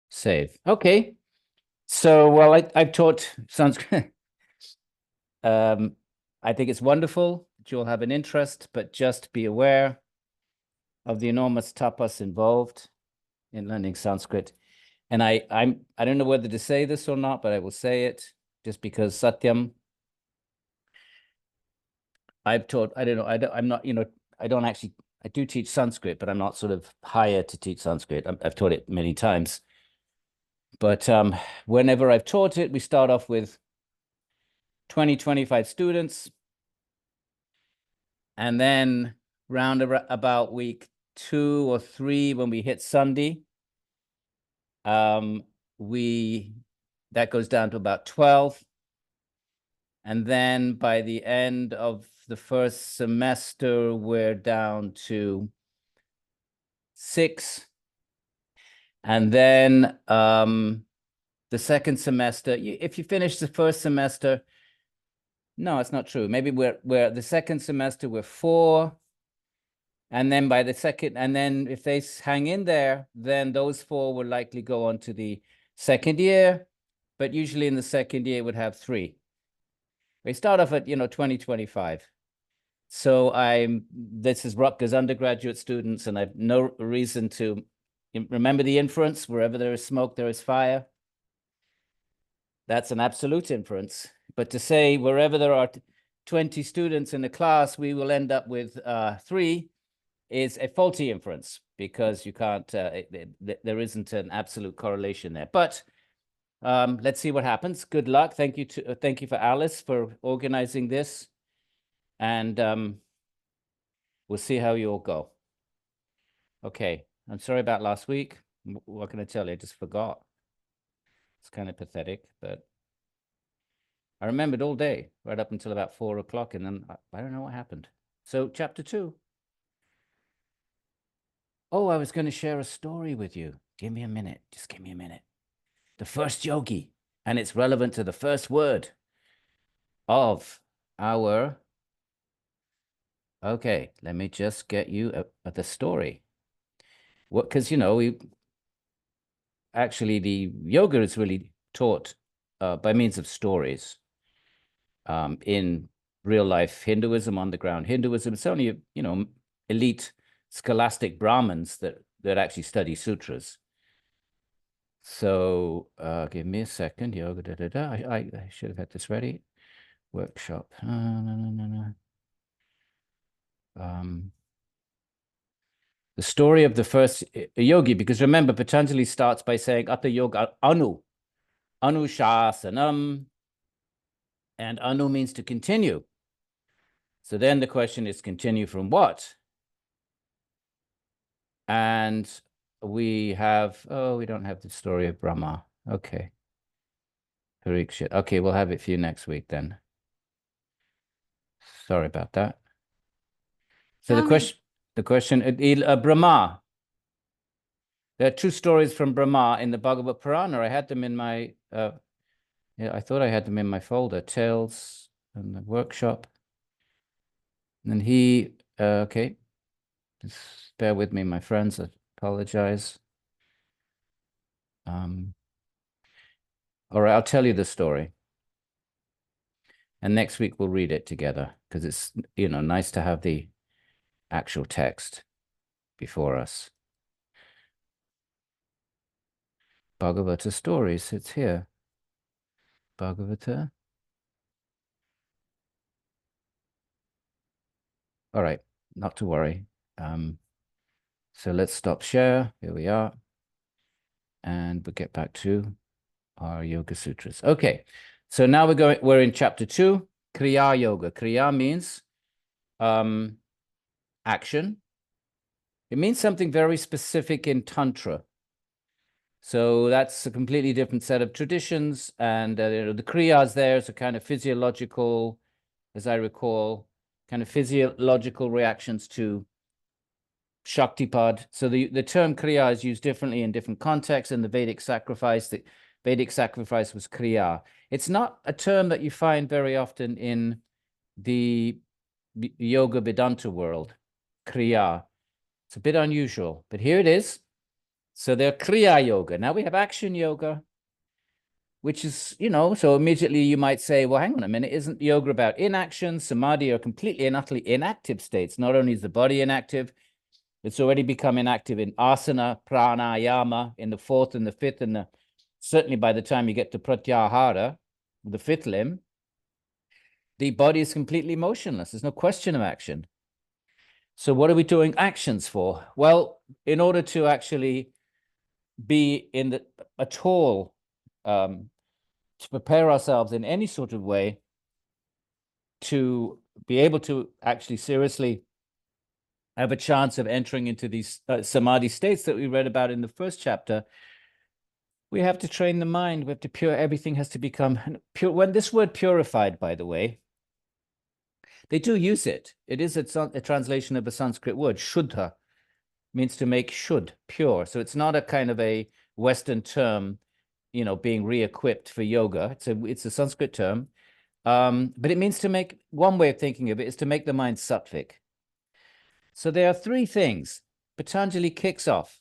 Save. Okay. So, well, I've taught Sanskrit. I think it's wonderful that you'll have an interest, but just be aware of the enormous tapas involved in learning Sanskrit. And I don't know whether to say this or not, but I will say it just because Satyam, I've taught, I don't know, I'm not, I don't actually, I do teach Sanskrit, but I'm not sort of hired to teach Sanskrit. I've taught it many times. But whenever I've taught it, we start off with 20, 25 students. And then round about week 2 or 3, when we hit Sunday, that goes down to about 12. And then by the end of the first semester, we're down to 6. And then the second semester, if you finish the first semester, no, it's not true. Maybe we're the second semester, we're 4. And then by the second, and then if they hang in there, then those 4 will likely go on to the second year. But usually in the second year, it would have 3. We start off at, 2025. So this is Rutgers undergraduate students, and I've no reason to remember the inference: wherever there is smoke, there is fire. That's an absolute inference. But to say wherever there are 20 students in a class, we will end up with 3 is a faulty inference, because you can't, there isn't an absolute correlation there. But let's see what happens. Good luck. Thank you for Alice for organizing this. And we'll see how you all go. Okay. I'm sorry about last week. What can I tell you? I just forgot. It's kind of pathetic, but I remembered all day, right up until about 4 o'clock, and then I don't know what happened. So chapter 2. Oh, I was going to share a story with you. Give me a minute. Just give me a minute. The first yogi, and it's relevant to the first word of our... Okay, let me just get you the story. What, because, we actually, the yoga is really taught by means of stories in real life Hinduism, underground Hinduism. It's only, elite scholastic Brahmins that actually study sutras. So give me a second. Yoga, I should have had this ready. Workshop. No. The story of the first yogi, because remember, Patanjali starts by saying Atta Yoga Anushasanam, and Anu means to continue. So then the question is, continue from what? And we don't have the story of Brahma. Okay. Parikshit. Okay, we'll have it for you next week then. Sorry about that. So the question, Brahma. There are 2 stories from Brahma in the Bhagavad Purana. I had them in my, I thought I had them in my folder, Tales and the Workshop. And okay, just bear with me, my friends, I apologize. All right, I'll tell you the story. And next week we'll read it together, because it's, nice to have the actual text before us. Bhagavata stories, it's here. Bhagavata. All right, not to worry. So let's stop share. Here we are. And we'll get back to our Yoga Sutras. Okay, so now we're in chapter 2, Kriya Yoga. Kriya means action. It means something very specific in Tantra. So that's a completely different set of traditions. And the Kriyas there is a kind of physiological, as I recall, kind of physiological reactions to Shaktipad. So the term Kriya is used differently in different contexts. In the Vedic sacrifice, was Kriya. It's not a term that you find very often in the Yoga Vedanta world, Kriya. It's a bit unusual, but here it is. So they're Kriya Yoga. Now we have action yoga, which is, so immediately you might say, well, hang on a minute, isn't yoga about inaction? Samadhi are completely and utterly inactive states. Not only is the body inactive, it's already become inactive in asana, pranayama, in the fourth and the fifth, and certainly by the time you get to pratyahara, the fifth limb, the body is completely motionless. There's no question of action. So what are we doing actions for? Well, in order to actually be at all, to prepare ourselves in any sort of way to be able to actually seriously have a chance of entering into these samadhi states that we read about in the first chapter, we have to train the mind. We have to everything has to become pure. When this word purified, by the way, they do use it. It is a translation of a Sanskrit word. Shuddha means to make pure. So it's not a kind of a Western term, being re-equipped for yoga. It's a Sanskrit term. But it means to make, one way of thinking of it is to make the mind sattvic. So there are three things. Patanjali kicks off.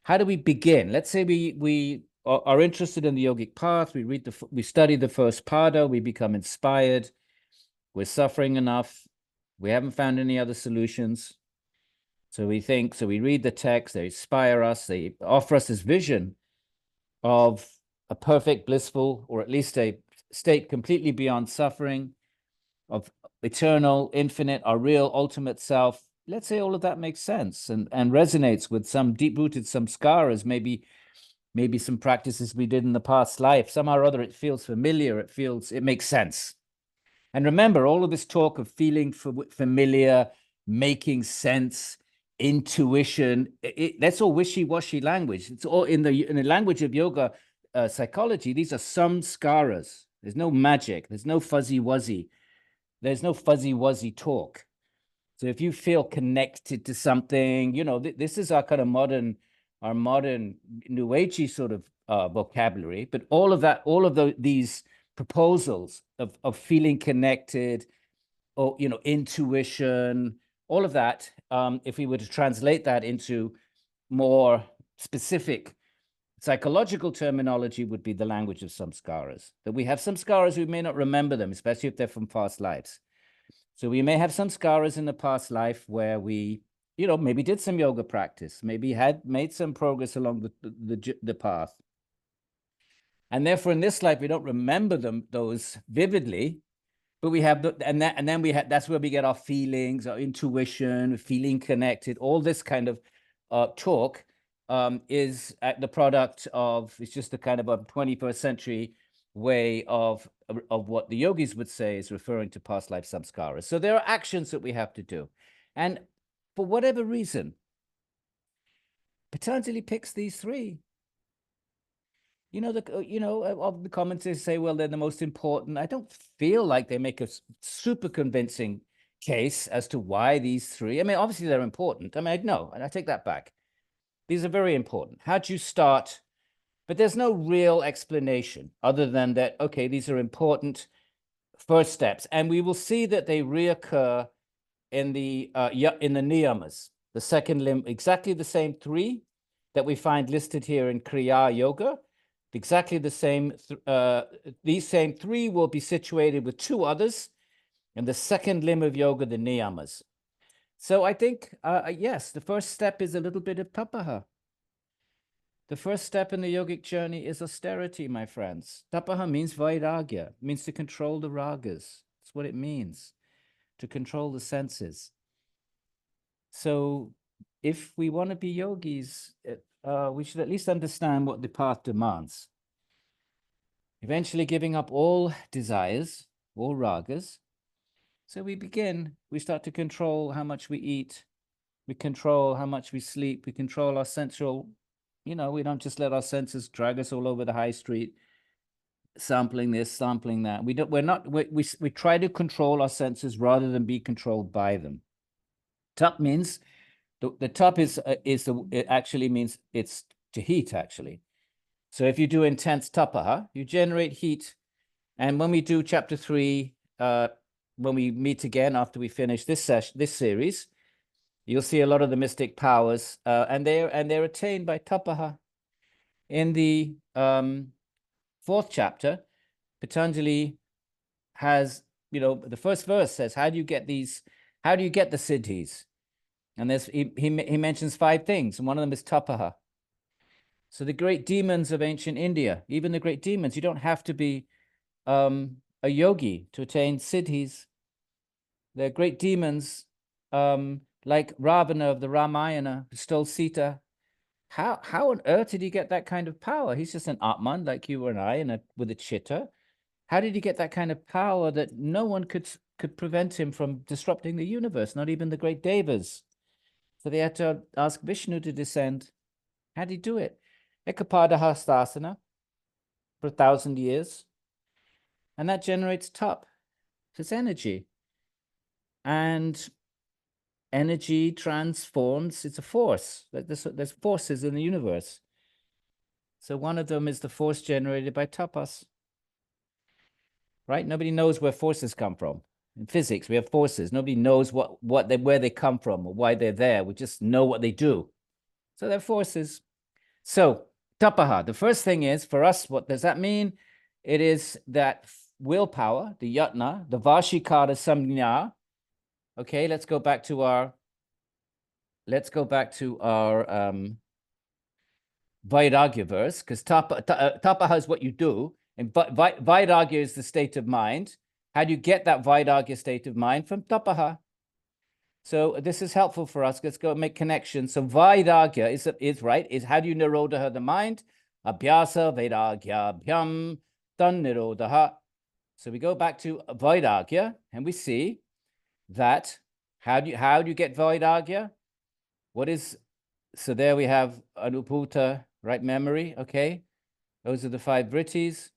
How do we begin? Let's say we are interested in the yogic path. We study the first pada. We become inspired. We're suffering enough. We haven't found any other solutions. So we read the text. They inspire us. They offer us this vision of a perfect, blissful, or at least a state completely beyond suffering, of eternal, infinite, our real ultimate self. Let's say all of that makes sense and resonates with some deep-rooted samskaras, maybe some practices we did in the past life. Somehow or other, it feels familiar. It makes sense. And remember, all of this talk of feeling familiar, making sense, intuition, that's all wishy-washy language. It's all in the language of yoga psychology. These are samskaras. There's no magic. There's no fuzzy-wuzzy. There's no fuzzy-wuzzy talk. So if you feel connected to something, this is our kind of modern New Agey sort of vocabulary. But all of these proposals of feeling connected, or intuition, all of that, if we were to translate that into more specific psychological terminology, would be the language of samskaras. That we have samskaras, we may not remember them, especially if they're from past lives. So we may have samskaras in the past life where we, maybe did some yoga practice, maybe had made some progress along the path. And therefore, in this life, we don't remember those vividly, but we have that's where we get our feelings, our intuition, feeling connected. All this kind of talk is the product of, it's just a kind of a 21st century way of what the yogis would say is referring to past life samskaras. So there are actions that we have to do. And for whatever reason, Patanjali picks these three. The commentators say, well, they're the most important. I don't feel like they make a super convincing case as to why these three. I mean, obviously they're important. I mean, no, and I take that back. These are very important. How do you start? But there's no real explanation other than that, okay, these are important first steps. And we will see that they reoccur in the niyamas, the second limb, exactly the same three that we find listed here in Kriya Yoga. Exactly the same. These same three will be situated with two others in the second limb of yoga, the niyamas. So I think, yes, the first step is a little bit of tapaha. The first step in the yogic journey is austerity, my friends. Tapaha means vairagya, means to control the ragas. That's what it means, to control the senses. So if we want to be yogis, we should at least understand what the path demands. Eventually giving up all desires, all ragas. So we start to control how much we eat. We control how much we sleep. We control our sensual, we don't just let our senses drag us all over the high street, sampling this, sampling that. We try to control our senses rather than be controlled by them. Tup means, the tup it actually means it's to heat, actually. So if you do intense tapaha, you generate heat. And when we do chapter 3, when we meet again after we finish this series, You'll see a lot of the mystic powers, and they're attained by tapaha. In the 4th chapter, Patanjali has, the first verse says, how do you get the siddhis? And he mentions 5 things, and one of them is tapaha. So the great demons of ancient India, even the great demons, you don't have to be a yogi to attain siddhis. They're great demons, like Ravana of the Ramayana, who stole Sita. How on earth did he get that kind of power? He's just an Atman like you and I, with a chitta. How did he get that kind of power that no one could prevent him from disrupting the universe, not even the great devas? So they had to ask Vishnu to descend. How did he do it? Ekapada Hastasana for 1,000 years. And that generates tup. It's energy. And energy transforms. It's a force. There's forces in the universe. So one of them is the force generated by tapas. Right? Nobody knows where forces come from. In physics, we have forces. Nobody knows where they come from or why they're there. We just know what they do. So they're forces. So tapaha, the first thing is, for us, what does that mean? It is that willpower, the yatna, the vashikara samjna. Okay, let's go back to our Vairagya verse, because tapaha is what you do, and Vairagya is the state of mind. How do you get that Vairagya state of mind? From tapaha. So this is helpful for us. Let's go make connections. So Vairagya is how do you nirodha the mind? Abhyasa Vairagya Bhyam Tan Nirodha. So we go back to Vairagya and we see that how do you get Vairagya? So there we have Anubhuta, right memory, okay? Those are the 5 vrittis.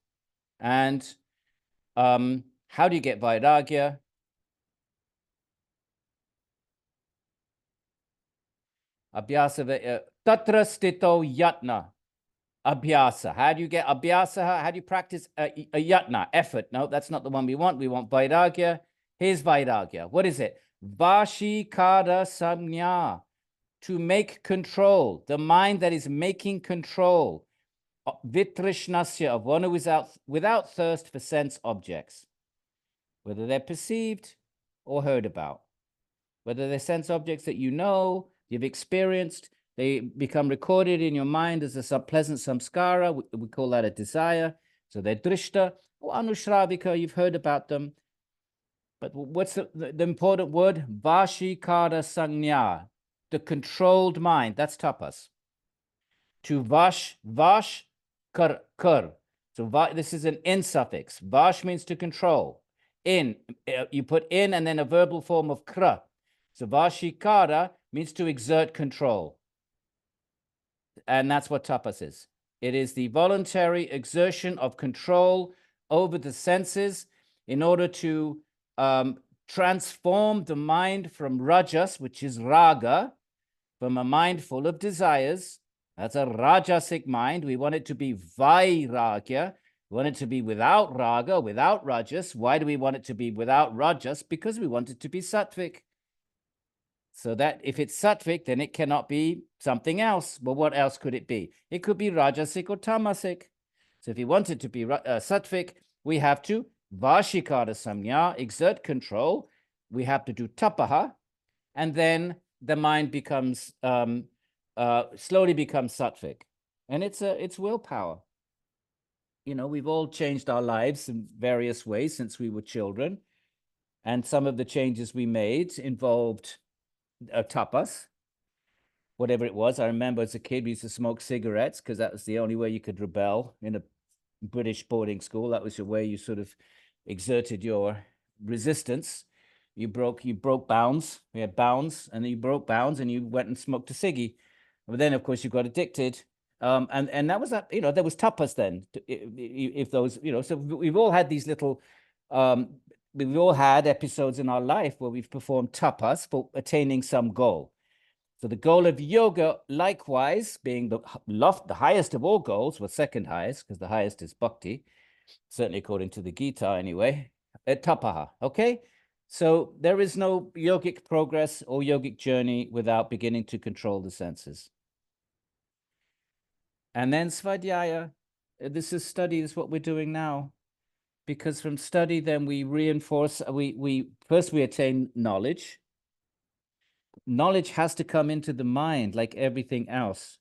And how do you get Vairagya? Abhyasa, tatra stito yatna. Abhyasa. How do you get abhyasa? How do you practice a yatna, effort? No, that's not the one we want. We want Vairagya. Here's Vairagya. What is it? Vashikara samjna. To make control. The mind that is making control. Vitrishnasya, of one who is without thirst for sense objects. Whether they're perceived or heard about. Whether they're sense objects that you've experienced, they become recorded in your mind as a pleasant samskara. We call that a desire. So they're drishta or anushravika. You've heard about them. But what's the important word? Vashikara sangnya, the controlled mind. That's tapas. To vash, kar. So this is an in suffix. Vash means to control. In, you put in and then a verbal form of kra. So vashikara means to exert control. And that's what tapas is. It is the voluntary exertion of control over the senses in order to transform the mind from rajas, which is raga, from a mind full of desires. That's a rajasic mind. We want it to be vairagya. We want it to be without raga, without rajas. Why do we want it to be without rajas? Because we want it to be sattvic. So that if it's sattvic, then it cannot be something else. Well, what else could it be? It could be rajasic or tamasic. So if you want it to be sattvic, we have to vashikara samjna, exert control. We have to do tapaha, and then the mind becomes slowly becomes sattvic, and it's willpower. We've all changed our lives in various ways since we were children, and some of the changes we made involved tapas, whatever it was. I remember as a kid, we used to smoke cigarettes because that was the only way you could rebel in a British boarding school. That was the way you sort of exerted your resistance. You broke bounds. We had bounds, and then you broke bounds, and you went and smoked a ciggy. But then, of course, you got addicted, and that was that. There was tapas then. If those, so we've all had these little. We've all had episodes in our life where we've performed tapas for attaining some goal. So the goal of yoga, likewise, being the highest of all goals, well, second highest, because the highest is bhakti, certainly according to the Gita anyway, tapaha, okay? So there is no yogic progress or yogic journey without beginning to control the senses. And then svadhyaya, this is study, is what we're doing now. Because from study, then we reinforce, first we attain knowledge. Knowledge has to come into the mind like everything else.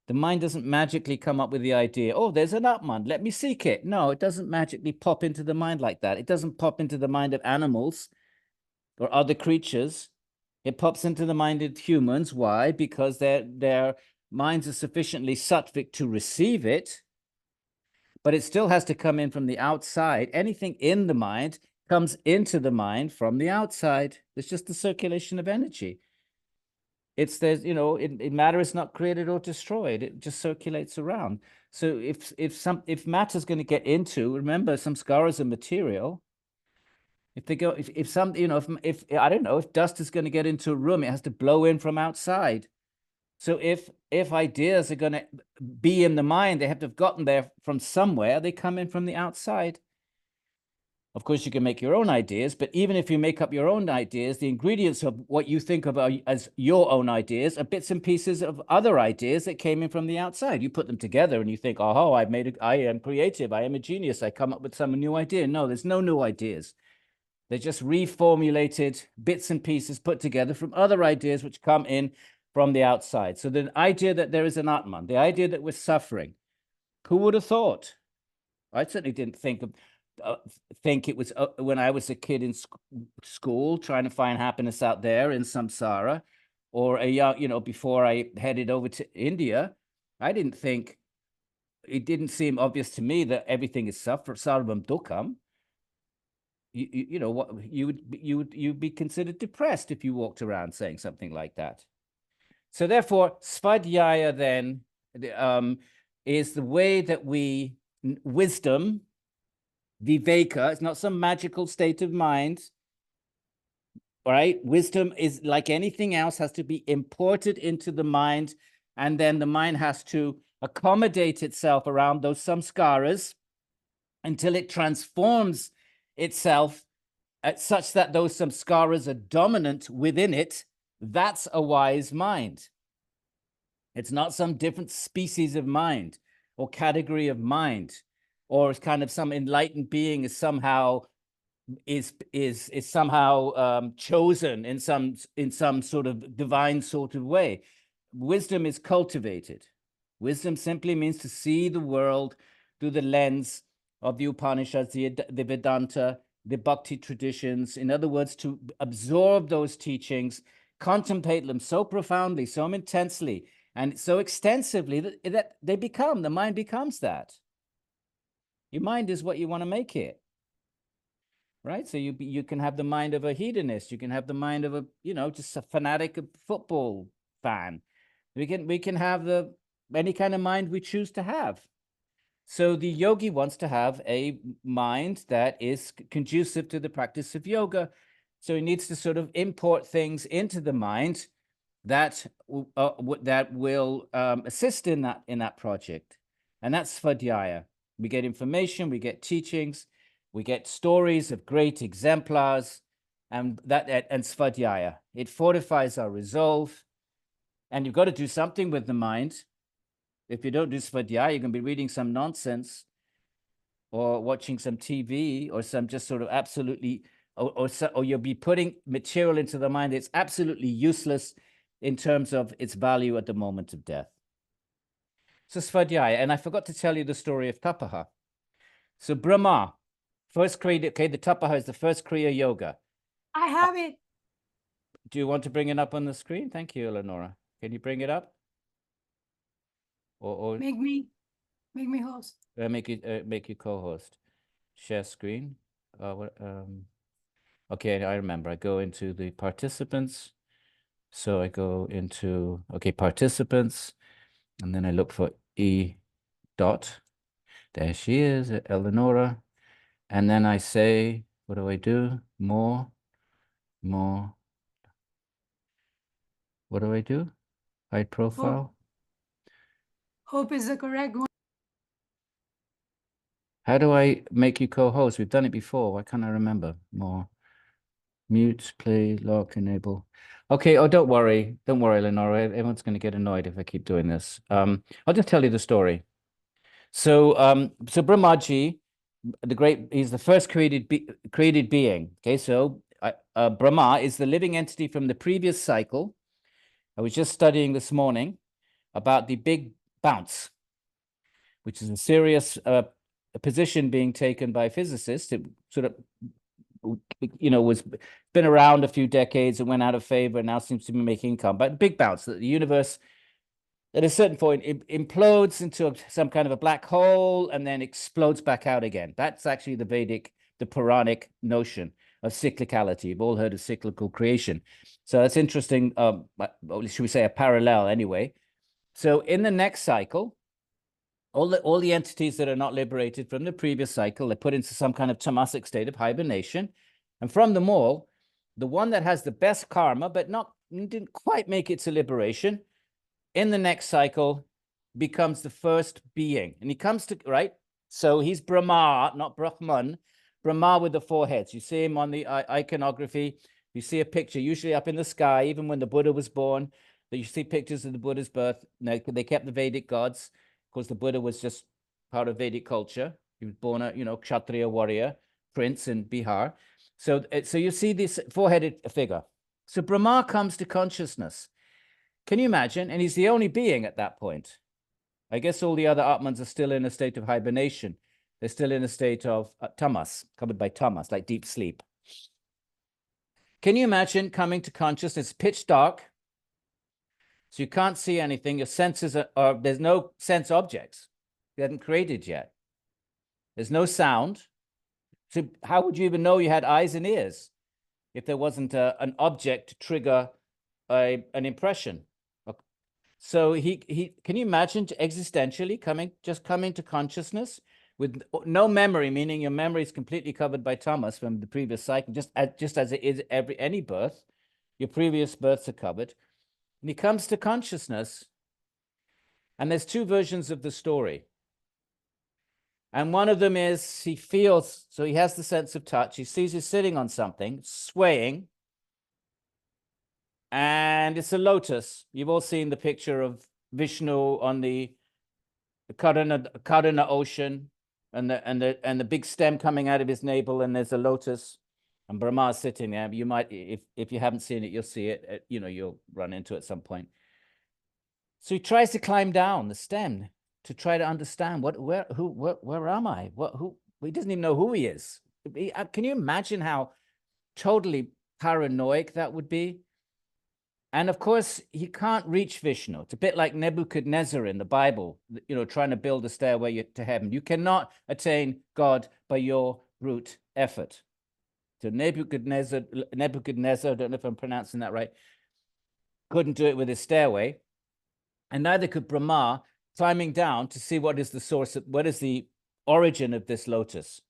The mind doesn't magically come up with the idea, oh, there's an Atman, let me seek it. No, it doesn't magically pop into the mind like that. It doesn't pop into the mind of animals or other creatures. It pops into the mind of humans. Why? Because their minds are sufficiently sattvic to receive it, but it still has to come in from the outside. Anything in the mind comes into the mind from the outside. It's just the circulation of energy. There's, matter is not created or destroyed. It just circulates around. So if matter is going to get into, remember, samskaras are material. If they go, if some, if I don't know, if dust is going to get into a room, it has to blow in from outside. So if ideas are going to be in the mind, they have to have gotten there from somewhere. They come in from the outside. Of course, you can make your own ideas, but even if you make up your own ideas, the ingredients of what you think of as your own ideas are bits and pieces of other ideas that came in from the outside. You put them together and you think, oh, I am creative. I am a genius. I come up with some new idea. No, there's no new ideas. They're just reformulated bits and pieces put together from other ideas which come in from the outside. So the idea that there is an Atman, the idea that we're suffering, who would have thought? I certainly didn't think it was when I was a kid in school trying to find happiness out there in samsara, or a young, before I headed over to India. I didn't think, it didn't seem obvious to me that everything is sarvam dukkam. What you'd be considered depressed if you walked around saying something like that. So therefore, svadhyaya then is the way that wisdom, viveka, it's not some magical state of mind. All right, wisdom is like anything else, has to be imported into the mind, and then the mind has to accommodate itself around those samskaras until it transforms itself such that those samskaras are dominant within it. That's a wise mind. It's not some different species of mind or category of mind, or it's kind of some enlightened being is somehow chosen in some sort of divine sort of way. Wisdom is cultivated. Wisdom simply means to see the world through the lens of the Upanishads, the Vedanta, the Bhakti traditions. In other words, to absorb those teachings, contemplate them so profoundly, so intensely, and so extensively that the mind becomes that. Your mind is what you want to make it. Right? So you can have the mind of a hedonist. You can have the mind of just a fanatic football fan. We can have any kind of mind we choose to have. So the yogi wants to have a mind that is conducive to the practice of yoga. So he needs to sort of import things into the mind that will assist in that project, and that's svadhyaya. We get information, we get teachings, we get stories of great exemplars, and svadhyaya. It fortifies our resolve, and you've got to do something with the mind. If you don't do svadhyaya, you're going to be reading some nonsense or watching some TV or some just sort of absolutely, or you'll be putting material into the mind that's absolutely useless in terms of its value at the moment of death. So svadhyaya, and I forgot to tell you the story of tapaha. So Brahma, first Kriya, okay, the tapaha is the first Kriya yoga. I have it. Do you want to bring it up on the screen? Thank you, Eleonora. Can you bring it up? Or make me host. Make you co-host. Share screen. Okay, I remember. I go into the participants. So I go into, okay, participants, and then I look for E dot. There she is, Eleonora. And then I say, what do I do? More. What do I do? Hide profile. Hope is the correct one. How do I make you co-host? We've done it before. Why can't I remember more? Mute, play, lock, enable. Okay. Oh, don't worry. Don't worry, Lenora. Everyone's going to get annoyed if I keep doing this. I'll just tell you the story. So Brahmaji, he's the first created being. Okay. So Brahma is the living entity from the previous cycle. I was just studying this morning about the big bounce, which is a serious position being taken by physicists. It sort of, was been around a few decades and went out of favor and now seems to be making income. But big bounce, that the universe at a certain point implodes into some kind of a black hole and then explodes back out again. That's actually the Puranic notion of cyclicality. You've all heard of cyclical creation. So that's interesting. Should we say a parallel anyway? So in the next cycle, all the entities that are not liberated from the previous cycle, they're put into some kind of tamasic state of hibernation. And from them all, the one that has the best karma, but didn't quite make it to liberation, in the next cycle becomes the first being. And he comes to, right? So he's Brahma, not Brahman, Brahma with the four heads. You see him on the iconography. You see a picture, usually up in the sky, even when the Buddha was born, that you see pictures of the Buddha's birth. They kept the Vedic gods. Of course, the Buddha was just part of Vedic culture. He was born a, Kshatriya warrior, prince in Bihar. So you see this four-headed figure. So Brahma comes to consciousness. Can you imagine? And he's the only being at that point. I guess all the other Atmans are still in a state of hibernation. They're still in a state of tamas, covered by tamas, like deep sleep. Can you imagine coming to consciousness? It's pitch dark. So you can't see anything. Your senses are there's no sense objects. You hadn't created yet. There's no sound. So how would you even know you had eyes and ears if there wasn't an object to trigger an impression? So can you imagine existentially coming to consciousness with no memory, meaning your memory is completely covered by tamas from the previous cycle, just as it is any birth, your previous births are covered. And he comes to consciousness, and there's two versions of the story. And one of them is he feels, so he has the sense of touch. He sees he's sitting on something, swaying, and it's a lotus. You've all seen the picture of Vishnu on the Karuna ocean, and the big stem coming out of his navel, and there's a lotus, and Brahma sitting there. You might, if you haven't seen it, you'll see it. You'll run into it at some point. So he tries to climb down the stem to try to understand where am I? He doesn't even know who he is. Can you imagine how totally paranoid that would be? And of course, he can't reach Vishnu. It's a bit like Nebuchadnezzar in the Bible, trying to build a stairway to heaven. You cannot attain God by your brute effort. So Nebuchadnezzar, I don't know if I'm pronouncing that right, couldn't do it with his stairway. And neither could Brahma climbing down to see what is the origin of this lotus.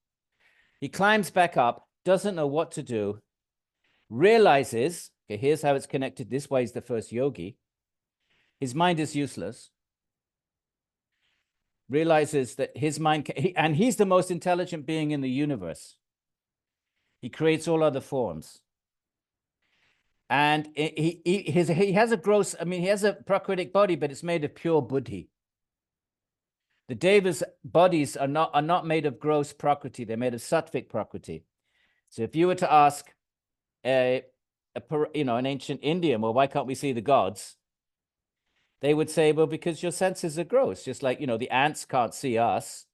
He climbs back up, doesn't know what to do, realizes, okay, here's how it's connected. This way is the first yogi. His mind is useless. Realizes that his mind, and he's the most intelligent being in the universe. He creates all other forms. And he has a prakritic body, but it's made of pure buddhi. The Devas' bodies are not made of gross prakriti. They're made of sattvic prakriti. So if you were to ask an ancient Indian, well, why can't we see the gods? They would say, well, because your senses are gross. Just like, the ants can't see us.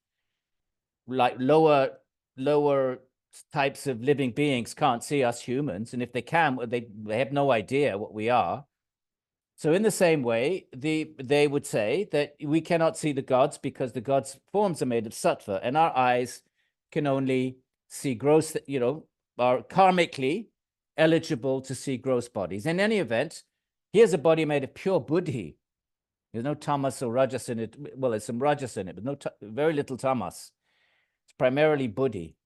Like lower types of living beings can't see us humans. And if they can, they have no idea what we are. So in the same way, they would say that we cannot see the gods because the gods' forms are made of sattva, and our eyes can only see gross, are karmically eligible to see gross bodies. In any event, here's a body made of pure buddhi. There's no tamas or rajas in it. Well, there's some rajas in it, but very little tamas. It's primarily buddhi.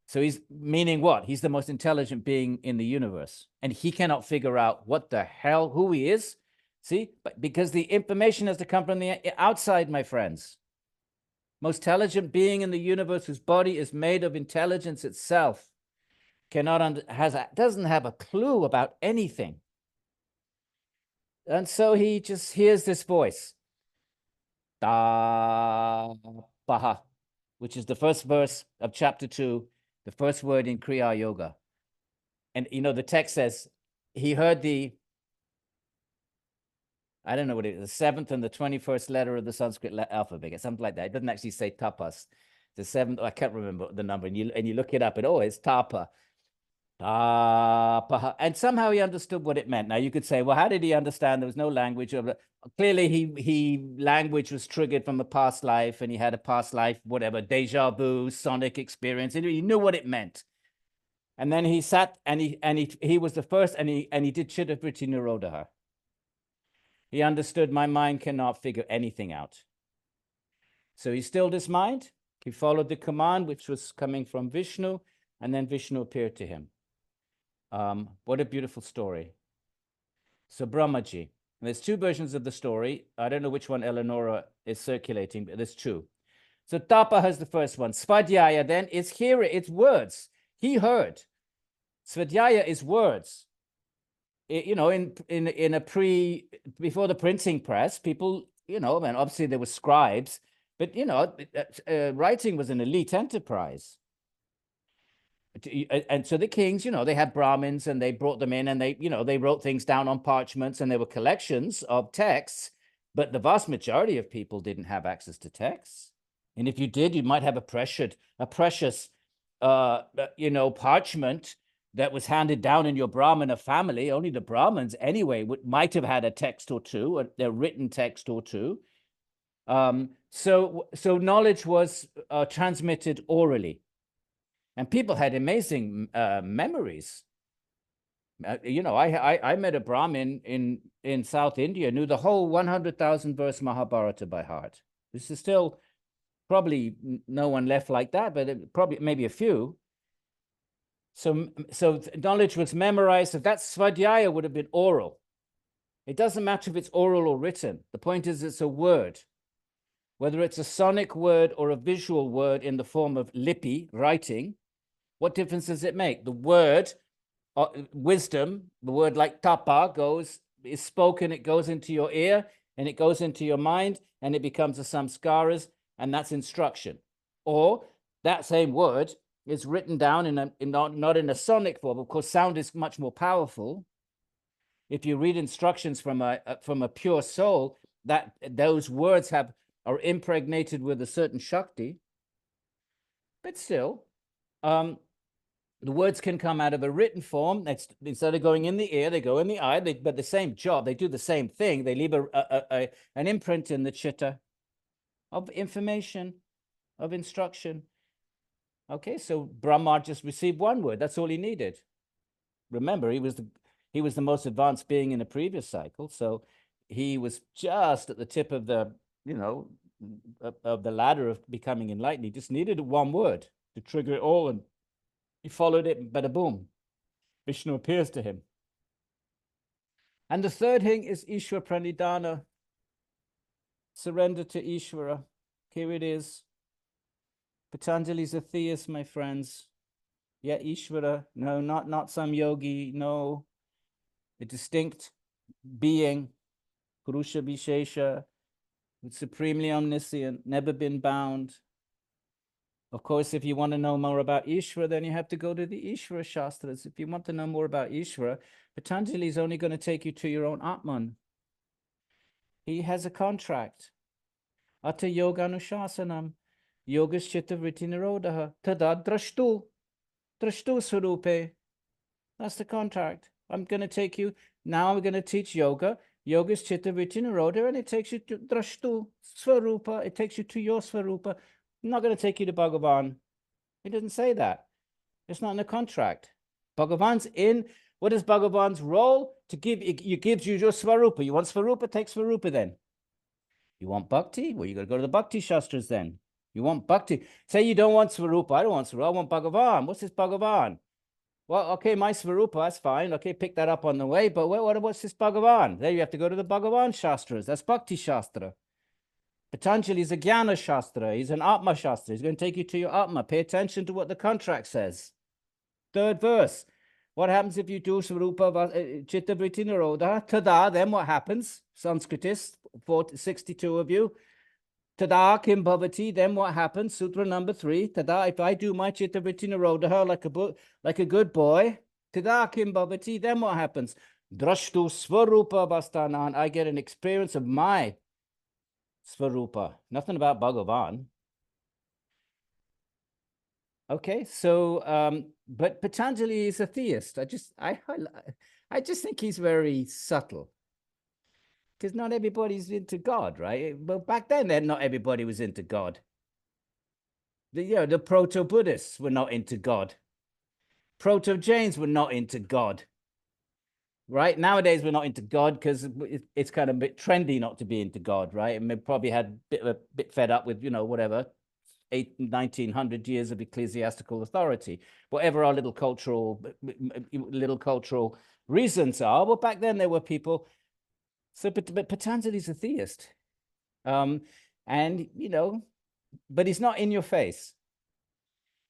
So he's meaning what? He's the most intelligent being in the universe. And he cannot figure out who he is. See, but because the information has to come from the outside, my friends. most intelligent being in the universe, whose body is made of intelligence itself, doesn't have a clue about anything. And so he just hears this voice, da baha, which is the first verse of chapter 2, the first word in Kriya Yoga. And you know, the text says he heard I don't know what it is, the 7th and the 21st letter of the Sanskrit alphabet, something like that. It doesn't actually say tapas. The 7th, I can't remember the number, and you look it up, and oh, it's tapa. Tapa. And somehow he understood what it meant. Now you could say, well, how did he understand? There was no language. Clearly, language was triggered from a past life, and he had a past life, whatever, deja vu, sonic experience, and he knew what it meant. And then he sat, and he was the first, and he did Chitta Vritti Nirodha. He understood my mind cannot figure anything out. So he stilled his mind. He followed the command, which was coming from Vishnu, and then Vishnu appeared to him. What a beautiful story. So Brahmaji, there's 2 versions of the story. I don't know which one Eleonora is circulating, but there's 2. So Tapa has the first one. Svadhyaya then is hearing, it's words. He heard. Svadhyaya is words. You know, before the printing press, people, you know, and obviously there were scribes, but you know, writing was an elite enterprise. And so the kings, you know, they had Brahmins, and they brought them in, and they wrote things down on parchments, and there were collections of texts, but the vast majority of people didn't have access to texts. And if you did, you might have a precious parchment that was handed down in your Brahmana family. Only the Brahmins anyway might have had a text or two, a written text or two. So knowledge was transmitted orally, and people had amazing memories. You know, I met a Brahmin in South India, knew the whole 100,000 verse Mahabharata by heart. This is still probably no one left like that, but probably maybe a few. So knowledge was memorized. So that svadhyaya would have been oral. It doesn't matter if it's oral or written. The point is it's a word. Whether it's a sonic word or a visual word in the form of lipi, writing, what difference does it make? The word, wisdom, the word like tapa is spoken, it goes into your ear, and it goes into your mind, and it becomes a samskaras, and that's instruction. Or that same word is written down not in a sonic form. Of course, sound is much more powerful. If you read instructions from a pure soul, that those words are impregnated with a certain shakti. But still, the words can come out of a written form. Instead of going in the ear, they go in the eye. But the same job, they do the same thing. They leave an imprint in the chitta of information, of instruction. Okay, so Brahma just received one word. That's all he needed. Remember, he was the most advanced being in the previous cycle, so he was just at the tip of the, of the ladder of becoming enlightened. He just needed one word to trigger it all, and he followed it, bada boom. Vishnu appears to him. And the third thing is Ishwara Pranidhana. Surrender to Ishvara. Here it is. Patanjali's a theist, my friends. Yeah, Ishvara. No, not some yogi. No, a distinct being, Purusha Vishesha, supremely omniscient, never been bound. Of course, if you want to know more about Ishvara, then you have to go to the Ishvara Shastras. If you want to know more about Ishvara, Patanjali is only going to take you to your own Atman. He has a contract. Ata yoga anushasanam, yogas chitta vritti nirodha, tada drashtu swarupe. That's the contract. I'm going to take you, now I'm going to teach yoga, yogas chitta vritti nirodha, and it takes you to drashtu swarupa, it takes you to your swarupa. I'm not going to take you to Bhagavan. He doesn't say that. It's not in the contract. Bhagavan's in. What is Bhagavan's role? To give, he gives you your swarupa. You want swarupa? Take swarupa then. You want bhakti? Well, you got to go to the bhakti shastras then. You want bhakti. Say you don't want swarupa. I don't want swarupa. I want Bhagavan. What's this Bhagavan? Well, okay, my swarupa, that's fine. Okay, pick that up on the way. But what's this Bhagavan? There you have to go to the Bhagavan shastras. That's bhakti shastra. Patanjali is a Jnana Shastra. He's an Atma Shastra. He's going to take you to your Atma. Pay attention to what the contract says. Third verse. What happens if you do Swarupa Chitta Vritti Nirodha? Tada, then what happens? Sanskritists, 62 of you. Tada kim bhavati, then what happens? Sutra number 3. Tada, if I do my Chitta Vritti Nirodha like a good boy, tada kim bhavati, then what happens? Drashtu Swarupa Vastanan, I get an experience of my Swarupa. Nothing about Bhagavan. Okay, so but Patanjali is a theist. I just think he's very subtle, because not everybody's into God, right? But back then not everybody was into God. The proto-Buddhists were not into God. Proto-Jains were not into God. Right? Nowadays we're not into God because it's kind of a bit trendy not to be into God, right? And we probably had a bit fed up with, whatever. 1900 years of ecclesiastical authority, whatever our little cultural reasons are. Well, back then there were people. So, but Patanjali's a theist, and but he's not in your face.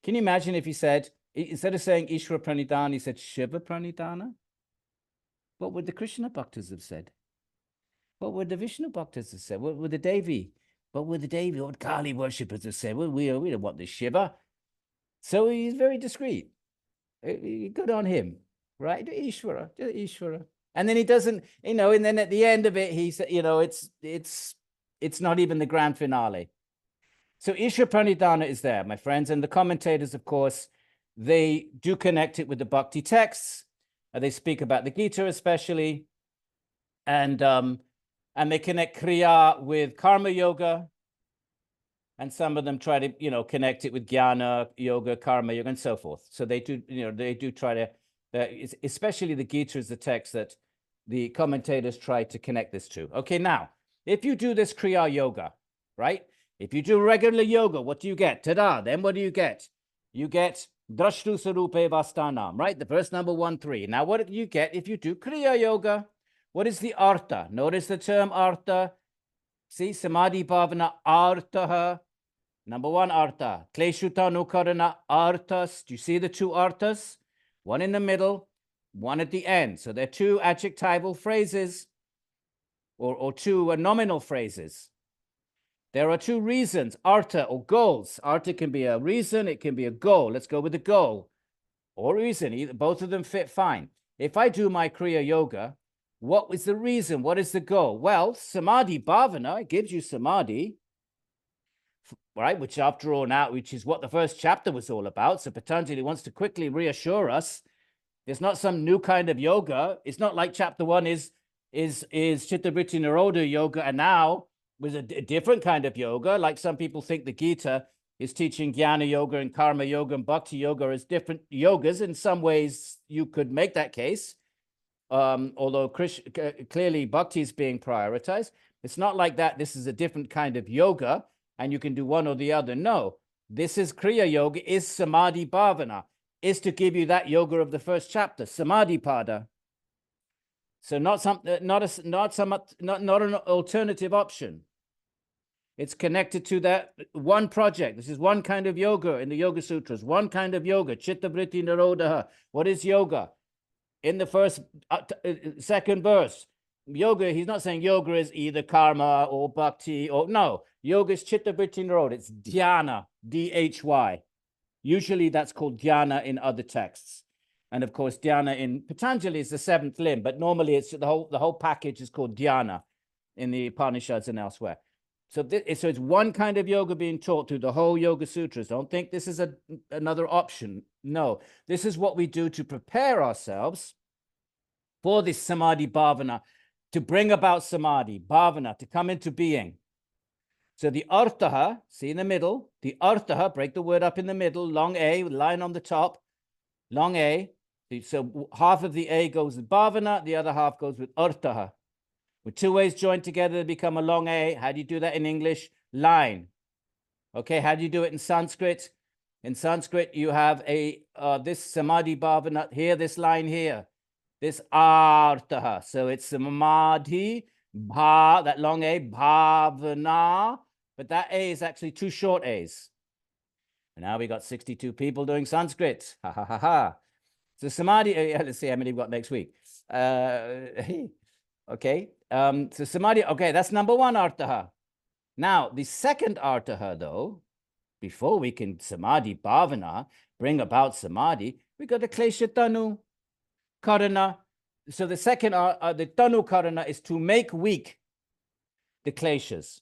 Can you imagine if he said, instead of saying Ishvara Pranidhana, he said Shiva Pranidhana? What would the Krishna Bhaktas have said? What would the Vishnu Bhaktas have said? What would the Devi? What would the Devi, what Kali worshippers have said? Well, we don't want this Shiva. So he's very discreet. Good on him, right? Ishvara. And then he doesn't, and then at the end of it, he said, it's not even the grand finale. So Ishvara Pranidhana is there, my friends. And the commentators, of course, they do connect it with the Bhakti texts. They speak about the Gita especially. And they connect Kriya with Karma Yoga. And some of them try to, connect it with Jnana Yoga, Karma Yoga, and so forth. So they do try to, especially the Gita is the text that the commentators try to connect this to. Okay, now, if you do this Kriya Yoga, right? If you do regular yoga, what do you get? Tada, then what do you get? You get Drashtu Sarupe Vastanam, right? The verse number 1-3. Now, what do you get if you do Kriya Yoga? What is the artha? Notice the term artha. See, Samadhi Bhavana artha. Number 1 artha. Kleshuta Nukarana arthas. Do you see the 2 arthas? One in the middle, one at the end. So they're 2 adjectival phrases or 2 nominal phrases. There are 2 reasons, artha or goals. Artha can be a reason, it can be a goal. Let's go with the goal or reason. Both of them fit fine. If I do my Kriya Yoga, what is the reason? What is the goal? Well, Samadhi Bhavana gives you Samadhi, right? Which after all now, which is what the first chapter was all about. So Patanjali wants to quickly reassure us. There's not some new kind of yoga. It's not like chapter 1 is Chitta Vritti Nirodha yoga, and now was a different kind of yoga. Like some people think the Gita is teaching Jnana yoga and Karma yoga and Bhakti yoga as different yogas. In some ways, you could make that case. Although clearly Bhakti is being prioritized. It's not like that. This is a different kind of yoga, and you can do one or the other. No, this is Kriya Yoga, is Samadhi Bhavana, is to give you that yoga of the first chapter, Samadhi Pada. So not an alternative option. It's connected to that one project. This is one kind of yoga in the Yoga Sutras, one kind of yoga, Chitta Vritti Nirodha. What is yoga? In the second verse, yoga, he's not saying yoga is either karma or bhakti or no. Yoga is Chitta Vritti Nirodha. It's dhyana, D-H-Y. Usually that's called dhyana in other texts. And of course, dhyana in Patanjali is the 7th limb, but normally it's the whole package is called dhyana in the Upanishads and elsewhere. So it's one kind of yoga being taught through the whole Yoga Sutras. Don't think this is another option. No, this is what we do to prepare ourselves for this Samadhi Bhavana, to bring about Samadhi Bhavana, to come into being. So the artha, see in the middle, the artha, break the word up in the middle, long A, line on the top, long A. So half of the A goes with bhavana, the other half goes with artha. With 2 A's joined together, they become a long A. How do you do that in English? Line. Okay, how do you do it in Sanskrit? In Sanskrit, you have this Samadhi Bhavana here, this line here, this artha. So it's Samadhi, that long A, Bhavana, but that A is actually two short A's. And now we got 62 people doing Sanskrit. Ha ha ha ha. So samadhi, let's see how many we've got next week. Okay. So samadhi, okay, that's number one artaha. Now, the second artaha, though, before we can samadhi bhavana, bring about samadhi, we got the klesha tanu karana. So the second, the tanu karana is to make weak the kleshas.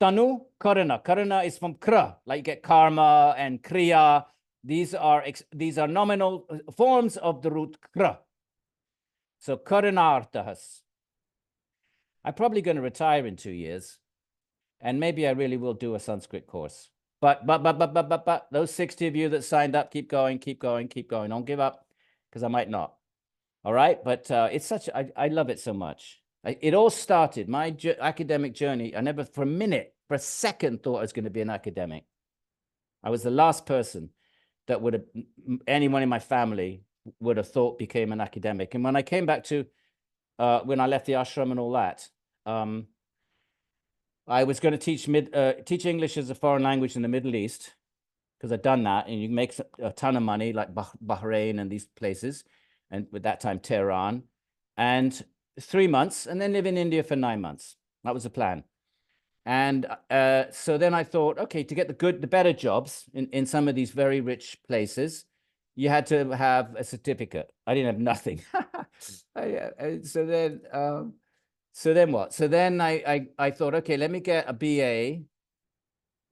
Tanu karana. Karana is from kra, like you get karma and kriya. These are nominal forms of the root kra. So karanartahas. I'm probably going to retire in 2 years, and maybe I really will do a Sanskrit course. But those 60 of you that signed up, keep going, keep going, keep going. Don't give up, because I might not. All right, but it's such. I love it so much. It all started my academic journey. I never, for a minute, for a second, thought I was going to be an academic. I was the last person that would have, anyone in my family would have thought became an academic. And when I came back to, when I left the ashram and all that, I was going to teach English as a foreign language in the Middle East, because I'd done that, and you make a ton of money, like Bahrain and these places, and with that time Tehran, and 3 months, and then live in India for 9 months. That was the plan. And so then I thought, okay, to get the better jobs in some of these very rich places, you had to have a certificate. I didn't have nothing. So then what? So then I thought, okay, let me get a BA.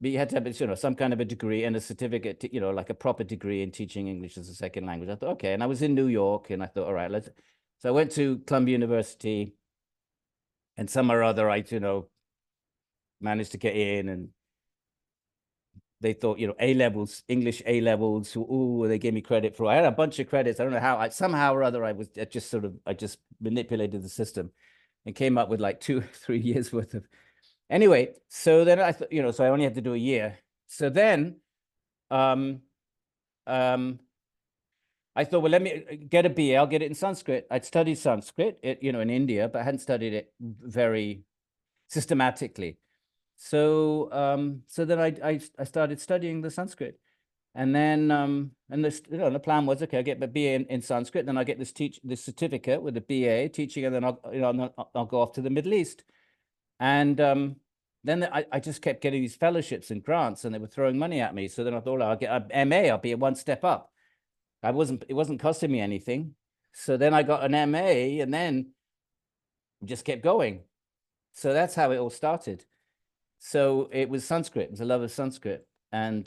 But you had to have, some kind of a degree and a certificate, like a proper degree in teaching English as a second language. I thought, okay. And I was in New York, and I thought, all right, so I went to Columbia University, and some or other, I managed to get in, and they thought, A-levels, English A-levels. Ooh, they gave me credit for. I had a bunch of credits. I don't know how. Somehow or other, I just manipulated the system, and came up with like 2 or 3 years worth of. Anyway, so then I thought, so I only had to do a year. So then, I thought, well, let me get a BA. I'll get it in Sanskrit. I'd studied Sanskrit, in India, but I hadn't studied it very systematically. So, so then I started studying the Sanskrit, and then, and this, the plan was, okay, I get my BA in Sanskrit, then I get this certificate with a BA teaching, and then I'll go off to the Middle East. And then I just kept getting these fellowships and grants, and they were throwing money at me. So then I thought, I'll get an MA. I'll be one step up. It wasn't costing me anything. So then I got an MA, and then just kept going. So that's how it all started. So it was Sanskrit. It was a love of Sanskrit, and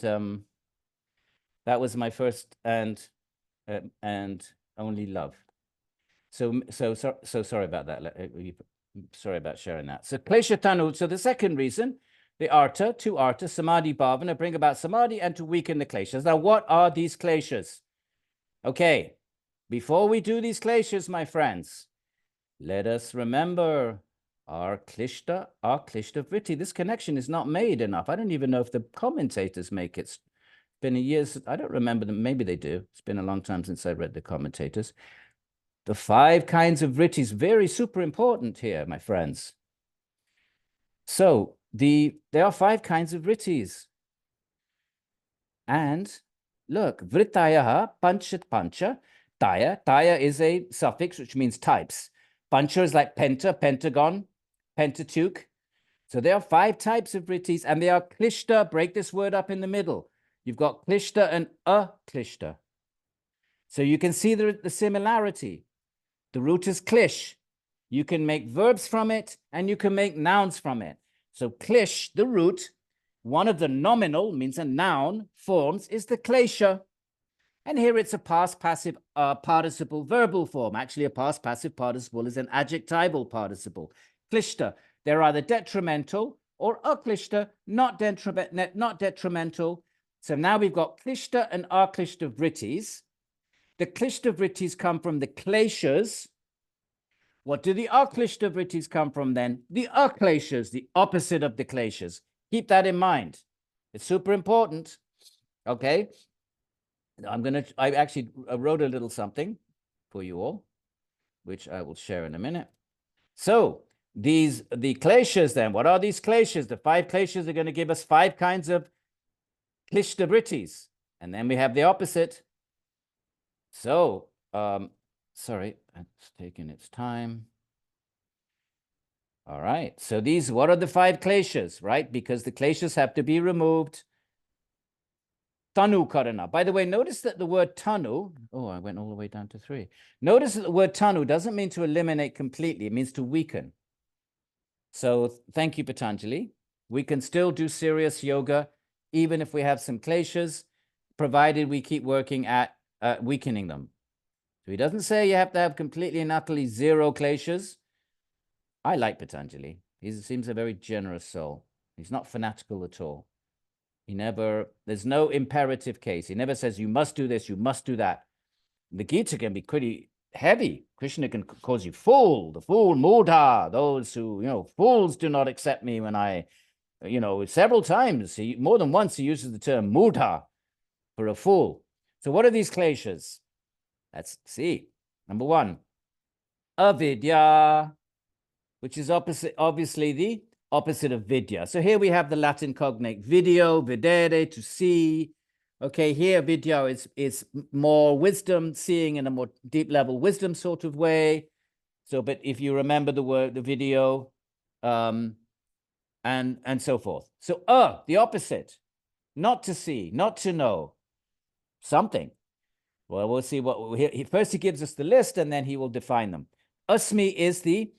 that was my first and only love. So sorry about that. Sorry about sharing that. So klesha tanu. So the second reason, the artha, to artha, samadhi bhavana, bring about samadhi and to weaken the kleshas. Now, what are these kleshas? Okay, before we do these kleshas, my friends, let us remember our klishta vritti. This connection is not made enough. I don't even know if the commentators make it. It's been years. I don't remember them. Maybe they do. It's been a long time since I read the commentators. The 5 kinds of vrittis, very super important here, my friends. So there are 5 kinds of vrittis. And look, vrittayaha panchat pancha. Taya is a suffix, which means types. Pancha is like penta, pentagon, Pentateuch. So there are 5 types of vrittis, and they are klishta. Break this word up in the middle. You've got klishta and aklishta. So you can see the similarity. The root is klish. You can make verbs from it, and you can make nouns from it. So klish, the root, one of the nominal, means a noun, forms is the klesha. And here it's a past passive participle verbal form. Actually, a past passive participle is an adjectival participle. Klishta, they're either detrimental or aklishta, not detrimental. So now we've got klishta and aklishta vrittis. The klishta vrittis come from the kleshas. What do the aklishta vrittis come from then? The akleshas, the opposite of the kleshas. Keep that in mind. It's super important. Okay. I actually wrote a little something for you all, which I will share in a minute. So the kleshas then, what are these kleshas? The 5 kleshas are going to give us 5 kinds of klishta vrittis. And then we have the opposite. So, sorry, it's taking its time. All right. So what are the 5 kleshas, right? Because the kleshas have to be removed. Tanu karana. By the way, notice that the word tanu, oh, I went all the way down to 3. Notice that the word tanu doesn't mean to eliminate completely. It means to weaken. So thank you, Patanjali. We can still do serious yoga, even if we have some kleshas, provided we keep working at weakening them. So he doesn't say you have to have completely and utterly 0 kleshas. I like Patanjali. He seems a very generous soul. He's not fanatical at all. There's no imperative case. He never says you must do this, you must do that. The Gita can be pretty heavy. Krishna can cause you fool, the fool, mudha, those who, fools do not accept me when I, several times, more than once he uses the term mudha for a fool. So what are these kleshas? Let's see. Number 1, avidya, which is obviously the opposite of vidya. So here we have the Latin cognate video, videre, to see. Okay, here vidya is more wisdom, seeing in a more deep level wisdom sort of way. So, but if you remember the video, and so forth. So, the opposite, not to see, not to know, something. Well, we'll see what first he gives us the list, and then he will define them. Asmi is the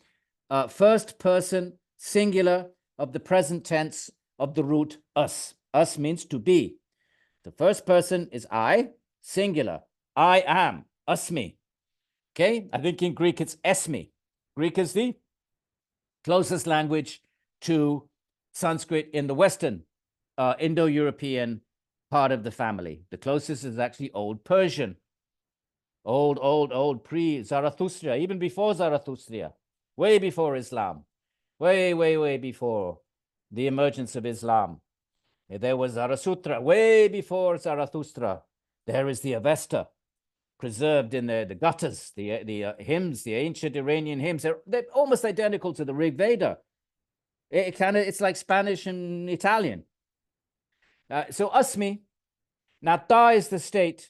first person singular of the present tense of the root us. Us means to be. The first person is I, singular. I am, asmi. Okay, I think in Greek it's esmi. Greek is the closest language to Sanskrit in the Western Indo-European part of the family. The closest is actually Old Persian. Old pre-Zarathustra, even before Zarathustra, way before Islam, way before the emergence of Islam. There was Zarathustra, way before Zarathustra. There is the Avesta, preserved in the guttas, the hymns, the ancient Iranian hymns. They're almost identical to the Rig Veda. It's like Spanish and Italian. So asmi, now ta is the state.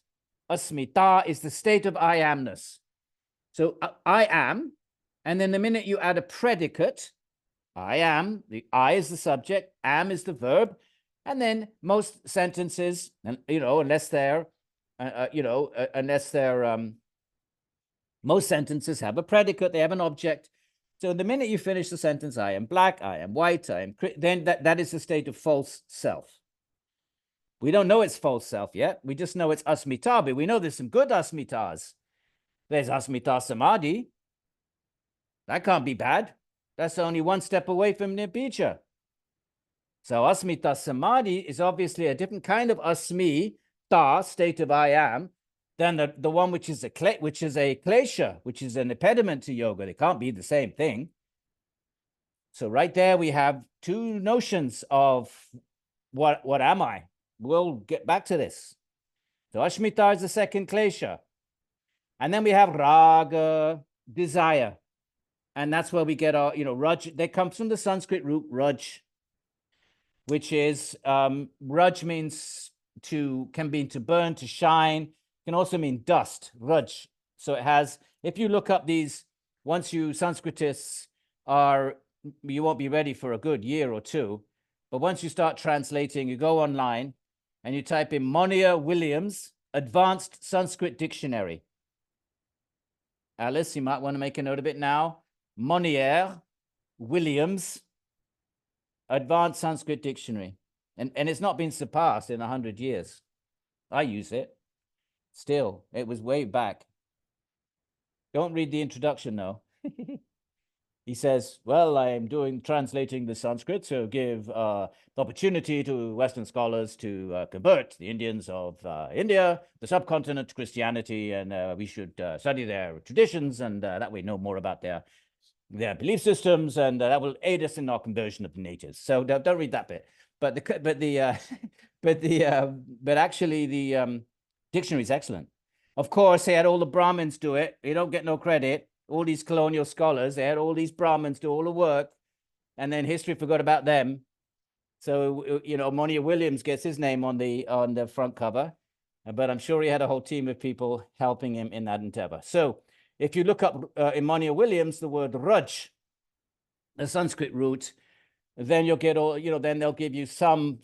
Asmi, ta is the state of I amness. So I am, and then the minute you add a predicate, I am, the I is the subject, am is the verb, and then most sentences, unless they're, most sentences have a predicate, they have an object. So the minute you finish the sentence, I am black, I am white, then that is the state of false self. We don't know it's false self yet. We just know it's asmita, but we know there's some good asmitas. There's asmita samadhi. That can't be bad. That's only one step away from nibbija. So asmita samadhi is obviously a different kind of asmi, ta, state of I am, than the one which is a klesha, which is an impediment to yoga. They can't be the same thing. So right there we have 2 notions of what am I? We'll get back to this. So Ashmita is the second klesha. And then we have raga, desire. And that's where we get our, raj. That comes from the Sanskrit root raj, which is, raj means can mean to burn, to shine. Can also mean dust, raj. So it has, if you look up these, once you Sanskritists you won't be ready for a good year or 2. But once you start translating, you go online and you type in Monier Williams Advanced Sanskrit Dictionary. Alice, you might want to make a note of it now. Monier Williams Advanced Sanskrit Dictionary. And it's not been surpassed in 100 years. I use it. Still, it was way back. Don't read the introduction, though. He says, well, I'm translating the Sanskrit to give the opportunity to Western scholars to convert the Indians of India, the subcontinent, to Christianity, and we should study their traditions, and that way know more about their belief systems, and that will aid us in our conversion of the natives. So don't read that bit. But actually the dictionary is excellent. Of course, they had all the Brahmins do it. You don't get no credit. all these colonial scholars. They had all these Brahmins do all the work, and then history forgot about them. So, you know, Monia Williams gets his name on the front cover, but I'm sure he had a whole team of people helping him in that endeavor. So if you look up in Monia Williams, the word Raj, the Sanskrit root, then you'll get all, you know, then they'll give you some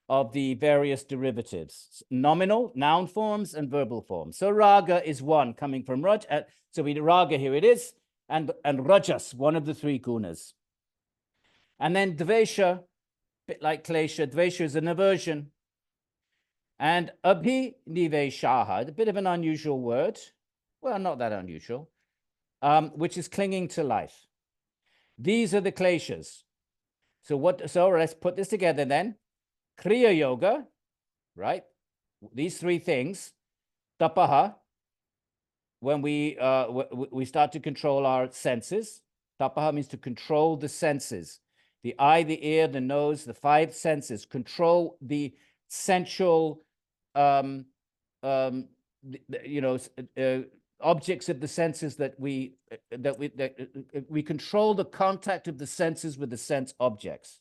of the various derivatives, nominal, noun forms, and verbal forms. So raga is one coming from Raj. So we raga, here it is, and rajas, one of the three gunas. And then dvesha, bit like klesha, dvesha is an aversion. And abhiniveshaha, a bit of an unusual word. Well, not that unusual, which is clinging to life. These are the kleshas. So let's put this together then. Kriya yoga, right? These three things. Tapaha, when we start to control our senses. Tapaha means to control the senses. The eye, the ear, the nose, the five senses. Control the sensual, objects of the senses that we control the contact of the senses with the sense objects.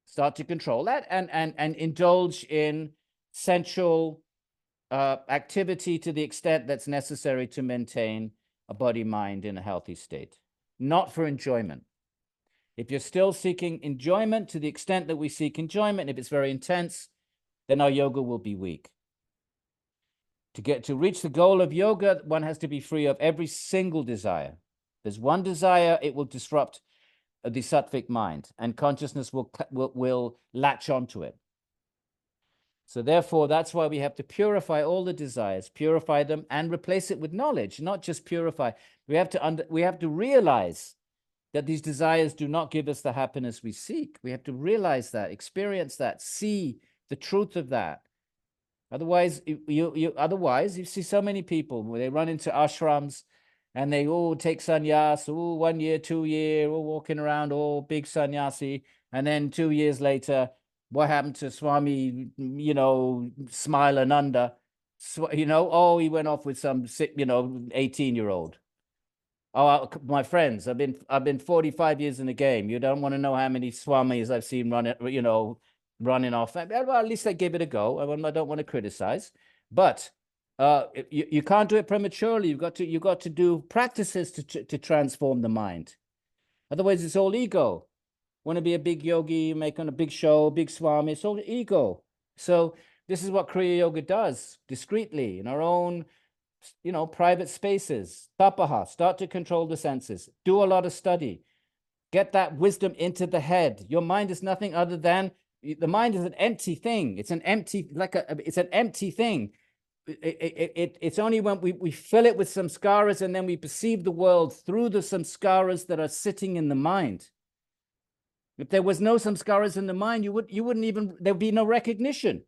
Start to control that and indulge in sensual activity to the extent that's necessary to maintain a body-mind in a healthy state, not for enjoyment. If you're still seeking enjoyment to the extent that we seek enjoyment, if it's very intense, then our yoga will be weak. To reach the goal of yoga, one has to be free of every single desire. There's one desire, it will disrupt the sattvic mind, and consciousness will latch onto it. So therefore, that's why we have to purify all the desires, purify them, and replace it with knowledge, not just purify. We have to realize that these desires do not give us the happiness we seek. We have to realize that, experience that, see the truth of that. Otherwise, you see so many people where they run into ashrams and they all take sannyas, 1 year, 2 year, all walking around, all big sannyasi. And then 2 years later, what happened to Swami, Smilananda? He went off with some 18-year-old. Oh, my friends, I've been 45 years in the game. You don't want to know how many Swamis I've seen running off. Well, at least I gave it a go. I don't want to criticize, but you can't do it prematurely. You've got to do practices to transform the mind. Otherwise, it's all ego. Want to be a big yogi, making a big show, big Swami. It's all ego. So this is what Kriya Yoga does discreetly in our own, private spaces. Tapaha, start to control the senses. Do a lot of study. Get that wisdom into the head. Your mind is nothing other than, the mind is an empty thing. It's an empty, it's an empty thing. It's only when we fill it with samskaras and then we perceive the world through the samskaras that are sitting in the mind. If there was no samskaras in the mind, you wouldn't even, there'd be no recognition.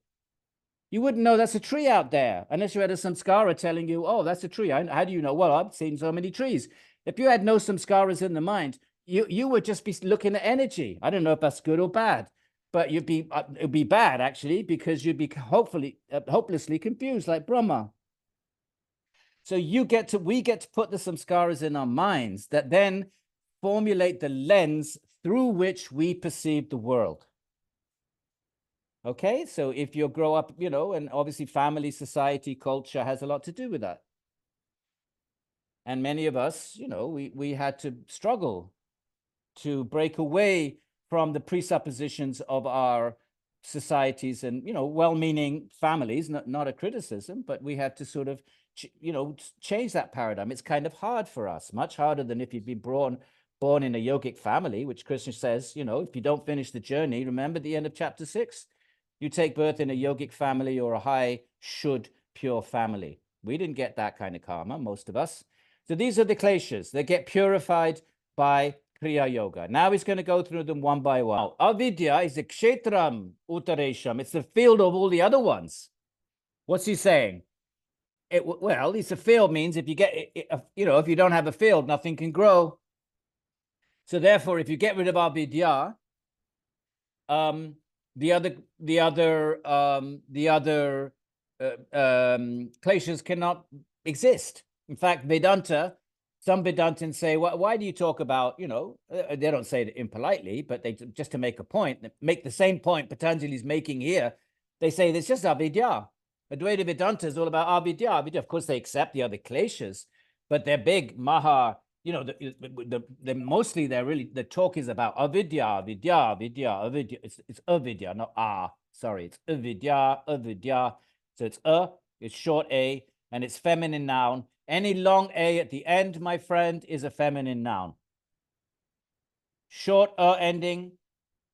You wouldn't know that's a tree out there unless you had a samskara telling you, oh, that's a tree. How do you know? Well, I've seen so many trees. If you had no samskaras in the mind, you would just be looking at energy. I don't know if that's good or bad, but it'd be bad actually, because you'd be hopelessly confused like Brahma. So we get to put the samskaras in our minds that then formulate the lens through which we perceive the world. Okay, so if you grow up, and obviously family, society, culture has a lot to do with that. And many of us, we had to struggle to break away from the presuppositions of our societies and, well-meaning families, not a criticism, but we had to sort of, change that paradigm. It's kind of hard for us, much harder than if you'd been born in a yogic family, which Krishna says, if you don't finish the journey, remember the end of chapter 6? You take birth in a yogic family or a high, pure family. We didn't get that kind of karma, most of us. So these are the kleshas. They get purified by Kriya Yoga. Now he's going to go through them one by one. Avidya is a kshetram uttaresham. It's the field of all the other ones. What's he saying? Well, it's a field means if you if you don't have a field, nothing can grow. So therefore, if you get rid of avidya, the other kleshas cannot exist. In fact, Vedanta, some Vedantins say, why do you talk about, they don't say it impolitely, but they just to make a point, make the same point Patanjali's making here. They say it's just avidya. Advaita Vedanta is all about avidya. Of course, they accept the other kleshas, but they're big maha. Mostly they're really, the talk is about avidya. It's avidya, not sorry, it's avidya. So it's short a, and it's feminine noun. Any long a at the end, my friend, is a feminine noun. Short ending,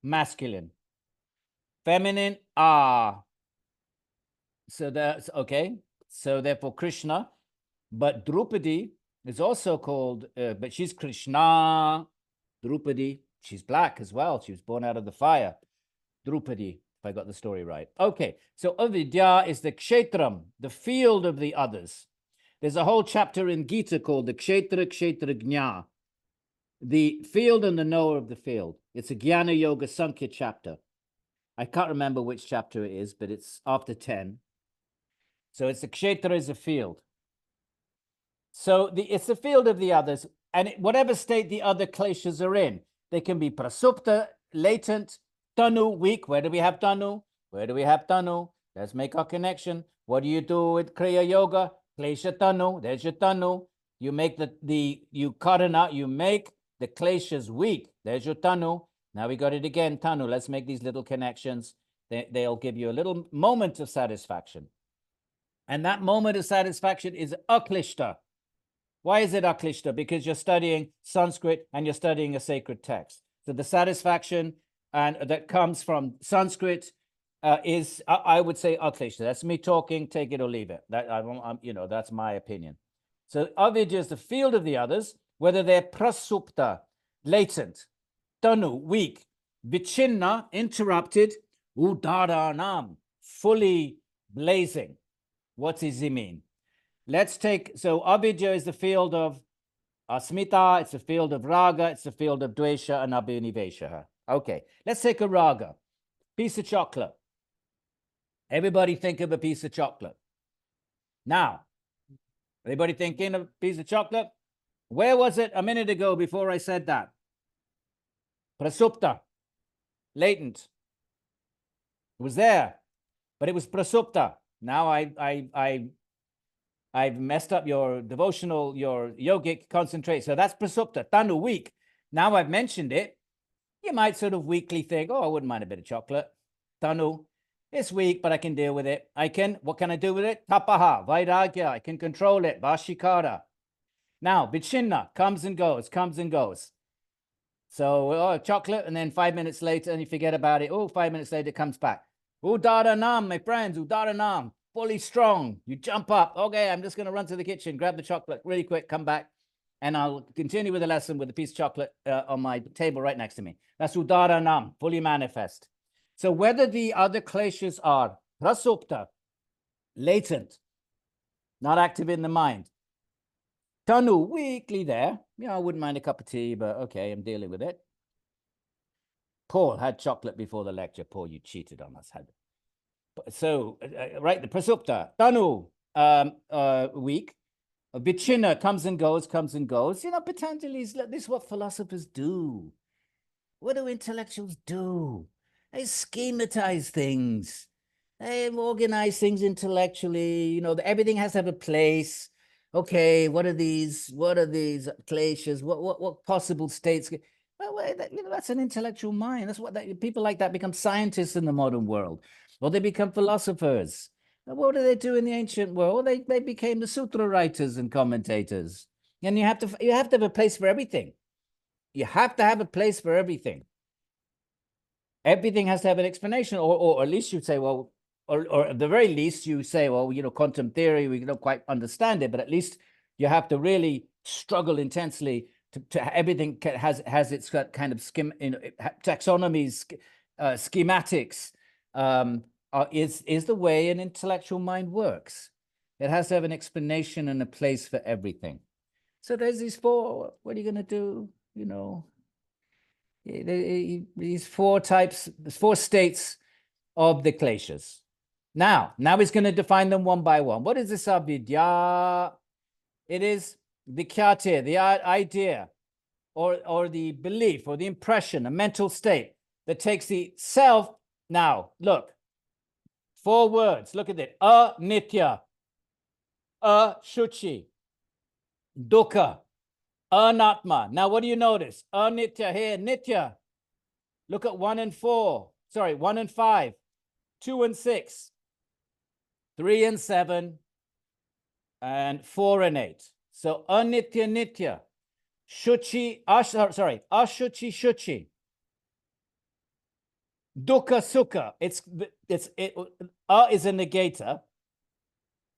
masculine. Feminine, So that's okay. So therefore Krishna, but Draupadi is also called, but she's Krishna. Draupadi, she's black as well. She was born out of the fire. Draupadi, if I got the story right. Okay, so avidya is the kshetram, the field of the others. There's a whole chapter in Gita called the kshetra the field and the knower of the field. It's a Jnana Yoga Sankhya chapter. I can't remember which chapter it is, but it's after 10. So it's the kshetra is a field. So it's the field of the others, and whatever state the other kleshas are in, they can be prasupta, latent, tanu, weak. Where do we have tanu? Where do we have tanu? Let's make our connection. What do you do with Kriya Yoga? Klesha tanu, there's your tanu. You make you karana, you make the kleshas weak. There's your tanu. Now we got it again, tanu. Let's make these little connections. They'll give you a little moment of satisfaction. And that moment of satisfaction is aklishta. Why is it aklishta? Because you're studying Sanskrit and you're studying a sacred text. So the satisfaction that comes from Sanskrit is, I would say, aklishta. That's me talking. Take it or leave it. That's my opinion. So avidya is the field of the others, whether they're prasupta, latent, tanu, weak, vichinna, interrupted, udaranam, fully blazing. What does it mean? Let's take, so avidya is the field of asmita, it's the field of raga, it's the field of dvesha and abhinivesha. Okay, let's take a raga, piece of chocolate. Everybody think of a piece of chocolate. Now, anybody thinking of a piece of chocolate? Where was it a minute ago before I said that? Prasupta, latent. It was there, but it was prasupta. Now I've messed up your devotional, your yogic concentration. So that's prasupta, tanu, weak. Now I've mentioned it. You might sort of weakly think, oh, I wouldn't mind a bit of chocolate. Tanu, it's weak, but I can deal with it. What can I do with it? Tapaha, vairagya, I can control it. Vashikara. Now, vichinna comes and goes. So, chocolate, and then 5 minutes later, and you forget about it. 5 minutes later, it comes back. Udaranam, my friends, udaranam. Fully strong. You jump up. Okay, I'm just going to run to the kitchen, grab the chocolate really quick, come back, and I'll continue with the lesson with a piece of chocolate on my table right next to me. That's udaranam, fully manifest. So whether the other kleshas are prasupta, latent, not active in the mind, tanu, weakly there, I wouldn't mind a cup of tea, but okay, I'm dealing with it. Paul had chocolate before the lecture. Paul, you cheated on us. So, right, the prasupta, tanu, weak. Vichinna comes and goes. Patanjali's, this is what philosophers do. What do intellectuals do? They schematize things. They organize things intellectually. Everything has to have a place. Okay, what are these kleshas? What possible states? Well, that's an intellectual mind. That's what people like that become scientists in the modern world. Well, they become philosophers. What do they do in the ancient world? They became the sutra writers and commentators. And you have to have a place for everything. You have to have a place for everything. Everything has to have an explanation, or at least you'd say, well, or at the very least you say, well, quantum theory, we don't quite understand it, but at least you have to really struggle intensely to everything has its kind of taxonomies, schematics. Is the way an intellectual mind works. It has to have an explanation and a place for everything. So there's these four. What are you going to do? These four types, four states of the kleshas. Now he's going to define them one by one. What is this avidya? It is vikyate, the idea, or the belief, or the impression, a mental state that takes the self. Now, look, 4 words. Look at it. Anitya, ashuchi, dukkha, anatma. Now, what do you notice? Anitya here, nitya. Look at 1 and 4. Sorry, 1 and 5, 2 and 6, 3 and 7, and 4 and 8. So anitya, nitya, shuchi, ashuchi, shuchi, dukkha, sukha. It is a negator.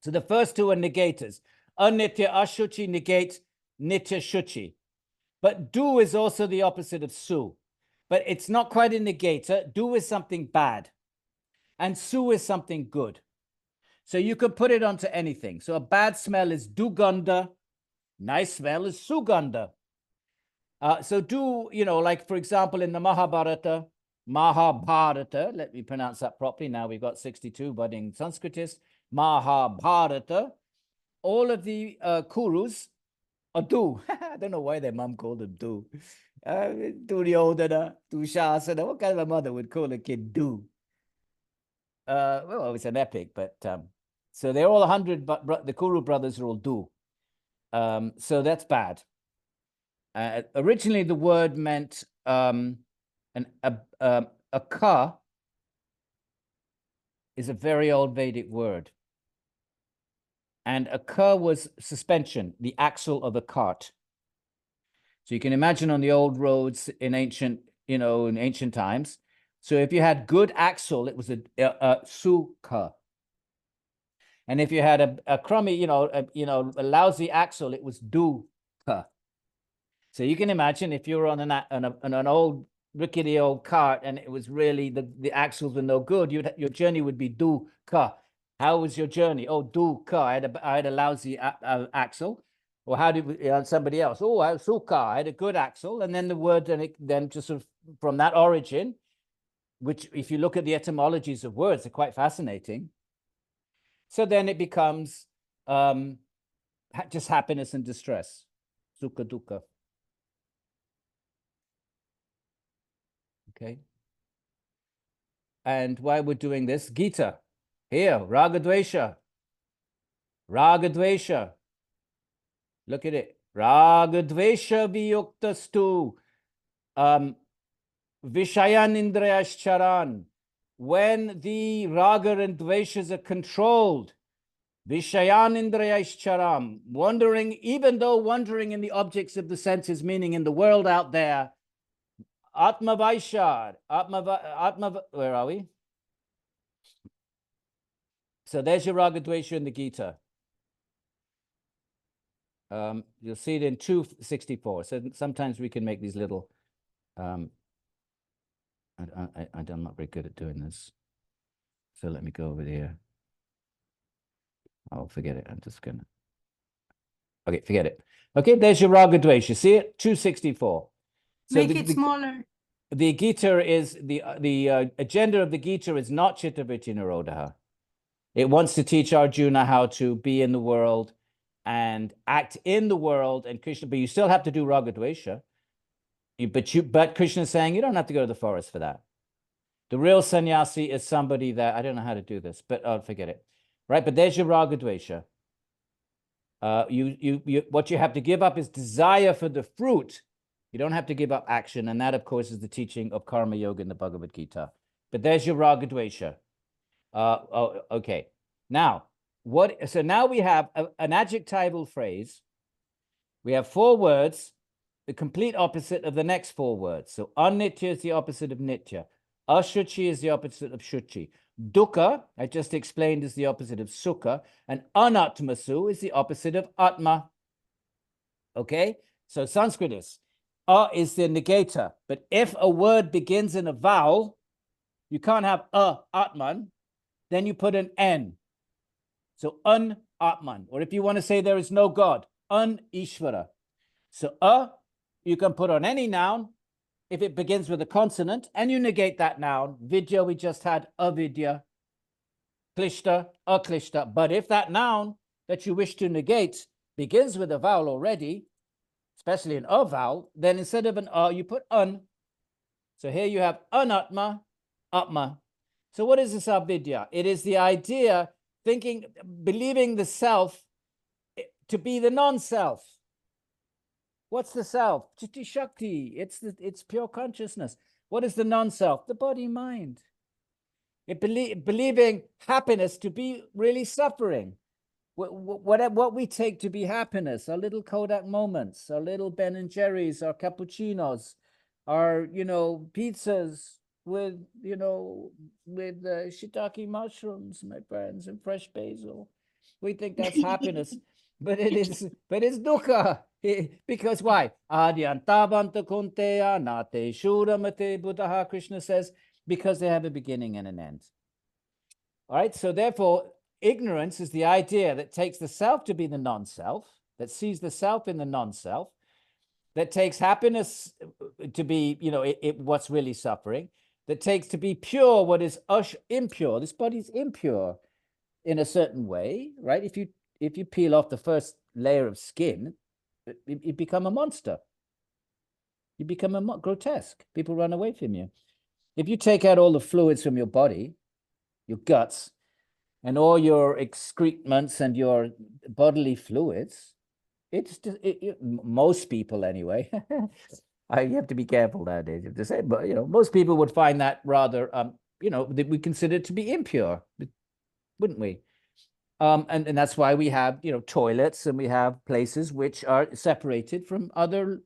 So the first 2 are negators. Anitya, ashuchi negate nitya, shuchi. But du is also the opposite of su. But it's not quite a negator. Du is something bad. And su is something good. So you could put it onto anything. So a bad smell is duganda. Nice smell is suganda. So du, like for example, in the Mahabharata, let me pronounce that properly. Now we've got 62 budding Sanskritists. Mahabharata, all of the Kurus are du. I don't know why their mom called them du. Duryodhana, Dushasana. What kind of a mother would call a kid du? Well, it's an epic, but so they're all 100, but the Kuru brothers are all du. So that's bad. Originally, the word meant a ka is a very old Vedic word. And a ka was suspension, the axle of a cart. So you can imagine on the old roads in ancient times. So if you had good axle, it was a sukha. And if you had a crummy, a lousy axle, it was dukkha. So you can imagine if you were on an old rickety old cart and it was really the axles were no good, your journey would be dukkha. How was your journey? Oh, dukkha. I had a lousy axle. Or how did somebody else? Oh, I was sukha. I had a good axle. And then the word then just sort of from that origin, which if you look at the etymologies of words, they're quite fascinating. So then it becomes just happiness and distress. Sukha, dukkha. Okay. And why we're doing this? Gita. Here, Ragadvesha. Ragadvesha. Look at it. Ragadvesha viyuktastu. Vishayan indrayascharan. When the raga and dveshas are controlled, Vishayan indrayascharam, even though wandering in the objects of the senses, meaning in the world out there, Atma Vaishar, where are we? So there's your Ragadvesha in the Gita. You'll see it in 264. So sometimes we can make these little, I'm not very good at doing this. So let me go over there. Oh, forget it. I'm just gonna. Okay, forget it. Okay, there's your Ragadvesha. See it? 264. So Make it smaller. The Gita is the agenda of the Gita is not Chittavritti Nirodha. It wants to teach Arjuna how to be in the world and act in the world, and Krishna, but you still have to do Ragadvesha. But Krishna is saying you don't have to go to the forest for that. The real sannyasi is somebody that, I don't know how to do this, but I'll forget it. Right? But there's your Ragadvesha. What you have to give up is desire for the fruit. You don't have to give up action. And that, of course, is the teaching of Karma Yoga in the Bhagavad Gita. But there's your Ragadvesha. Okay. Now, so now we have an adjectival phrase. We have 4 words, the complete opposite of the next 4 words. So anitya is the opposite of nitya. Ashuchi is the opposite of shuchi. Dukkha, I just explained, is the opposite of sukha. And anatmasu is the opposite of atma. Okay? So Sanskrit is the negator. But if a word begins in a vowel, you can't have atman, then you put an n. So atman. Or if you want to say there is no God, ishvara. So you can put on any noun if it begins with a consonant, and you negate that noun. Vidya, we just had avidya. Klishta, aklishta. But if that noun that you wish to negate begins with a vowel already, especially an a vowel, then instead of an a, you put un. So here you have anatma, atma. So what is this avidya? It is the idea, thinking, believing the self to be the non-self. What's the self? Chitti Shakti. It's pure consciousness. What is the non-self? The body-mind. Believing happiness to be really suffering. What we take to be happiness, our little Kodak moments, our little Ben and Jerry's, our cappuccinos, our, pizzas with, with shiitake mushrooms, my friends, and fresh basil. We think that's happiness, but it's dukkha. Because why? Adyantavanta kunteya nate shuramate Buddha, Krishna says, because they have a beginning and an end. All right, so therefore, ignorance is the idea that takes the self to be the non-self, that sees the self in the non-self, that takes happiness to be, what's really suffering, that takes to be pure what is impure. This body's impure in a certain way, right? If you peel off the first layer of skin, you become a monster. You become grotesque. People run away from you. If you take out all the fluids from your body, your guts, and all your excrements and your bodily fluids, it's just, most people anyway. You have to be careful nowadays to say, but most people would find that rather, that we consider it to be impure, wouldn't we? And that's why we have, toilets, and we have places which are separated from other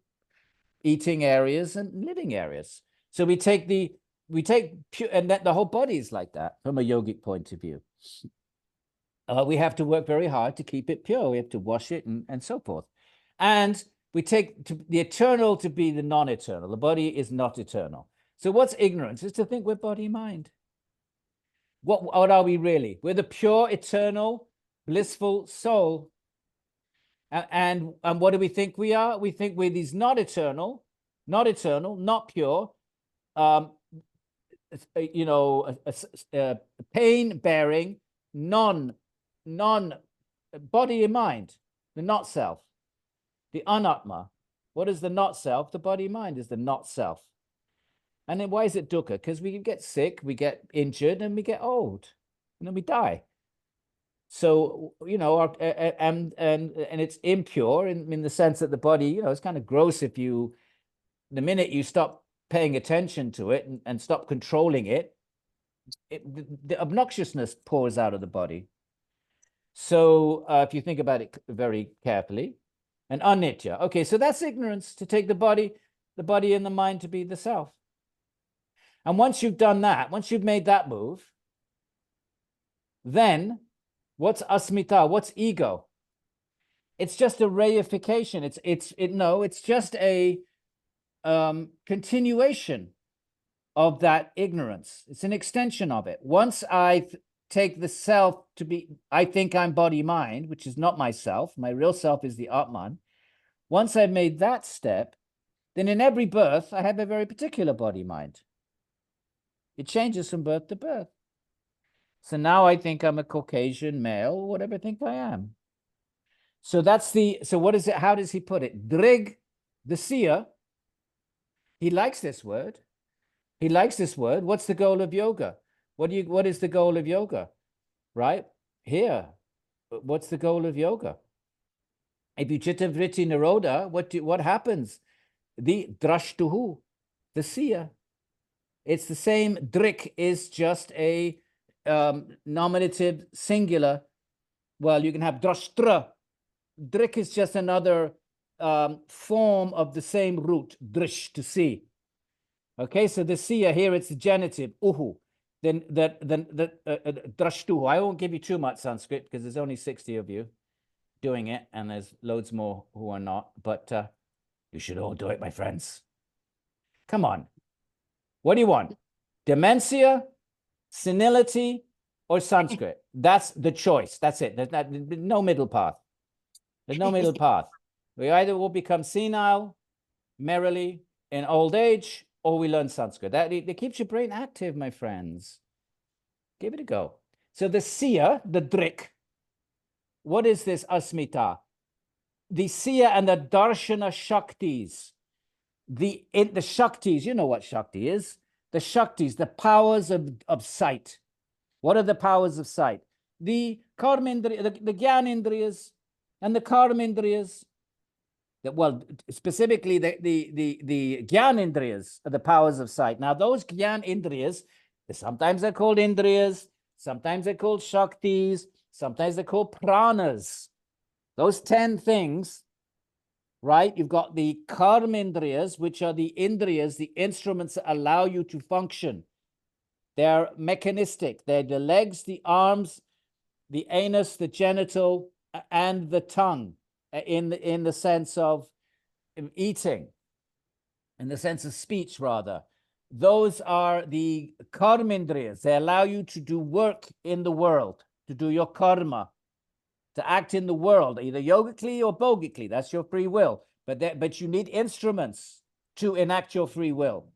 eating areas and living areas. So we take pure, and that the whole body is like that from a yogic point of view. We have to work very hard to keep it pure. We have to wash it and so forth. And we take the eternal to be the non-eternal. The body is not eternal. So what's ignorance? It's to think we're body-mind. What are we really? We're the pure, eternal, blissful soul. And what do we think we are? We think we're these not eternal, not pure, pain-bearing, non-body and mind, the not self, the anatma. What is the not self? The body mind is the not self. And then why is it dukkha? Because we get sick, we get injured, and we get old, and then we die. So, and it's impure in the sense that the body, it's kind of gross if the minute you stop paying attention to it and stop controlling it, the obnoxiousness pours out of the body. So if you think about it very carefully, and anitya. Okay, so that's ignorance, to take the body and the mind to be the self. And once you've done that, once you've made that move, then what's asmita? What's ego? It's just a reification. It's just a continuation of that ignorance. It's an extension of it. Once I take the self to be, I think I'm body-mind, which is not myself. My real self is the Atman. Once I've made that step, then in every birth, I have a very particular body-mind. It changes from birth to birth. So now I think I'm a Caucasian male, whatever I think I am. So what is it? How does he put it? Drig, the seer, he likes this word. He likes this word. What's the goal of yoga? What is the goal of yoga? Right? Here. What's the goal of yoga? If you chitta vritti nirodha, what happens? The drashtuhu, the seer. It's the same. Drik is just a nominative singular. Well, you can have drashtra. Drik is just another form of the same root, drish, to see. Okay, so the seer here, it's the genitive, uhu. Then drashtuhu. I won't give you too much Sanskrit because there's only 60 of you doing it, and there's loads more who are not. But you should all do it, my friends. Come on. What do you want? Dementia, senility, or Sanskrit? That's the choice. That's it. There's no middle path. There's no middle path. We either will become senile, merrily, in old age, or we learn Sanskrit. That keeps your brain active, my friends. Give it a go. So the seer, the drik, what is this asmita? the Siya and the Darshana Shaktis. The Shaktis, you know what Shakti is. The Shaktis, the powers of sight. What are the powers of sight? The Karmendriyas, the Gyanendriyas and the Karmendriyas. Well, specifically the Gyanendriyas are the powers of sight. Now, those Gyanendriyas, sometimes they're called Indriyas, sometimes they're called Shaktis, sometimes they're called Pranas. Those 10 things, right? You've got the Karmendriyas, which are the Indriyas, the instruments that allow you to function. They're mechanistic. They're the legs, the arms, the anus, the genital, and the tongue in the sense of eating, in the sense of speech, rather. Those are the karmendriyas. They allow you to do work in the world, to do your karma, to act in the world, either yogically or bogically. That's your free will. But you need instruments to enact your free will.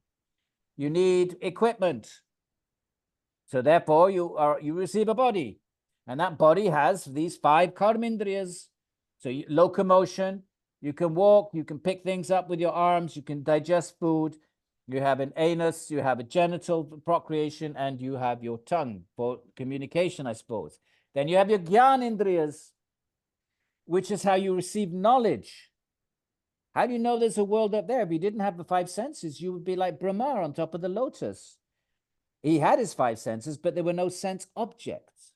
You need equipment. So therefore, you receive a body. And that body has these 5 karmendriyas. So locomotion, you can walk, you can pick things up with your arms, you can digest food, you have an anus, you have a genital procreation, and you have your tongue for communication, I suppose. Then you have your gyanendriyas, which is how you receive knowledge. How do you know there's a world up there? If you didn't have the 5 senses, you would be like Brahma on top of the lotus. He had his 5 senses, but there were no sense objects.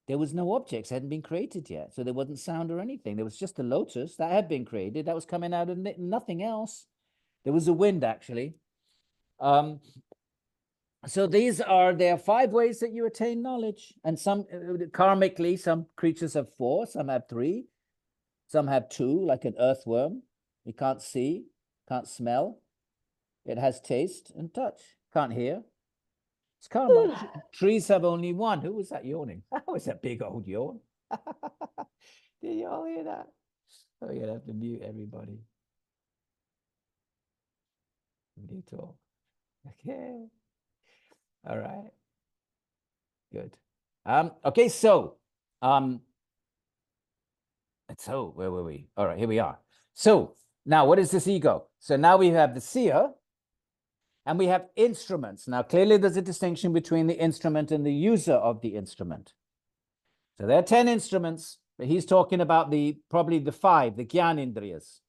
There was no objects, hadn't been created yet. So there wasn't sound or anything. There was just the lotus that had been created. That was coming out of nothing else. There was a wind, actually. So there are 5 ways that you attain knowledge. And some, karmically, some creatures have 4, some have 3, some have 2, like an earthworm. You can't see, can't smell. It has taste and touch. Can't hear. It's karma. Trees have only 1. Who was that yawning? That was a big old yawn. Did you all hear that? Oh, you'd have to mute everybody. You talk. Okay. All right. Good. Okay, so where were we? All right, here we are. So now what is this ego? So now we have the seer. And we have instruments. Now, clearly, there's a distinction between the instrument and the user of the instrument. So there are 10 instruments, but he's talking about probably the 5, the Gyanendriyas.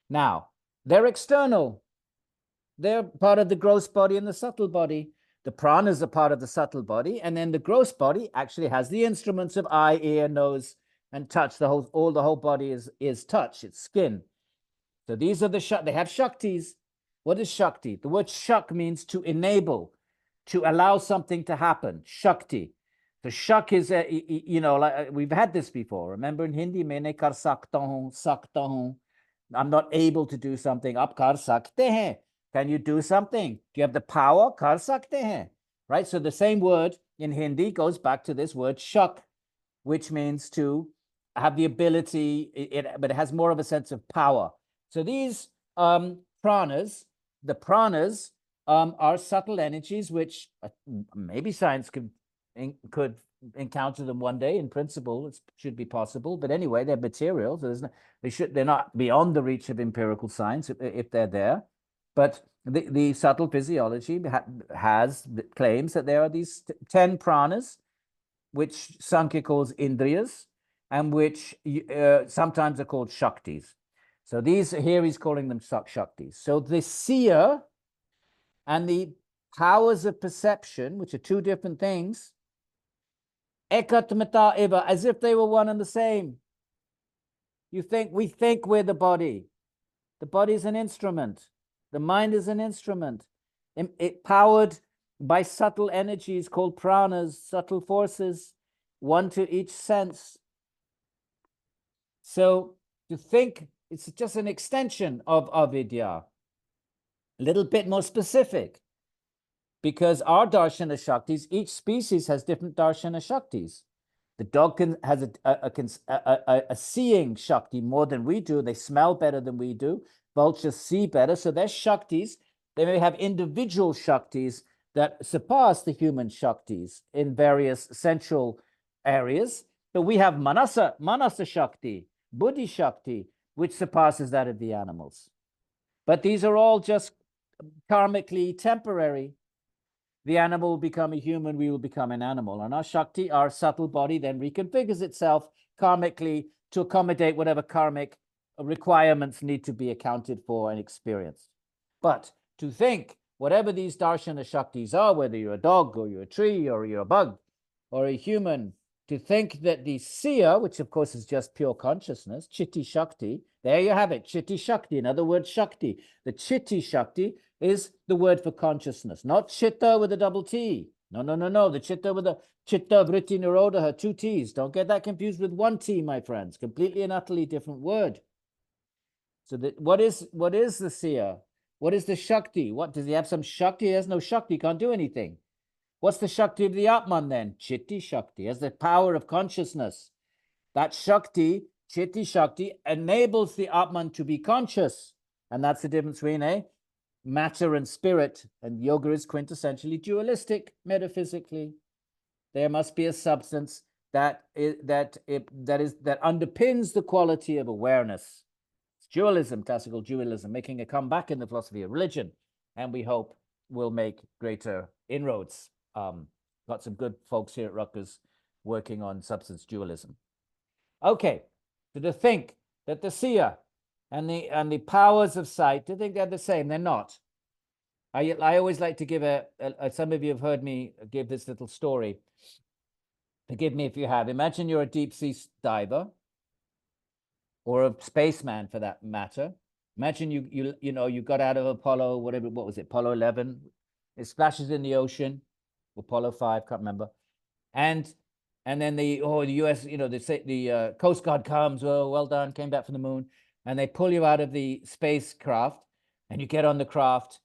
Now, they're external. They're part of the gross body and the subtle body. The pranas are part of the subtle body, and then the gross body actually has the instruments of eye, ear, nose, and touch. The whole body is touch. It's skin. So these are they have shaktis. What is Shakti? The word Shak means to enable, to allow something to happen. Shakti. So Shak is, like we've had this before. Remember in Hindi, maine kar sakta hu. I'm not able to do something. Aap kar sakte hain. Can you do something? Do you have the power? Kar sakte hain. Right? So the same word in Hindi goes back to this word Shak, which means to have the ability, but it has more of a sense of power. So these pranas, the pranas are subtle energies, which maybe science could encounter them one day. In principle, it should be possible. But anyway, they're material, so they're not beyond the reach of empirical science if they're there. But the subtle physiology claims that there are these 10 pranas, which Sankhya calls indriyas, and which sometimes are called shaktis. So here he's calling them shaktis. So the seer and the powers of perception, which are 2 different things, ekatmata eva, as if they were one and the same. We think we're the body. The body is an instrument. The mind is an instrument. It powered by subtle energies called pranas, subtle forces, 1 to each sense. So to think, it's just an extension of avidya, a little bit more specific, because our darshana shaktis, each species has different darshana shaktis. The dog has a seeing shakti more than we do. They smell better than we do. Vultures see better. So their shaktis, they may have individual shaktis that surpass the human shaktis in various sensual areas. But we have manasa shakti. buddhi shakti, which surpasses that of the animals. But these are all just karmically temporary. The animal will become a human, we will become an animal. And our shakti, our subtle body, then reconfigures itself karmically to accommodate whatever karmic requirements need to be accounted for and experienced. But to think, whatever these darshana shaktis are, whether you're a dog or you're a tree or you're a bug or a human, to think that the seer, which of course is just pure consciousness, chitti shakti, there you have it, chitti shakti, in other words, shakti. The chitti shakti is the word for consciousness, not chitta with a double T. No, no, no, no. The chitta with a chitta vritti nirodha, two T's. Don't get that confused with one T, my friends. Completely and utterly different word. So that what is the seer? What is the shakti? What does he have? Some shakti? He has no shakti. Can't do anything. What's the shakti of the Atman then? Chitti shakti, has the power of consciousness. That shakti, chitti shakti, enables the Atman to be conscious, and that's the difference between matter and spirit. And yoga is quintessentially dualistic metaphysically. There must be a substance that underpins the quality of awareness. It's dualism, classical dualism, making a comeback in the philosophy of religion, and we hope will make greater inroads. Got some good folks here at Rutgers working on substance dualism. Okay, so to think that the seer and the powers of sight, to think they're the same, they're not. I always like to give some of you have heard me give this little story. Forgive me if you have. Imagine you're a deep sea diver, or a spaceman for that matter. Imagine you got out of Apollo, whatever, what was it, Apollo 11? It splashes in the ocean, Apollo 5, can't remember. And then the US, the Coast Guard comes, oh, well done, came back from the moon, and they pull you out of the spacecraft, and you get on the craft,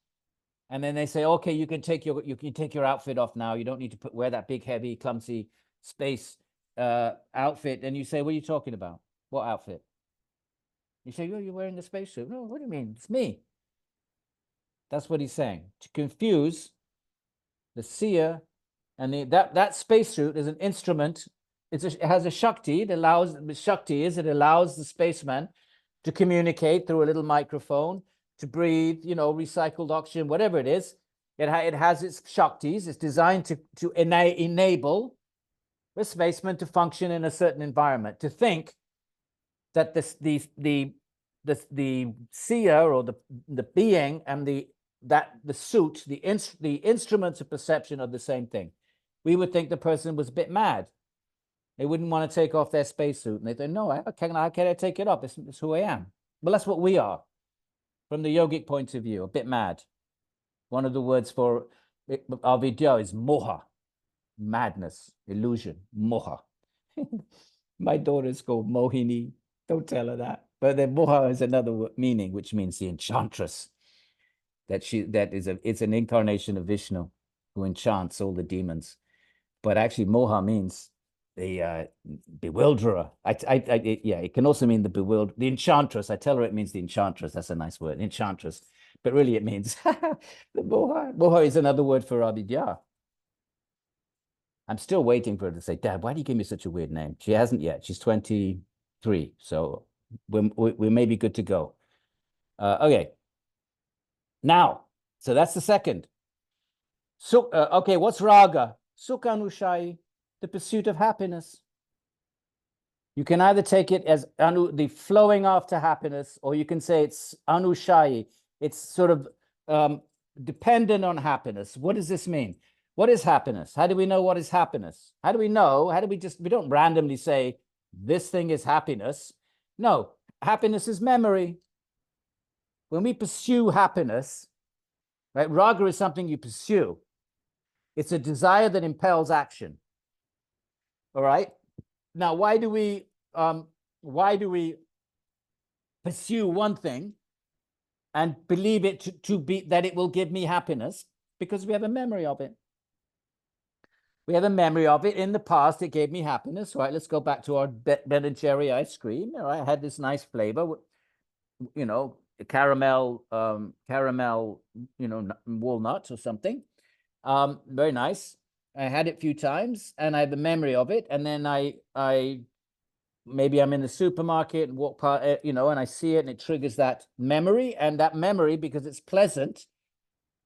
and then they say, okay, you can take your outfit off now. You don't need to wear that big, heavy, clumsy space outfit. And you say, what are you talking about? What outfit? You say, oh, you're wearing the spacesuit. No, what do you mean? It's me. That's what he's saying. To confuse the seer and that spacesuit is an instrument. It has a shakti. It allows the spaceman to communicate through a little microphone, to breathe, recycled oxygen, whatever it is. It has its shaktis. It's designed to enable the spaceman to function in a certain environment. To think that the seer or the being and the suit, the instruments of perception are the same thing. We would think the person was a bit mad. They wouldn't want to take off their spacesuit, and they think, no, how can I take it off? It's who I am. Well, that's what we are, from the yogic point of view, a bit mad. One of the words for avidya is moha, madness, illusion, moha. My daughter's called Mohini. Don't tell her that. But then moha is another meaning, which means the enchantress. It's an incarnation of Vishnu who enchants all the demons. But actually, moha means the bewilderer. It can also mean the enchantress. I tell her it means the enchantress. That's a nice word, enchantress. But really, it means the moha. Moha is another word for avidya. I'm still waiting for her to say, Dad, why do you give me such a weird name? She hasn't yet. She's 23, so we may be good to go. Okay. Now, so that's the second. So, okay, what's raga? Sukha, the pursuit of happiness. You can either take it as the flowing after happiness, or you can say it's anushayi. It's sort of dependent on happiness. What does this mean? What is happiness? How do we know what is happiness? How do we know? We don't randomly say this thing is happiness. No, happiness is memory. When we pursue happiness, right? Raga is something you pursue. It's a desire that impels action. All right. Now, why do we pursue one thing and believe it to be that it will give me happiness? Because we have a memory of it. We have a memory of it. In the past, it gave me happiness. Right. Let's go back to our Ben and Jerry ice cream. All right. I had this nice flavor, caramel, walnuts or something. Very nice. I had it a few times and I have a memory of it. And then I maybe I'm in the supermarket and walk past, you know, and I see it and it triggers that memory. And that memory, because it's pleasant,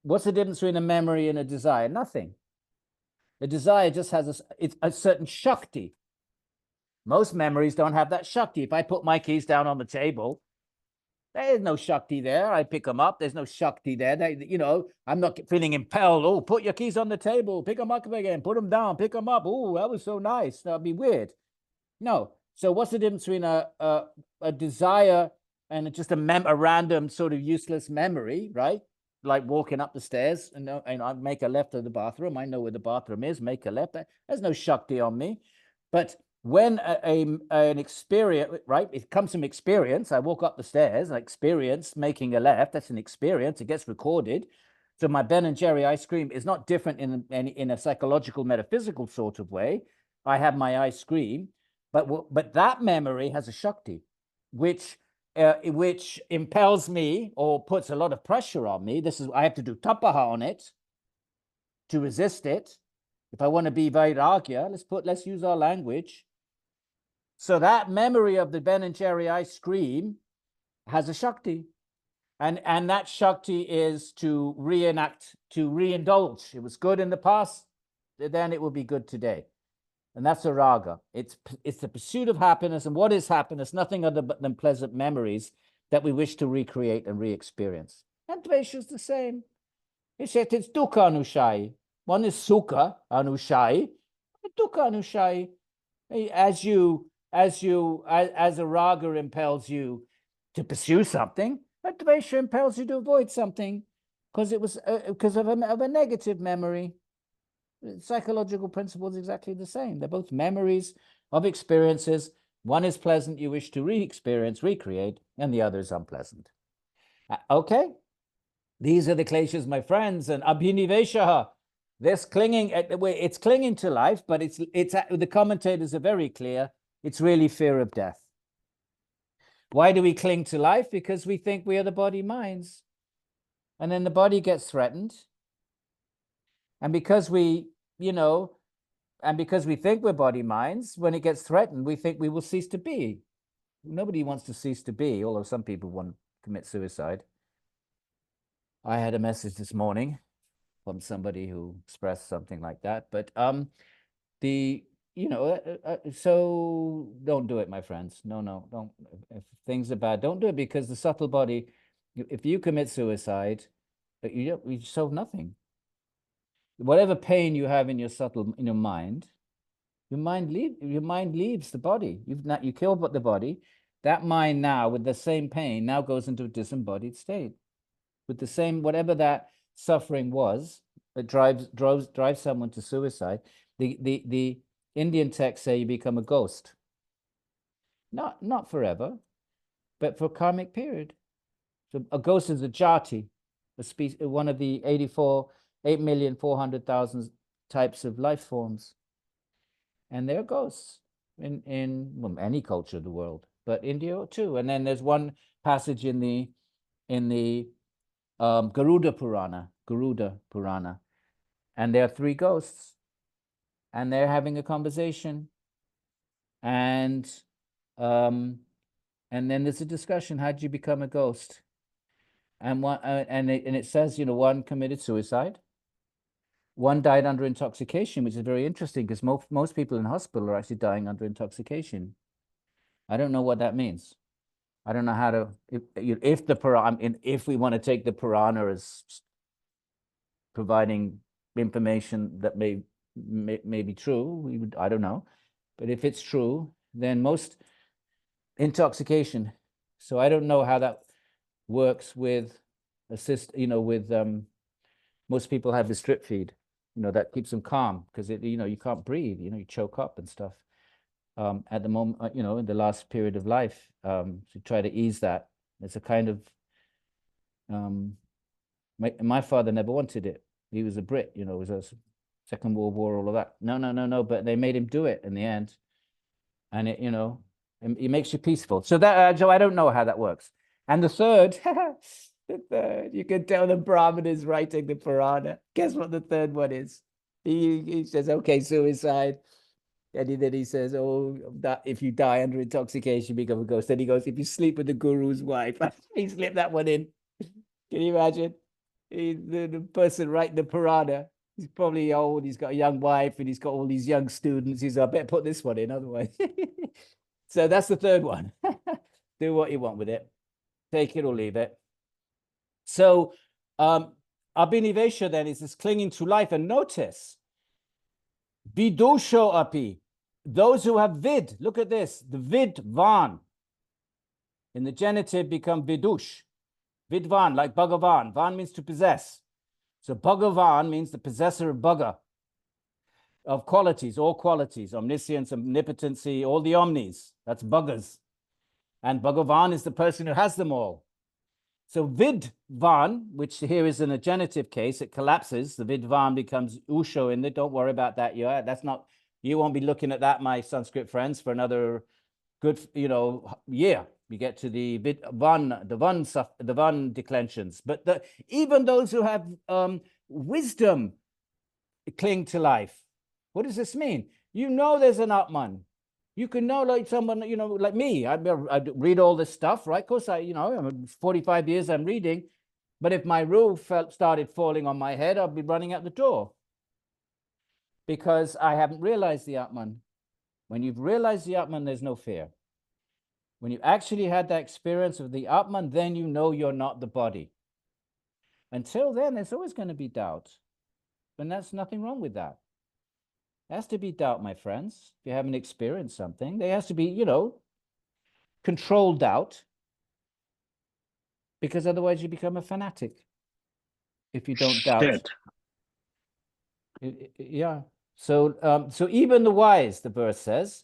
what's the difference between a memory and a desire? Nothing. The desire just has it's a certain Shakti. Most memories don't have that Shakti. If I put my keys down on the table, there's no Shakti there. I pick them up. There's no Shakti there. You know, I'm not feeling impelled. Oh, put your keys on the table. Pick them up again. Put them down. Pick them up. Oh, that was so nice. That'd be weird. No. So what's the difference between a desire and just a random sort of useless memory, right? Like walking up the stairs and I make a left of the bathroom. I know where the bathroom is. Make a left. There's no Shakti on me. But when an experience, right, it comes from experience. I walk up the stairs, I experience making a left. That's an experience. It gets recorded. So my Ben and Jerry ice cream is not different in a psychological, metaphysical sort of way. I have my ice cream, but that memory has a Shakti, which impels me or puts a lot of pressure on me. I have to do tapaha on it to resist it. If I want to be vairagya, let's use our language. So that memory of the Ben and Jerry ice cream has a Shakti. And that Shakti is to reenact, to reindulge. It was good in the past, then it will be good today. And that's a raga. It's the pursuit of happiness. And what is happiness? Nothing other than pleasant memories that we wish to recreate and re-experience. And Dvesha is the same. It's dukkha anushai. One is sukha anushai, dukkha anushai. As a raga impels you to pursue something, a dvesha impels you to avoid something because it was because of a negative memory. Psychological principle is exactly the same. They're both memories of experiences. One is pleasant, you wish to re-experience, recreate, and the other is unpleasant. Okay, these are the kleshas, my friends, and abhiniveshaha. This clinging, it's clinging to life, but it's the commentators are very clear. It's really fear of death. Why do we cling to life? Because we think we are the body minds. And then the body gets threatened. And because we, and because we think we're body minds, when it gets threatened, we think we will cease to be. Nobody wants to cease to be, although some people want to commit suicide. I had a message this morning from somebody who expressed something like that. But so don't do it, my friends. No, don't. If things are bad, don't do it, because the subtle body, if you commit suicide, you solve nothing. Whatever pain you have in your mind, your mind leaves the body. You kill the body. That mind now, with the same pain, now goes into a disembodied state. With the same, whatever that suffering was, that drives someone to suicide. The Indian texts say you become a ghost. Not forever, but for a karmic period. So a ghost is a jati, a species, one of the 8,400,000 types of life forms. And they're ghosts in any culture of the world, but India too. And then there's one passage in the Garuda Purana, and there are 3 ghosts, and they're having a conversation, and then there's a discussion: how did you become a ghost? And it says, one committed suicide, one died under intoxication, which is very interesting because most people in hospital are actually dying under intoxication. I don't know what that means. I don't know how to, if the Purana, if we want to take the Purana as providing information that may be true, I don't know. But if it's true, then most intoxication. So I don't know how that works with most people have the strip feed, that keeps them calm because you can't breathe, you choke up and stuff. At the moment, in the last period of life, to try to ease that. It's a kind of, my father never wanted it. He was a Brit, it was a Second World War, all of that. No, but they made him do it in the end. And it makes you peaceful. So I don't know how that works. And the third, you can tell the Brahmin is writing the Purana. Guess what the third one is? He says, okay, suicide. And then he says, oh, that if you die under intoxication, you become a ghost. Then he goes, if you sleep with the guru's wife, he slipped that one in. Can you imagine? The person writing the Purana, he's probably old, he's got a young wife, and he's got all these young students. He's, I better put this one in, otherwise. So that's the third one. Do what you want with it. Take it or leave it. So Abhinivesha then is this clinging to life. And notice, Vidosho api, those who have vid, look at this, the vidvan. In the genitive become vidush. Vidvan, like Bhagavan. Van means to possess. So Bhagavan means the possessor of Bhaga, of qualities, all qualities, omniscience, omnipotency, all the omnis. That's Bhagas. And Bhagavan is the person who has them all. So Vidvan, which here is in a genitive case, it collapses. The Vidvan becomes Usho in it. Don't worry about that. That's not, you won't be looking at that, my Sanskrit friends, for another good, year. You get to the Van declensions. But even those who have wisdom cling to life. What does this mean? There's an Atman. You can know, like someone, like me. I read all this stuff, right? Of course, I'm 45 years I'm reading. But if my roof started falling on my head, I'd be running out the door. Because I haven't realized the Atman. When you've realized the Atman, there's no fear. When you actually had that experience of the Atman, then you know you're not the body. Until then, there's always going to be doubt. And that's nothing wrong with that. There has to be doubt, my friends. If you haven't experienced something, there has to be, controlled doubt. Because otherwise you become a fanatic. If you don't doubt. Yeah. So even the wise, the verse says,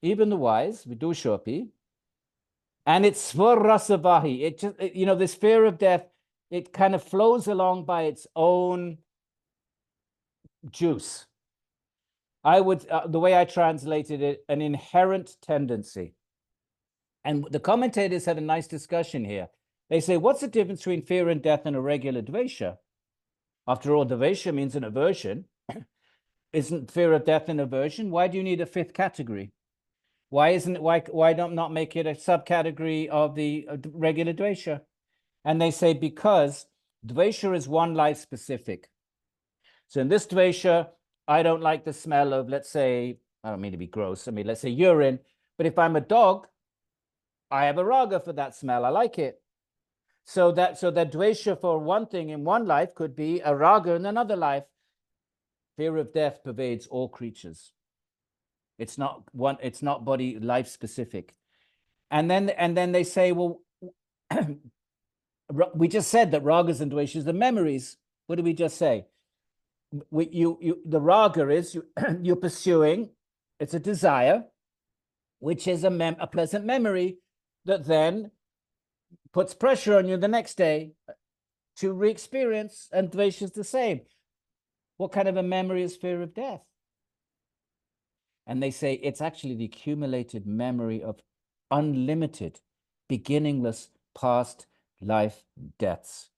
even the wise, vidushopi, and it's svarasavahi. It just, this fear of death, it kind of flows along by its own juice. The way I translated it, an inherent tendency. And the commentators had a nice discussion here. They say, what's the difference between fear and death and a regular dvesha? After all, dvesha means an aversion. Isn't fear of death an aversion? Why do you need a fifth category? Why not make it a subcategory of the regular dvesha? And they say because dvesha is one life specific. So in this dvesha, I don't like the smell of, let's say, I don't mean to be gross. Let's say urine. But if I'm a dog, I have a raga for that smell. I like it. So that dvesha for one thing in one life could be a raga in another life. Fear of death pervades all creatures. It's not body life specific. And then they say, well, we just said that ragas and dveshas are memories. What did we just say? The raga is you're pursuing, it's a desire, which is a pleasant memory that then puts pressure on you the next day to re-experience, and dvesha is the same. What kind of a memory is fear of death? And they say it's actually the accumulated memory of unlimited, beginningless past life deaths,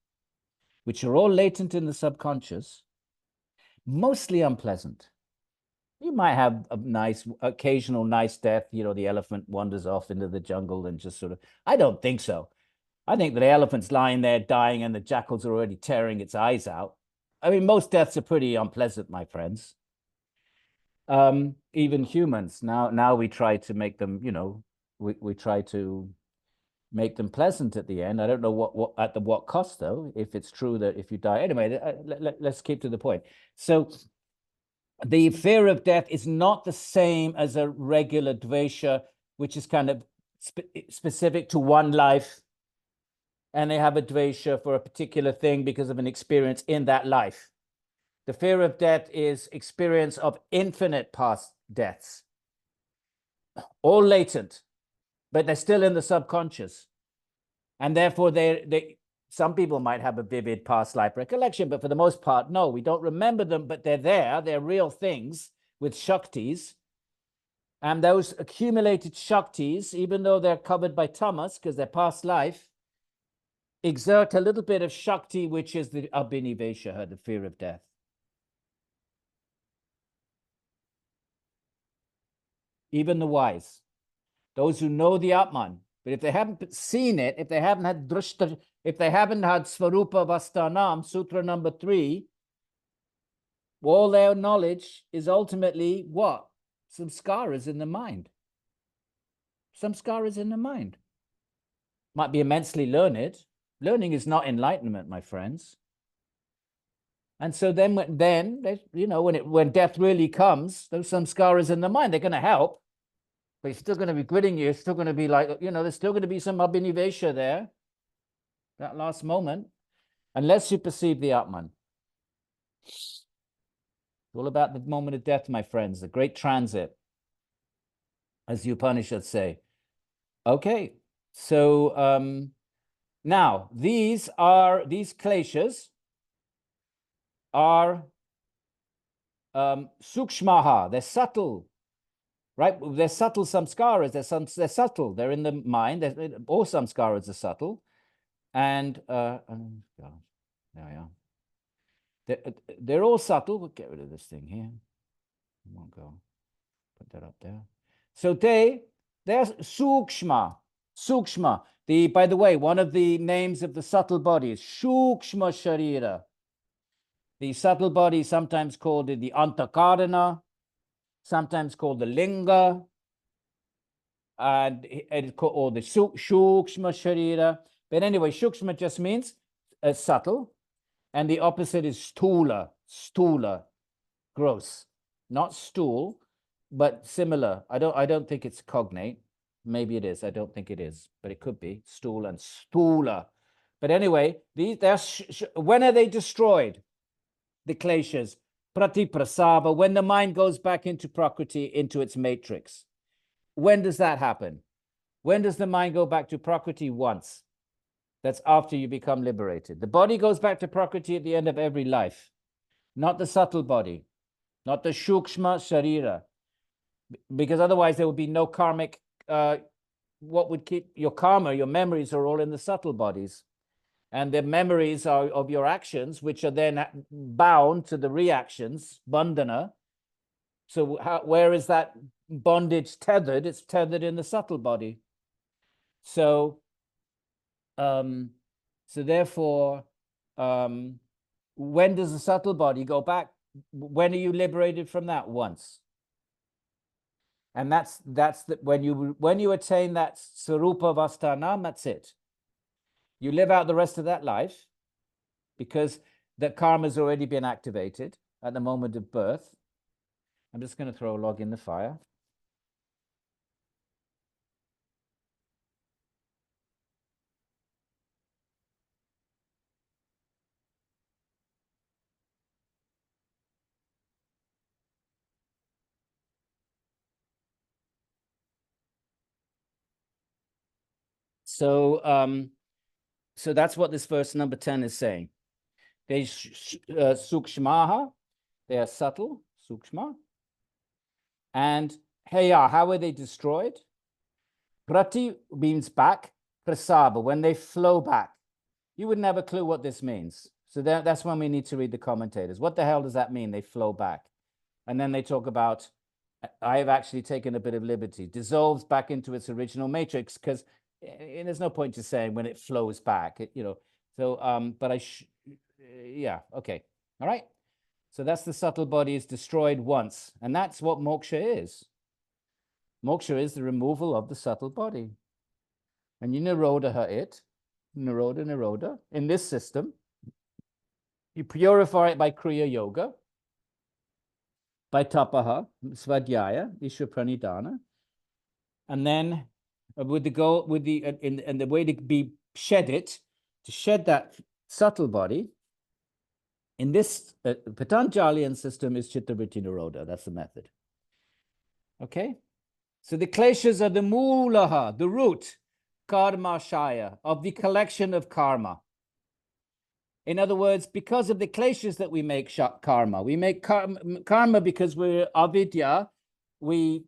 which are all latent in the subconscious, mostly unpleasant. You might have a occasional nice death. The elephant wanders off into the jungle and just sort of, I don't think so. I think that the elephant's lying there dying and the jackals are already tearing its eyes out. Most deaths are pretty unpleasant, my friends. Even humans. Now we try to make them, we try to make them pleasant at the end. I don't know what cost, though, if it's true that if you die. Anyway, let's keep to the point. So the fear of death is not the same as a regular dvesha, which is kind of specific to one life. And they have a dvesha for a particular thing because of an experience in that life. The fear of death is experience of infinite past deaths, all latent, but they're still in the subconscious. And therefore, some people might have a vivid past life recollection, but for the most part, no, we don't remember them, but they're there. They're real things with shaktis. And those accumulated shaktis, even though they're covered by tamas, because they're past life, exert a little bit of shakti, which is the abhinivesha, the fear of death. even the wise, those who know the Atman. But if they haven't seen it, if they haven't had drishta, if they haven't had Svarupa Vastanam, Sutra number 3, all their knowledge is ultimately what? Samskaras in the mind. Samskaras in the mind. Might be immensely learned. Learning is not enlightenment, my friends. And so then you know, when death really comes, those samskaras in the mind, they're going to help, but it's still going to be gritting you. It's still going to be like, you know, there's still going to be some abhinivesha there, that last moment, unless you perceive the Atman. It's all about the moment of death, my friends, the great transit, as the Upanishads say. Okay, so now these kleshas are sukshmaha, they're subtle, right? They're subtle samskaras, they're subtle, they're in the mind, all samskaras are subtle. And, oh God, there we are. They're all subtle. We'll get rid of this thing here. I won't go. Put that up there. So they're sukshma. Sukshma. By the way, one of the names of the subtle body is Shukshma Sharira. The subtle body is sometimes called the Antakarana, sometimes called the Linga, and it's called the Shukshma Sharira. But anyway, Shukshma just means subtle, and the opposite is Stula, Stula, gross. Not stool, but similar. I don't think it's cognate. Maybe it is. I don't think it is, but it could be stool and stula. But anyway, when are they destroyed? The kleshas, pratiprasava, when the mind goes back into prakriti, into its matrix. When does that happen? When does the mind go back to prakriti? Once. That's after you become liberated. The body goes back to prakriti at the end of every life, not the subtle body, not the shukshma sharira, because otherwise there would be no karmic, what would keep your karma, your memories are all in the subtle bodies. And the memories are of your actions, which are then bound to the reactions, bandhana. So where is that bondage tethered? It's tethered in the subtle body. So, therefore, when does the subtle body go back? When are you liberated from that? Once. And when you attain that sarupa vastanam, that's it. You live out the rest of that life because the karma has already been activated at the moment of birth. I'm just going to throw a log in the fire. So that's what this verse number 10 is saying. They sukshmaha, they are subtle, sukshma. And heya, how are they destroyed? Prati means back, prasaba, when they flow back. You wouldn't have a clue what this means. So that's when we need to read the commentators. What the hell does that mean? They flow back. And then they talk about, I've actually taken a bit of liberty, dissolves back into its original matrix, because there's no point to saying when it flows back, so, but yeah, okay. All right. So that's the subtle body is destroyed once. And that's what moksha is. Moksha is the removal of the subtle body. And you nirodha it, nirodha, in this system. You purify it by Kriya Yoga, by tapaha, svadhyaya, ishva pranidhana. And then with the goal, and the way to shed that subtle body, in this Patanjalian system is Chittavritti Nirodha. That's the method. Okay? So the kleshas are the mulaha, the root, karma shaya, of the collection of karma. In other words, because of the kleshas that we make karma. We make karma because we're avidya. We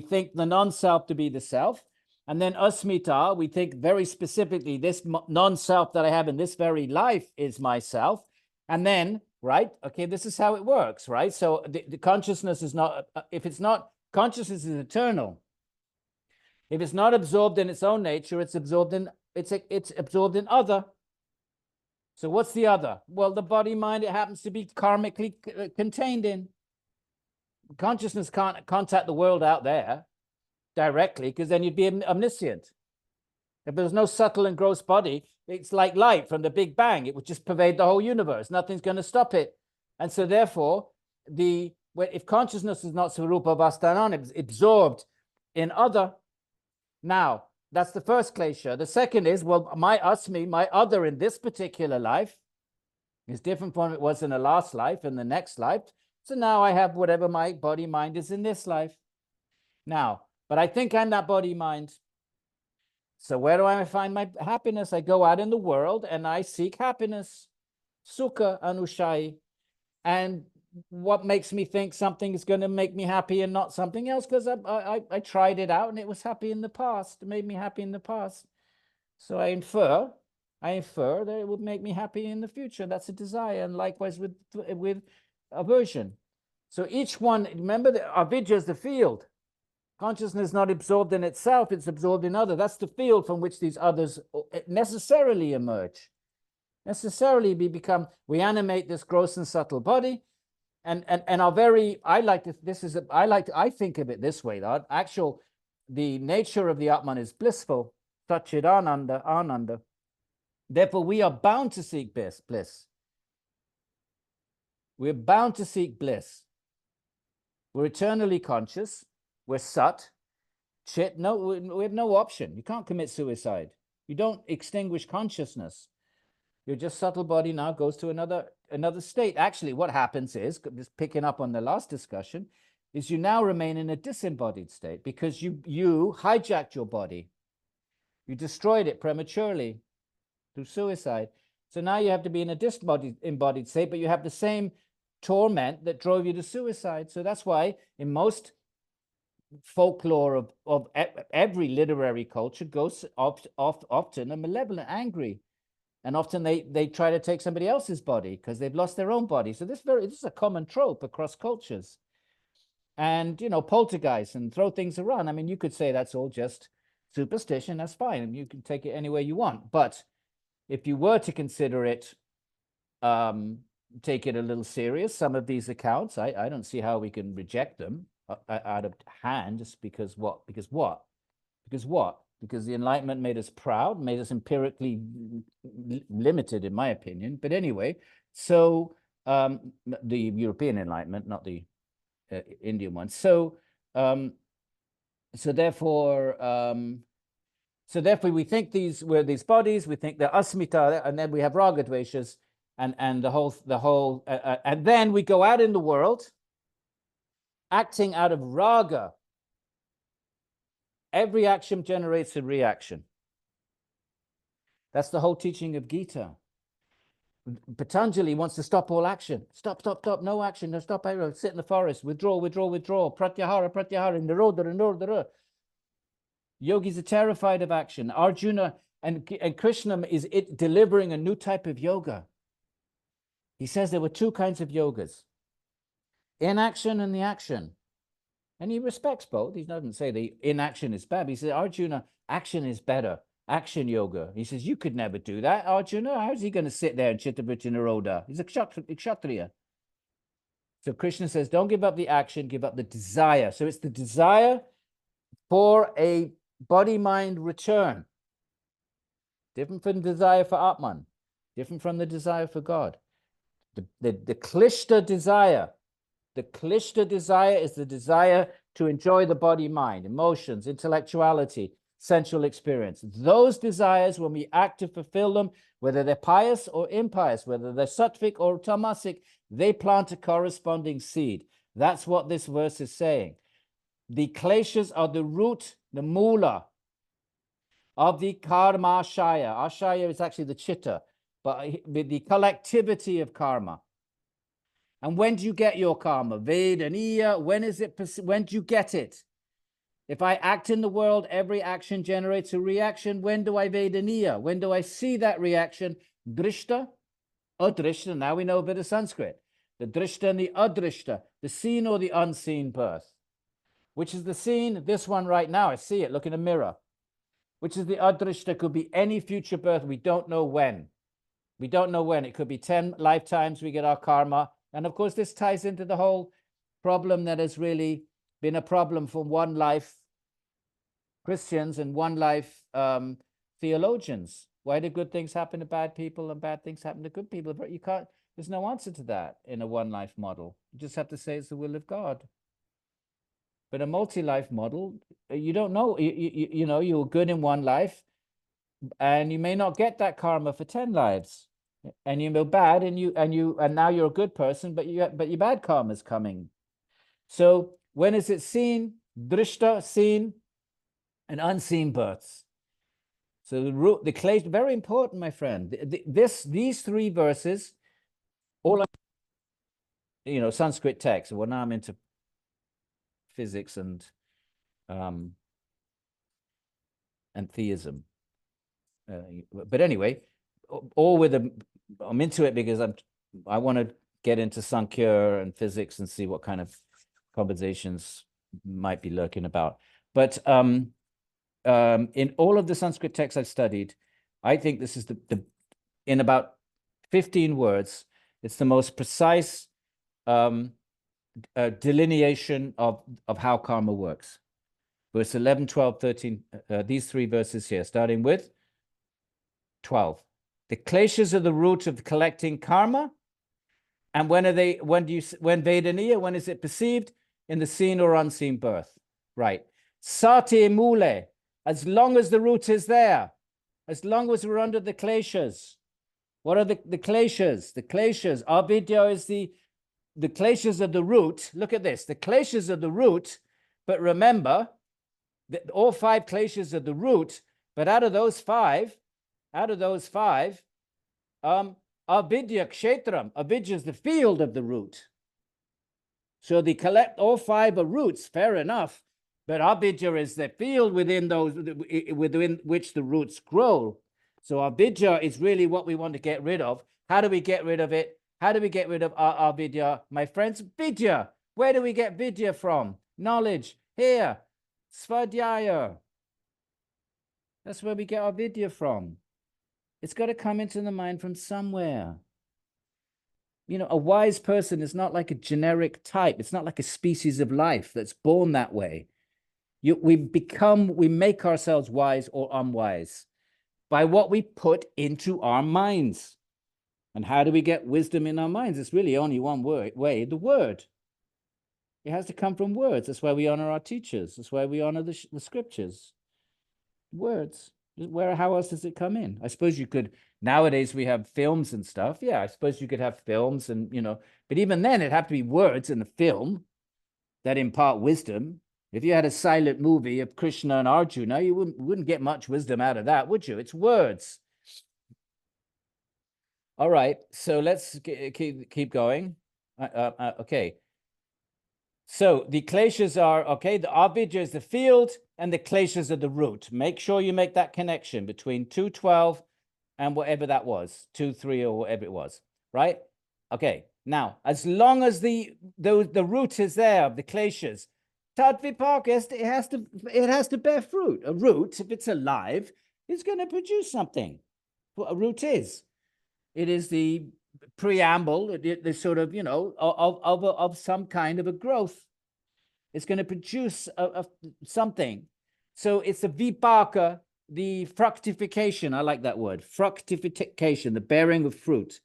think the non-self to be the self. And then asmita, we think very specifically this non-self that I have in this very life is myself. And then, right, okay, this is how it works, right? So the consciousness is not, if it's not Consciousness is eternal. If it's not absorbed in its own nature, it's absorbed in other. So what's the other? Well, the body mind, it happens to be karmically contained in. Consciousness can't contact the world out there directly, because then you'd be omniscient. If there was no subtle and gross body, it's like light from the Big Bang. It would just pervade the whole universe. Nothing's going to stop it. And so therefore, if consciousness is not Swarupa Vastanan, it's absorbed in other. Now, that's the first klesha. The second is, well, my asmi, my other in this particular life is different from it was in the last life and the next life. So now I have whatever my body mind is in this life. Now, but I think I'm that body mind. So where do I find my happiness? I go out in the world and I seek happiness, sukha anushai. And what makes me think something is going to make me happy and not something else? Because I tried it out and it was happy in the past. It made me happy in the past. So I infer that it would make me happy in the future. That's a desire. And likewise with aversion. So each one, remember that avidya is the field. Consciousness is not absorbed in itself, it's absorbed in other. That's the field from which these others necessarily emerge. Necessarily we animate this gross and subtle body, and I think of it this way, that the nature of the Atman is blissful, Satchidananda, Ananda. Therefore, we are bound to seek bliss. We're bound to seek bliss. We're eternally conscious. We're sat, chit. No, we have no option. You can't commit suicide. You don't extinguish consciousness. Your just subtle body now goes to another state. Actually, what happens is, just picking up on the last discussion, is you now remain in a disembodied state because you hijacked your body. You destroyed it prematurely through suicide. So now you have to be in a disembodied state, but you have the same torment that drove you to suicide. So that's why in most folklore of every literary culture goes often a malevolent, angry, and often they try to take somebody else's body because they've lost their own body. So this is a common trope across cultures, and poltergeist and throw things around. I mean, you could say that's all just superstition. That's fine, and you can take it any way you want. But if you were to consider it, take it a little serious, some of these accounts, I don't see how we can reject them out of hand just because what? Because the Enlightenment made us proud, made us empirically limited, in my opinion. But anyway, so the European Enlightenment, not the Indian one. So therefore we think we're these bodies, we think they're asmita, and then we have raga dveshas, and the whole and then we go out in the world acting out of raga. Every action generates a reaction. That's the whole teaching of Gita. Patanjali wants to stop all action. Stop, no action, no stop, sit in the forest, withdraw, pratyahara, nirodha. Yogis are terrified of action. Arjuna and Krishna is delivering a new type of yoga. He says there were two kinds of yogas, inaction and the action. And he respects both. He doesn't say the inaction is bad. He says, Arjuna, action is better. Action yoga. He says, you could never do that, Arjuna. How's he going to sit there in Chittavriti Nirodha? He's a kshatriya. So Krishna says, don't give up the action, give up the desire. So it's the desire for a body-mind return. Different from the desire for Atman. Different from the desire for God. The klishta desire. The klishta desire is the desire to enjoy the body, mind, emotions, intellectuality, sensual experience. Those desires, when we act to fulfill them, whether they're pious or impious, whether they're sattvic or tamasic, they plant a corresponding seed. That's what this verse is saying. The kleshas are the root, the mula of the karma ashaya. Ashaya is actually the chitta, but the collectivity of karma. And when do you get your karma? Vedaniya, when do you get it? If I act in the world, every action generates a reaction. When do I vedaniya? When do I see that reaction? Drishta, adrishta. Now we know a bit of Sanskrit. The drishta and the adrishta, the seen or the unseen birth. which is the scene, this one right now. I see it, look in a mirror, which is the adrishta, could be any future birth. We don't know when. We don't know when. It could be 10 lifetimes we get our karma. And of course, this ties into the whole problem that has really been a problem for one life Christians and one life theologians. Why do good things happen to bad people and bad things happen to good people? But you can't, there's no answer to that in a one life model. You just have to say it's the will of God. But a multi-life model, you don't know. You know, you're good in one life, and you may not get that karma for 10 lives, and you're bad, and now you're a good person, but your bad karma is coming. So when is it seen? Drishta, seen, and unseen births. So the klesha, very important, my friend. These three verses, all, you know, Sanskrit text. Well, now I'm into physics and theism. But anyway, all with I'm into it because I want to get into Sankhya and physics and see what kind of conversations might be lurking about. But in all of the Sanskrit texts I've studied, I think this is in about 15 words, it's the most precise delineation of how karma works. Verse 11, 12, 13, these three verses here, starting with 12. The kleshas are the root of collecting karma. And when Vedaniya, when is it perceived? In the seen or unseen birth. Right. Sati mule, as long as the root is there, as long as we're under the kleshas. What are the kleshas? The kleshas, avidya is the kleshas of the root. Look at this, the kleshas of the root, but remember, that all five kleshas are the root, but out of those five, avidya kshetram, avidya is the field of the root. So they collect, all five are roots, fair enough, but avidya is the field within which the roots grow. So avidya is really what we want to get rid of. How do we get rid of it? How do we get rid of our avidya? My friends, vidya. Where do we get vidya from? Knowledge. Here, svadhyaya. That's where we get our vidya from. It's got to come into the mind from somewhere. You know, a wise person is not like a generic type. It's not like a species of life that's born that way. We make ourselves wise or unwise by what we put into our minds. And how do we get wisdom in our minds? It's really only one way, the word. It has to come from words. That's why we honor our teachers. That's why we honor the scriptures. Words. How else does it come in? I suppose you could, nowadays we have films and stuff. Yeah, I suppose you could have films and, you know, but even then it'd have to be words in the film that impart wisdom. If you had a silent movie of Krishna and Arjuna, you wouldn't get much wisdom out of that, would you? It's words. All right, so let's keep going. Okay. So the kleshas are, okay, the avidya is the field and the kleshas are the root. Make sure you make that connection between 2:12 and whatever that was, 2:3 or whatever it was, right? Okay, now, as long as the root is there of the kleshas, tadvipaka, it has to bear fruit. A root, if it's alive, is going to produce something. What a root is. It is the preamble, the sort of, you know, of some kind of a growth. It's going to produce something. So it's a vipaka, the fructification. I like that word, fructification, the bearing of fruit.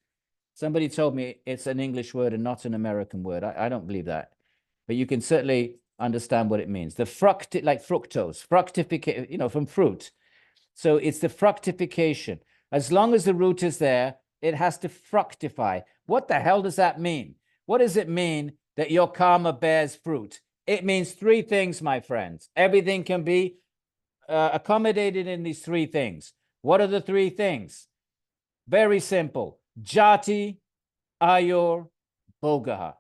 Somebody told me it's an English word and not an American word. I don't believe that, but you can certainly understand what it means. The like fructose, fructification, you know, from fruit. So it's the fructification. As long as the root is there, it has to fructify. What the hell does that mean? What does it mean that your karma bears fruit? It means three things, my friends. Everything can be accommodated in these three things. What are the three things? Very simple. Jati, ayur, bhogaha.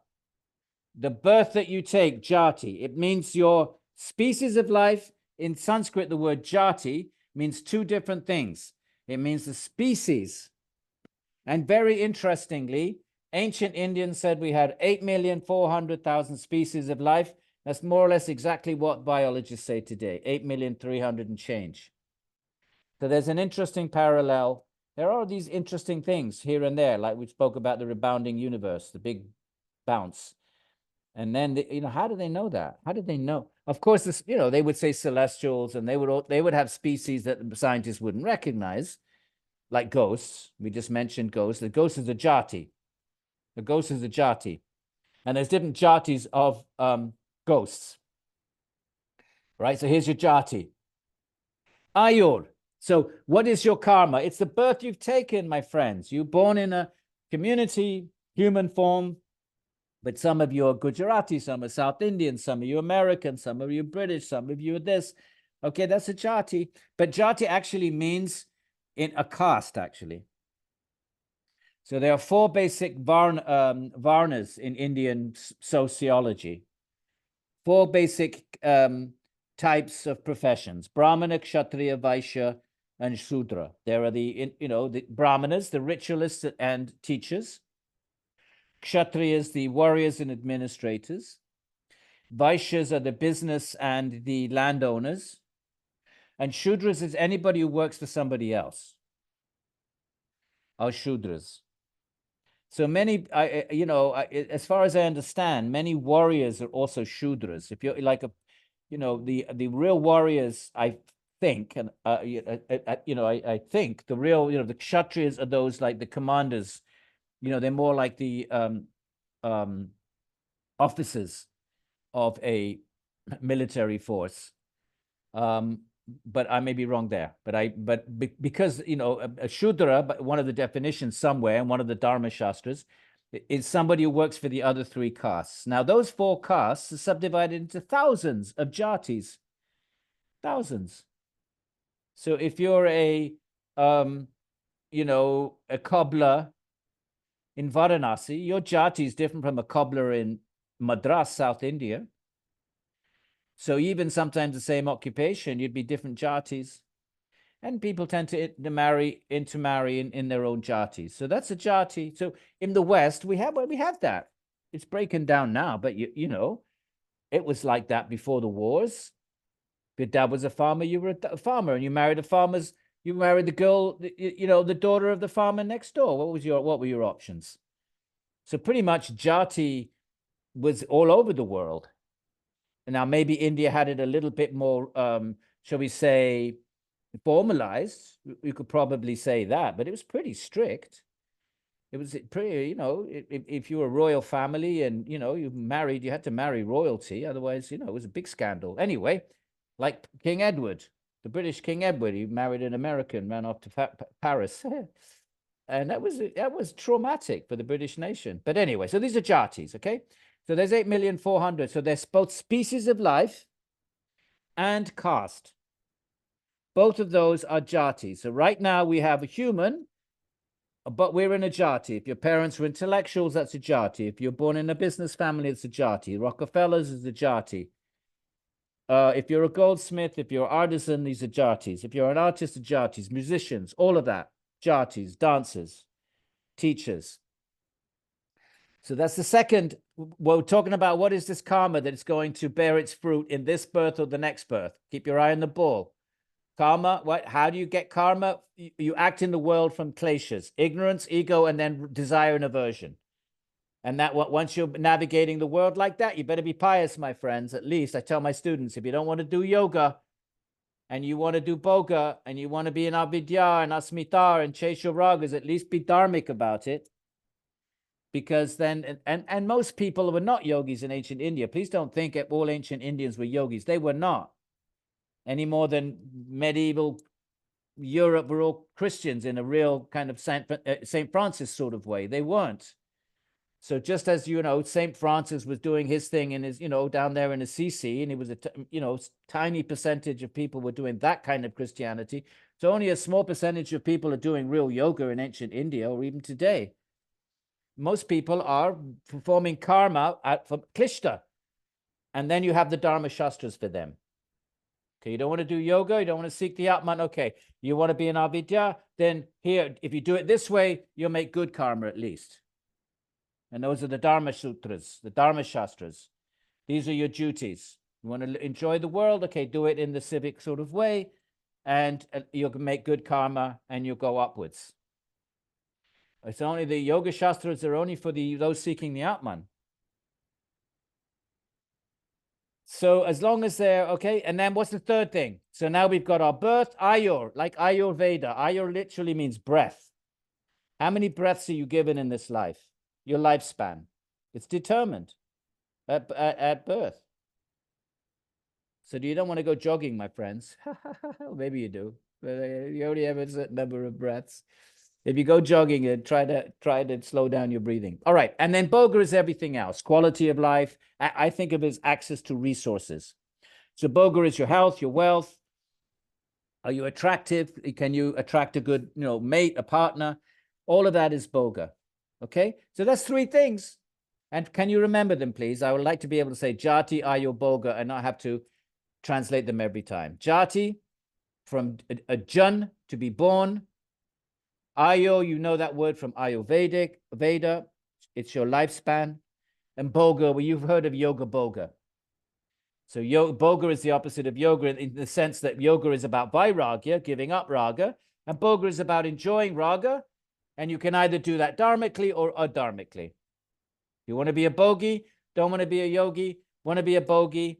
The birth that you take, jati, it means your species of life. In Sanskrit, the word jati means two different things. It means the species. And very interestingly, ancient Indians said we had 8,400,000 species of life. That's more or less exactly what biologists say today, 8,300,000 and change. So there's an interesting parallel. There are these interesting things here and there, like we spoke about the rebounding universe, the big bounce. And then, how do they know that? How did they know? Of course, this, they would say celestials, and they would have species that scientists wouldn't recognize, like ghosts. We just mentioned ghosts. The ghost is a jati. The ghost is a jati. And there's different jatis of ghosts. Right? So here's your jati. Ayur. So what is your karma? It's the birth you've taken, my friends. You're born in a community, human form, but some of you are Gujarati, some are South Indian, some of you American, some of you British, some of you are this. Okay, that's a jati. But jati actually means in a caste, actually. So there are 4 basic varnas in Indian sociology. 4 basic types of professions: Brahmana, Kshatriya, Vaishya, and Shudra. There are the Brahmanas, the ritualists and teachers. Kshatriyas, the warriors and administrators. Vaishyas are the business and the landowners. And Shudras is anybody who works for somebody else. Are Shudras. So many, as far as I understand, many warriors are also Shudras. If you're like the real warriors, I think, and I think the real, the Kshatriyas are those like the commanders. They're more like the officers of a military force. But I may be wrong there. Because a Shudra, but one of the definitions somewhere in one of the Dharma Shastras, is somebody who works for the other 3 castes. Now, those 4 castes are subdivided into thousands of jatis. Thousands. So if you're a cobbler in Varanasi, your jati is different from a cobbler in Madras, South India. So even sometimes the same occupation, you'd be different jatis. And people tend to intermarry in their own jatis. So that's a jati. So in the West, we have that. It's breaking down now, but it was like that before the wars. If your dad was a farmer, you were a farmer, and you married the girl, the daughter of the farmer next door. What were your options? So pretty much jati was all over the world. Now, maybe India had it a little bit more, shall we say, formalized. You could probably say that, but it was pretty strict. It was pretty, if you were a royal family and, you had to marry royalty. Otherwise, it was a big scandal. Anyway, like King Edward, the British King Edward, he married an American, ran off to Paris. And that was traumatic for the British nation. But anyway, so these are jatis, okay? So there's 8,400,000. So there's both species of life and caste. Both of those are jatis. So right now we have a human, but we're in a jati. If your parents were intellectuals, that's a jati. If you're born in a business family, it's a jati. Rockefellers is a jati. If you're a goldsmith, if you're an artisan, these are jatis. If you're an artist, a jatis. Musicians, all of that. Jatis, dancers, teachers. So that's the second. We're talking about what is this karma that is going to bear its fruit in this birth or the next birth. Keep your eye on the ball. Karma, how do you get karma? You act in the world from kleshas, ignorance, ego, and then desire and aversion. And that once you're navigating the world like that, you better be pious, my friends. At least I tell my students, if you don't want to do yoga and you want to do boga and you want to be an avidya and asmitar and chase your ragas, at least be dharmic about it. Because then, and most people were not yogis in ancient India. Please don't think all ancient Indians were yogis. They were not. Any more than medieval Europe were all Christians in a real kind of St. Francis sort of way. They weren't. So just as, St. Francis was doing his thing in his, down there in Assisi, and it was a, tiny percentage of people were doing that kind of Christianity. So only a small percentage of people are doing real yoga in ancient India or even today. Most people are performing karma for klishta. And then you have the Dharma Shastras for them. Okay, you don't want to do yoga, you don't want to seek the Atman. Okay, you want to be an avidya, then here, if you do it this way, you'll make good karma at least. And those are the Dharma Sutras, the Dharma Shastras. These are your duties. You want to enjoy the world? Okay, do it in the civic sort of way, and you'll make good karma and you'll go upwards. It's only the Yoga Shastras are only for those seeking the Atman. So as long as they're okay, and then what's the third thing? So now we've got our birth, Ayur, like Ayurveda. Ayur literally means breath. How many breaths are you given in this life? Your lifespan. It's determined at birth. So you don't want to go jogging, my friends. Maybe you do, but you only have a certain number of breaths. If you go jogging, try to slow down your breathing. All right, and then Bhoga is everything else. Quality of life. I think of it as access to resources. So Bhoga is your health, your wealth. Are you attractive? Can you attract a good, mate, a partner? All of that is Bhoga. Okay, so that's three things. And can you remember them, please? I would like to be able to say Jati, Ayu, Bhoga, and not have to translate them every time. Jati, from a Jun, to be born. Ayo, you know that word from Veda. It's your lifespan. And Bhoga, well, you've heard of Yoga Bhoga. So Bhoga is the opposite of yoga in the sense that yoga is about vairagya, giving up raga, and Bhoga is about enjoying raga, and you can either do that dharmically or adharmically. You want to be a bhogi, don't want to be a yogi, want to be a bhogi,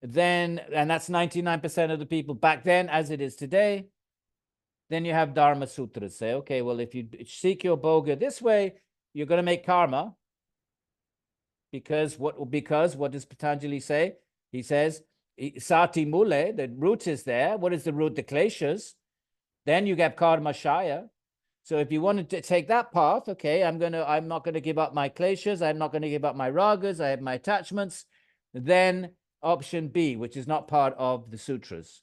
then, and that's 99% of the people back then as it is today, then you have Dharma Sutras. Say, okay, well, if you seek your bhoga this way, you're going to make karma. Because what does Patanjali say? He says, Sati Mule, the root is there. What is the root? The kleshas. Then you get karma shaya. So if you wanted to take that path, okay, I'm not gonna give up my kleshas, I'm not gonna give up my ragas, I have my attachments. Then option B, which is not part of the sutras,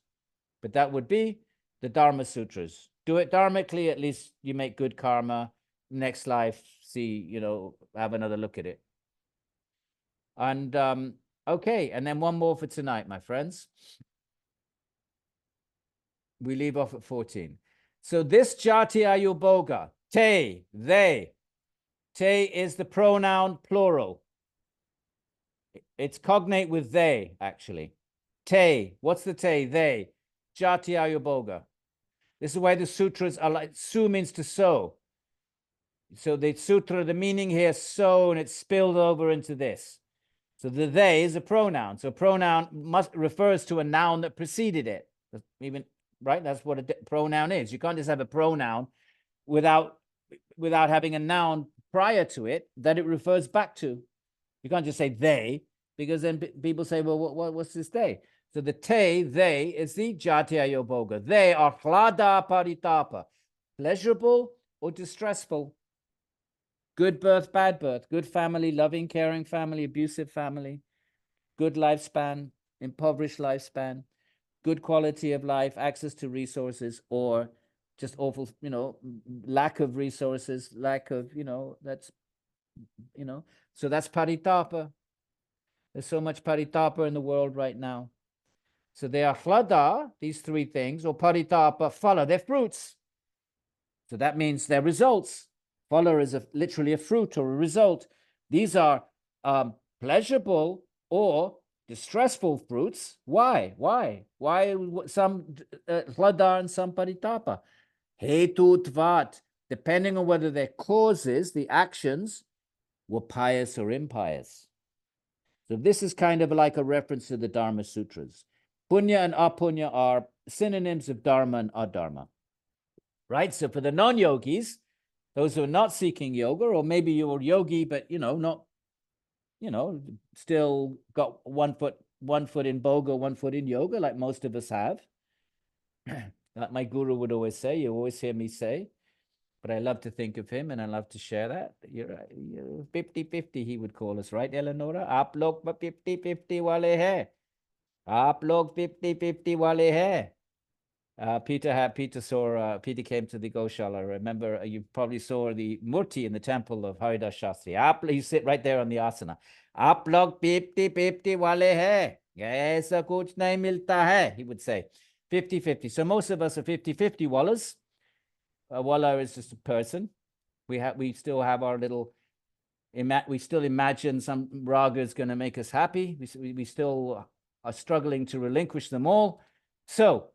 but that would be the Dharma Sutras. Do it dharmically, at least you make good karma. Next life, see, have another look at it. And okay, and then one more for tonight, my friends. We leave off at 14. So this Jati Ayu Bhoga, te, they. Te is the pronoun plural. It's cognate with they, actually. Te, what's the te? They. Jati Ayu Bhoga. This is why the sutras are like, su means to sow. So the sutra, the meaning here, sow, and it's spilled over into this. So the they is a pronoun. So pronoun refers to a noun that preceded it. Even right, that's what a pronoun is. You can't just have a pronoun without having a noun prior to it that it refers back to. You can't just say they, because then people say, well, what's this they? So the te, they, is the Jati Ayu Bhoga. They are hlada paritapa, pleasurable or distressful. Good birth, bad birth, good family, loving, caring family, abusive family, good lifespan, impoverished lifespan, good quality of life, access to resources, or just awful, lack of resources, lack of, that's, so that's paritapa. There's so much paritapa in the world right now. So they are hlada, these three things, or paritapa, phala, they're fruits. So that means they're results. Phala is literally a fruit or a result. These are pleasurable or distressful fruits. Why? Why some hlada and some paritapa? Hetutvat, depending on whether their causes, the actions, were pious or impious. So this is kind of like a reference to the Dharma Sutras. Punya and apunya are synonyms of dharma and adharma. Right? So for the non-yogis, those who are not seeking yoga, or maybe you're yogi, but not, still got one foot in bhoga, one foot in yoga, like most of us have. Like my guru would always say, you always hear me say, but I love to think of him and I love to share that. You're 50-50, he would call us, right, Eleonora? Aap log 50-50 wale hai. Aap log 50-50 wale hai. Peter came to the Goshala. Remember, you probably saw the Murti in the temple of Haridas Shastri. You sit right there on the asana. Aap log 50-50 wale hai. Aisa kuch nahi milta hai, he would say. 50-50. So most of us are 50-50 wallas. A walla is just a person. We still have our little we still imagine some raga is going to make us happy. We still are struggling to relinquish them all. So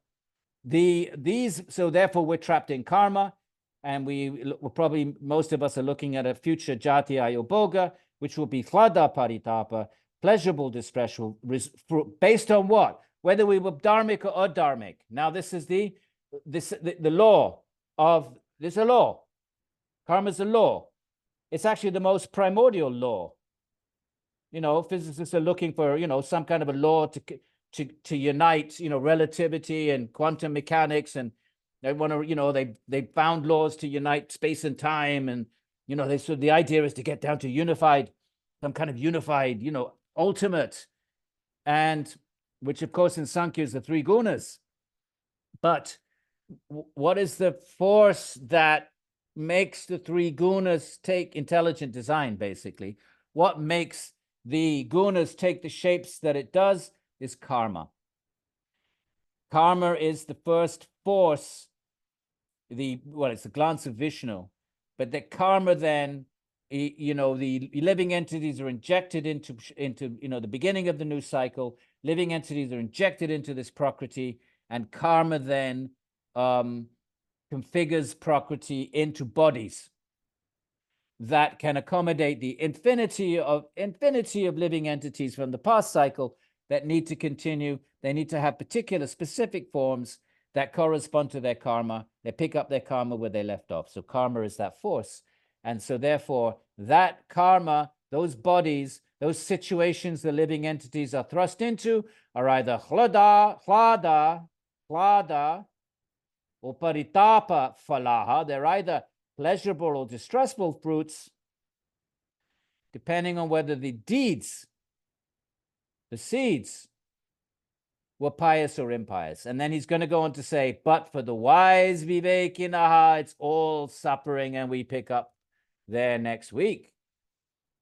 therefore we're trapped in karma, and we're probably, most of us are looking at a future jati ayobhoga, which will be chlada paritapa, pleasurable distress, based on what? Whether we were dharmic or adharmic. Now this is the law of, there's a law. Karma is a law. It's actually the most primordial law. You know, physicists are looking for, you know, some kind of a law to unite, you know, relativity and quantum mechanics, and they want to, you know, they found laws to unite space and time, and you know, so the idea is to get down to some kind of unified, you know, ultimate, and which of course in Sankhya is the three gunas. But what is the force that makes the three gunas take intelligent design, basically? What makes the gunas take the shapes that it does is karma. Karma is the first force, it's the glance of Vishnu, but the karma then, you know, the living entities are injected into you know, the beginning of the new cycle. Living entities are injected into this prakriti, and karma then configures prakriti into bodies that can accommodate the infinity of living entities from the past cycle that need to continue. They need to have particular specific forms that correspond to their karma. They pick up their karma where they left off. So karma is that force. And so therefore that karma, those bodies, those situations the living entities are thrust into are either chlada, or paritapa phalaha. They're either pleasurable or distressful fruits, depending on whether the deeds, the seeds, were pious or impious. And then he's going to go on to say, but for the wise vivekinaha, it's all suffering, and we pick up there next week.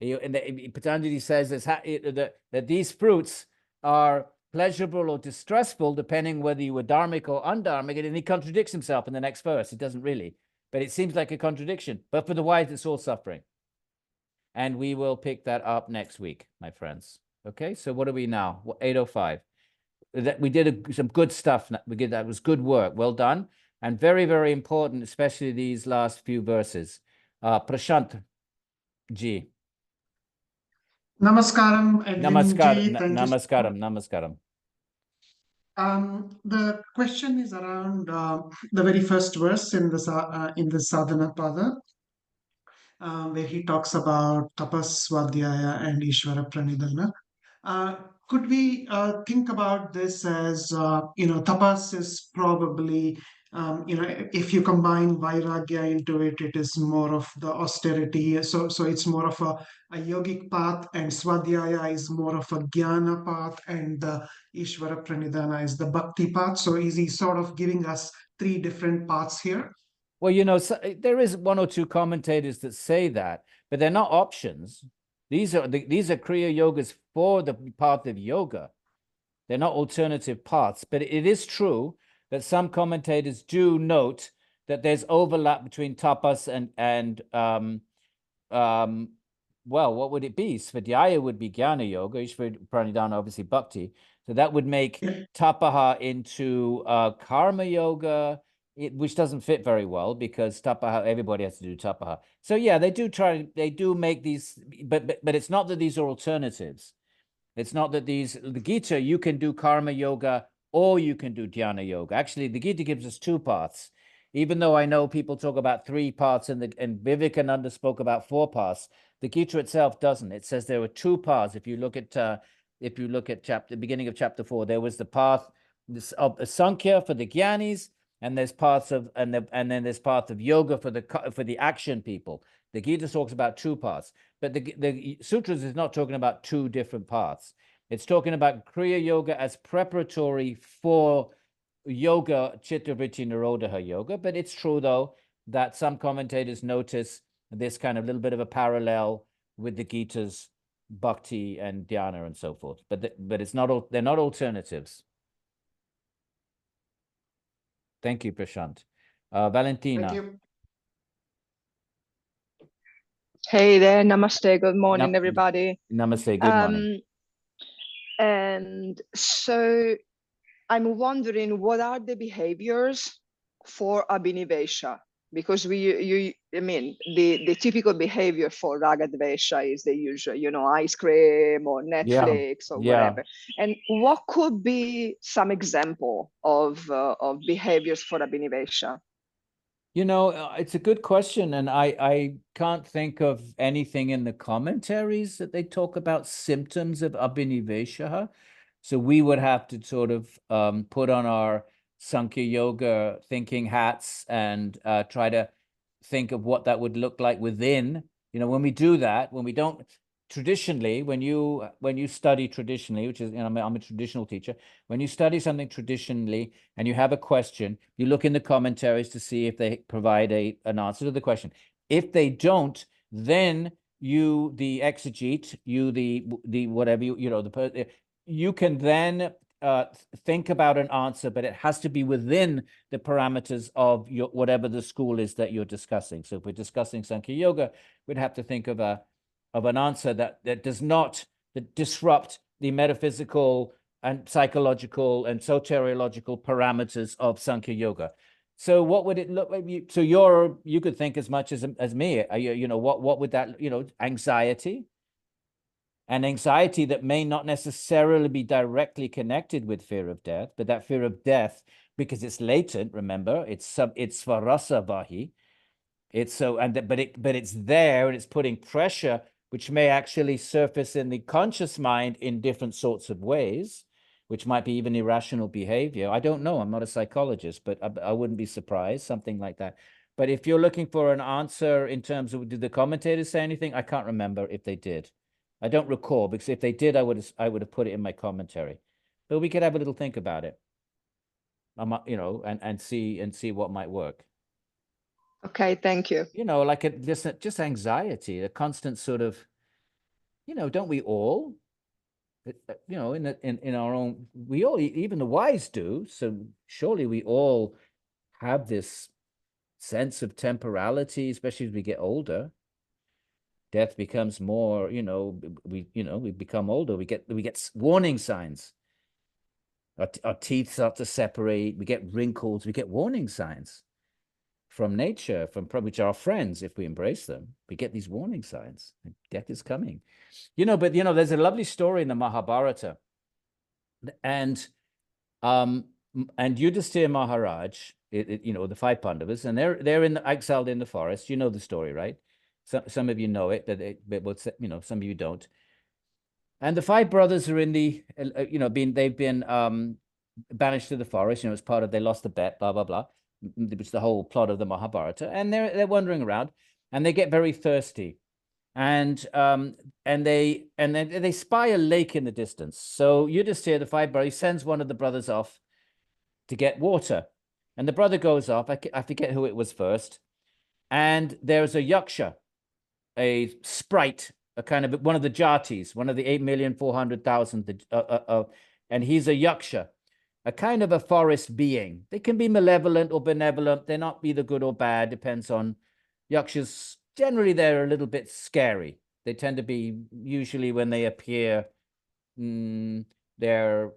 Patanjali says that these fruits are pleasurable or distressful, depending whether you were dharmic or undharmic, and he contradicts himself in the next verse. It doesn't really, but it seems like a contradiction. But for the wise, it's all suffering. And we will pick that up next week, my friends. Okay, so what are we now? 8:05. That we did some good stuff. That was good work. Well done. And very, very important, especially these last few verses. Prashant ji. Namaskaram, Edwin ji. Thank you. Namaskaram. The question is around the very first verse in the Sadhana Pada, where he talks about tapas, swadhyaya, and Ishvara pranidhana. Could we think about this as, tapas is probably, if you combine vairagya into it, it is more of the austerity. So it's more of a yogic path, and swadhyaya is more of a jnana path, and the Ishvara pranidhana is the bhakti path. So is he sort of giving us three different paths here? Well, you know, there is one or two commentators that say that, but they're not options. These are Kriya Yogas for the path of yoga. They're not alternative paths, but it is true that some commentators do note that there's overlap between tapas and well, what would it be? Svadhyaya would be jnana yoga, Ishvara pranidhana obviously bhakti. So that would make tapaha into karma yoga, which doesn't fit very well because tapaha, everybody has to do tapaha. So yeah, they do make these, but it's not that these are alternatives. It's not that the Gita, you can do karma yoga or you can do dhyana yoga. Actually, the Gita gives us two paths. Even though I know people talk about three paths and Vivekananda spoke about four paths, the Gita itself doesn't. It says there were two paths. If you look at the beginning of chapter 4, there was the path of Sankhya for the Gyanis, and there's paths of and then there's path of yoga for the action people. The Gita talks about two paths, but the Sutras is not talking about two different paths. It's talking about Kriya Yoga as preparatory for yoga, Chitta Vritti Nirodha yoga. But it's true, though, that some commentators notice this kind of little bit of a parallel with the Gita's bhakti and dhyana and so forth. But it's not, they're not alternatives. Thank you, Prashant. Valentina. Thank you. Hey there, namaste, good morning, Nam- everybody. Namaste, good morning. And so I'm wondering, what are the behaviors for Abhinivesha? Because I mean, the typical behavior for Ragadvesha is the usual, you know, ice cream or Yeah, Netflix or yeah. whatever. And what could be some example of behaviors for Abhinivesha? You know, it's a good question, and I can't think of anything in the commentaries that they talk about symptoms of Abhinivesha. So we would have to sort of put on our Sankhya Yoga thinking hats and try to think of what that would look like within. You know, when we do that, when we don't traditionally, when you study traditionally, which is, you know, I'm a traditional teacher, when you study something traditionally and you have a question, you look in the commentaries to see if they provide an answer to the question. If they don't, then you, the exegete, you, the whatever, you know, you can then think about an answer, but it has to be within the parameters of your whatever the school is that you're discussing. So if we're discussing Sankhya Yoga, we'd have to think of an answer that does not disrupt the metaphysical and psychological and soteriological parameters of Sankhya Yoga. So what would it look like? So you could think as much as me. You know, what would that, you know, anxiety? And anxiety that may not necessarily be directly connected with fear of death, but that fear of death, because it's latent, remember, it's svarasavahi. It's so, but it's there and it's putting pressure, which may actually surface in the conscious mind in different sorts of ways, which might be even irrational behavior. I don't know. I'm not a psychologist, but I wouldn't be surprised, something like that. But if you're looking for an answer in terms of, did the commentators say anything? I can't remember if they did. I don't recall, because if they did, I would have put it in my commentary. But we could have a little think about it. You know, and see what might work. Okay, thank you. You know, like just anxiety, a constant sort of, you know, don't we all? You know, in our own, we all, even the wise do. So surely we all have this sense of temporality, especially as we get older. Death becomes more, you know, we become older. We get warning signs. Our teeth start to separate. We get wrinkles. We get warning signs from nature, which are our friends if we embrace them. We get these warning signs. Death is coming. You know, but you know, there's a lovely story in the Mahabharata, and Yudhisthira Maharaj, you know, the five Pandavas, and they're exiled in the forest. You know the story, right? Some of you know it, but you know, some of you don't. And the five brothers are in the, you know, they've been banished to the forest. You know, it's part of, they lost the bet, blah blah blah, which is the whole plot of the Mahabharata. And they're wandering around, and they get very thirsty, and then they spy a lake in the distance. So Yudhisthira, the five brothers, sends one of the brothers off to get water, and the brother goes off. I forget who it was first, and there's a yaksha, a sprite, a kind of one of the jatis, one of the 8,400,000, and he's a yaksha, a kind of a forest being. They can be malevolent or benevolent. They're not either good or bad, depends on yakshas. Generally, they're a little bit scary. They tend to be, usually when they appear, they're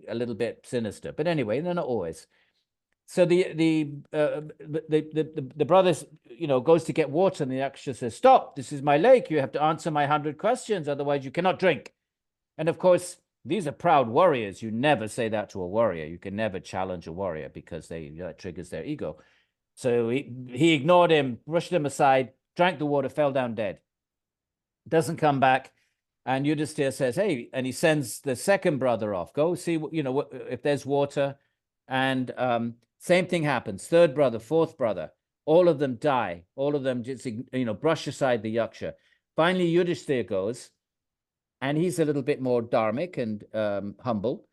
a little bit sinister. But anyway, they're not always. So the brothers, you know, goes to get water, and the yaksha says, "Stop! This is my lake. You have to answer my 100 questions, otherwise you cannot drink." And of course, these are proud warriors. You never say that to a warrior. You can never challenge a warrior, because that triggers their ego. So he ignored him, brushed him aside, drank the water, fell down dead. Doesn't come back. And Yudhisthira says, "Hey," and he sends the second brother off. Go see, you know, if there's water. And same thing happens. Third brother, fourth brother, all of them die. All of them just, you know, brush aside the yaksha. Finally, Yudhisthira goes, and he's a little bit more dharmic and humble.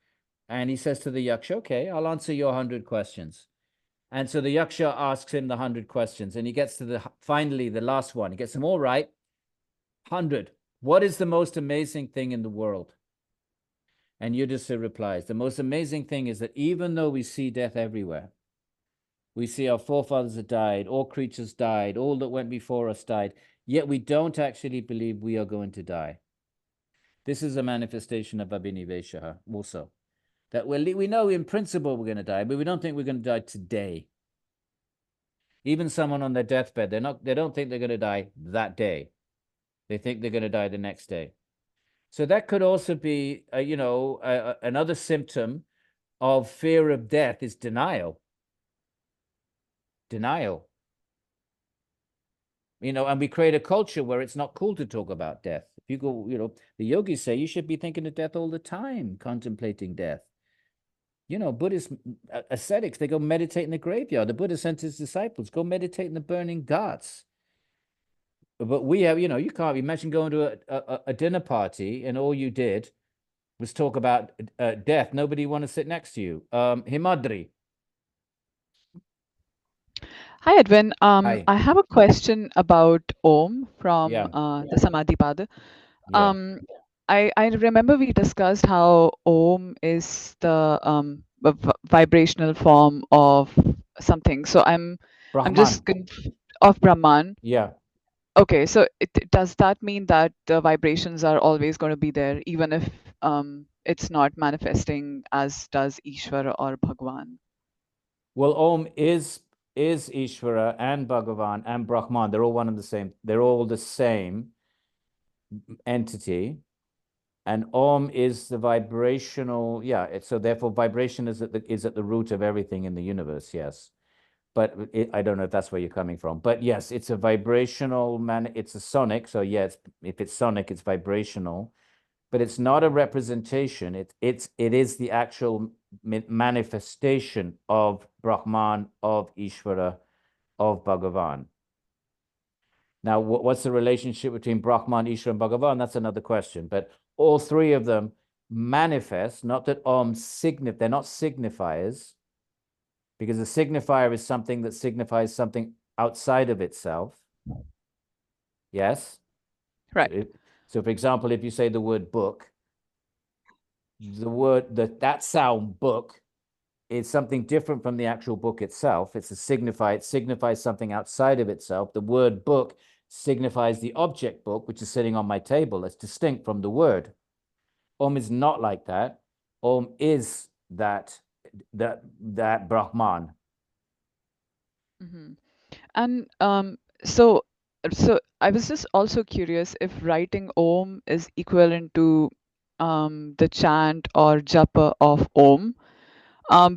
And he says to the yaksha, "Okay, I'll answer your 100 questions." And so the yaksha asks him the 100 questions, and he gets to finally the last one. He gets them all right. 100. What is the most amazing thing in the world? And Yudhisthira replies, the most amazing thing is that even though we see death everywhere, we see our forefathers have died, all creatures died, all that went before us died, yet we don't actually believe we are going to die. This is a manifestation of Abhinivesha also. That we know in principle we're going to die, but we don't think we're going to die today. Even someone on their deathbed, they don't think they're going to die that day. They think they're going to die the next day. So that could also be, another symptom of fear of death is denial. Denial. And we create a culture where it's not cool to talk about death. If you go, the yogis say you should be thinking of death all the time, contemplating death. Buddhist ascetics, they go meditate in the graveyard. The Buddha sent his disciples, go meditate in the burning ghats. But we have, you can't imagine going to a dinner party and all you did was talk about death. Nobody want to sit next to you. Himadri. Hi, Edwin. Hi. I have a question about Om from Yeah. the Samadhipada. Yeah. I remember we discussed how Om is the vibrational form of something. So I'm just Brahman. of Brahman. Yeah. Okay, so does that mean that the vibrations are always going to be there, even if it's not manifesting as does Ishvara or Bhagwan? Well, Om is Ishvara and Bhagavan and Brahman. They're all one and the same. They're all the same entity. And Om is the vibrational, so therefore vibration is at the root of everything in the universe, yes. But I don't know if that's where you're coming from. But yes, it's a vibrational it's a sonic. So yes, if it's sonic, it's vibrational. But it's not a representation. It is the actual manifestation of Brahman, of Ishvara, of Bhagavan. Now, what's the relationship between Brahman, Ishvara, and Bhagavan? That's another question. But all three of them manifest, not that Om they're not signifiers, because a signifier is something that signifies something outside of itself. Yes? Right. So for example, if you say the word book, that sound book is something different from the actual book itself. It signifies something outside of itself. The word book signifies the object book, which is sitting on my table. It's distinct from the word. Om is not like that. Om is that Brahman. Mm-hmm. And so I was just also curious if writing Om is equivalent to the chant or japa of Om,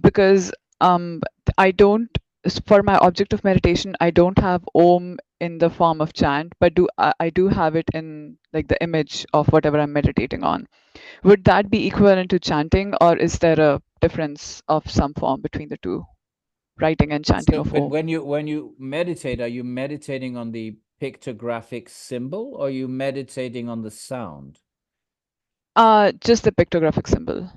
because I don't, for my object of meditation, I don't have Om in the form of chant, but I do have it in like the image of whatever I'm meditating on. Would that be equivalent to chanting, or is there a difference of some form between the two, writing and chanting of Om? When you meditate, are you meditating on the pictographic symbol, or are you meditating on the sound? Just the pictographic symbol.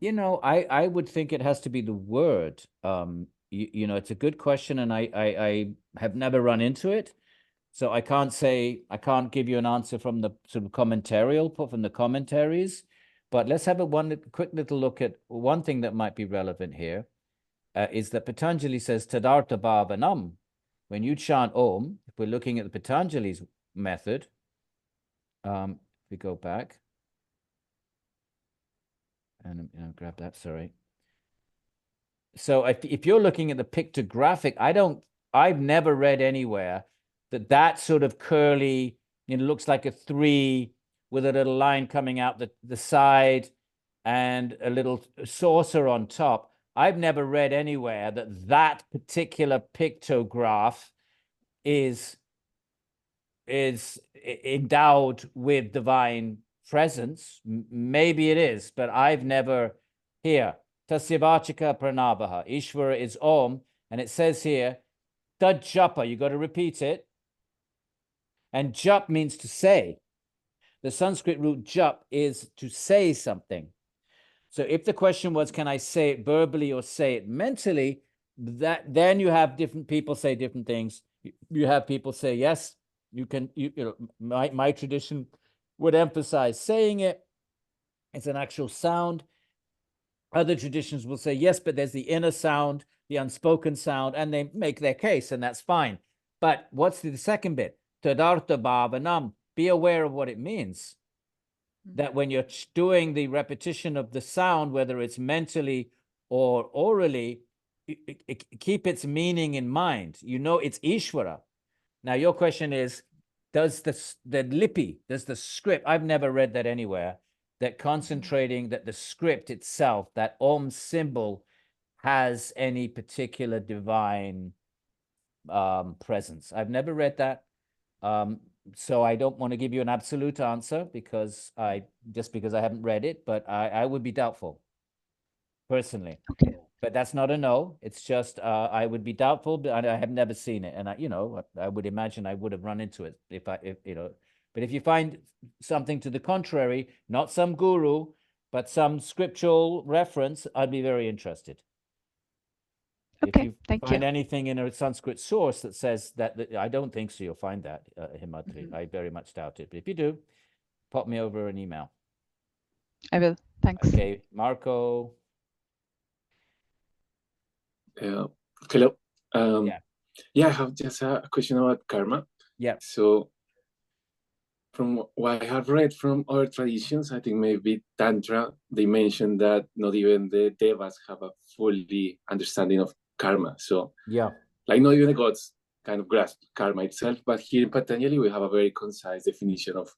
I would think it has to be the word. It's a good question, and I have never run into it. So I can't give you an answer from the sort of from the commentaries. But let's have a quick little look at one thing that might be relevant here. Is that Patanjali says Tadartha Bhavanam. When you chant Om, if we're looking at the Patanjali's method, if we go back, and grab that, sorry. So if you're looking at the pictographic, I've never read anywhere that sort of curly, looks like a 3 with a little line coming out the side and a little saucer on top. I've never read anywhere that particular pictograph is endowed with divine presence. Maybe it is, but I've never here. Tasyavachika pranavaha. Ishvara is Om, and it says here, Tad japa, you got to repeat it. And jap means to say. The Sanskrit root jap is to say something. So if the question was, can I say it verbally or say it mentally, then you have different people say different things. You have people say, yes, you can, my tradition would emphasize saying it. It's an actual sound. Other traditions will say, yes, but there's the inner sound, the unspoken sound, and they make their case, and that's fine. But what's the second bit? tadartha bhavanam. Be aware of what it means. That when you're doing the repetition of the sound, whether it's mentally or orally, keep its meaning in mind. You know it's Ishvara. Now, your question is, does the lipi, does the script, I've never read that anywhere, that concentrating that the script itself, that Om symbol, has any particular divine presence. I've never read that. So I don't want to give you an absolute answer because I haven't read it, but I would be doubtful personally. Okay. But that's not a no. It's just I would be doubtful, but I have never seen it, and I would imagine I would have run into it if But if you find something to the contrary, not some guru, but some scriptural reference, I'd be very interested. If Okay, you thank find you. anything in a Sanskrit source that says that, I don't think so. You'll find that, Himatri. Mhm. I very much doubt it. But if you do, pop me over an email. I will. Thanks. Okay, Marco. Hello. Yeah. Yeah, I have just a question about karma. Yeah. So, from what I have read from other traditions, I think maybe Tantra, they mentioned that not even the devas have a fully understanding of karma. So, Yeah. like not even the gods kind of grasp karma itself. But here in Patanjali, we have a very concise definition of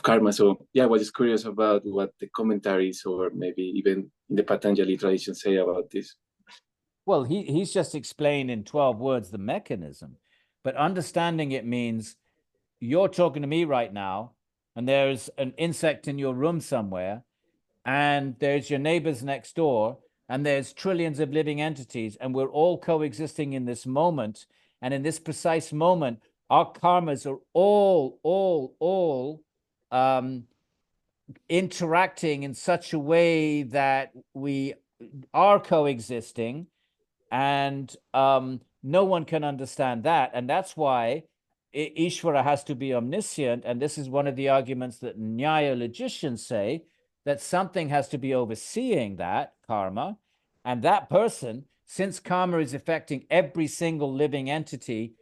karma. So, yeah, I was just curious about what the commentaries or maybe even in the Patanjali tradition say about this. Well, he's just explained in 12 words the mechanism, but understanding it means you're talking to me right now, and there's an insect in your room somewhere, and there's your neighbors next door, and there's trillions of living entities, and we're all coexisting in this moment. And in this precise moment, our karmas are all interacting in such a way that we are coexisting, and no one can understand that. And that's why Ishvara has to be omniscient. And this is one of the arguments that Nyaya logicians say, that something has to be overseeing that karma. And that person, since karma is affecting every single living entity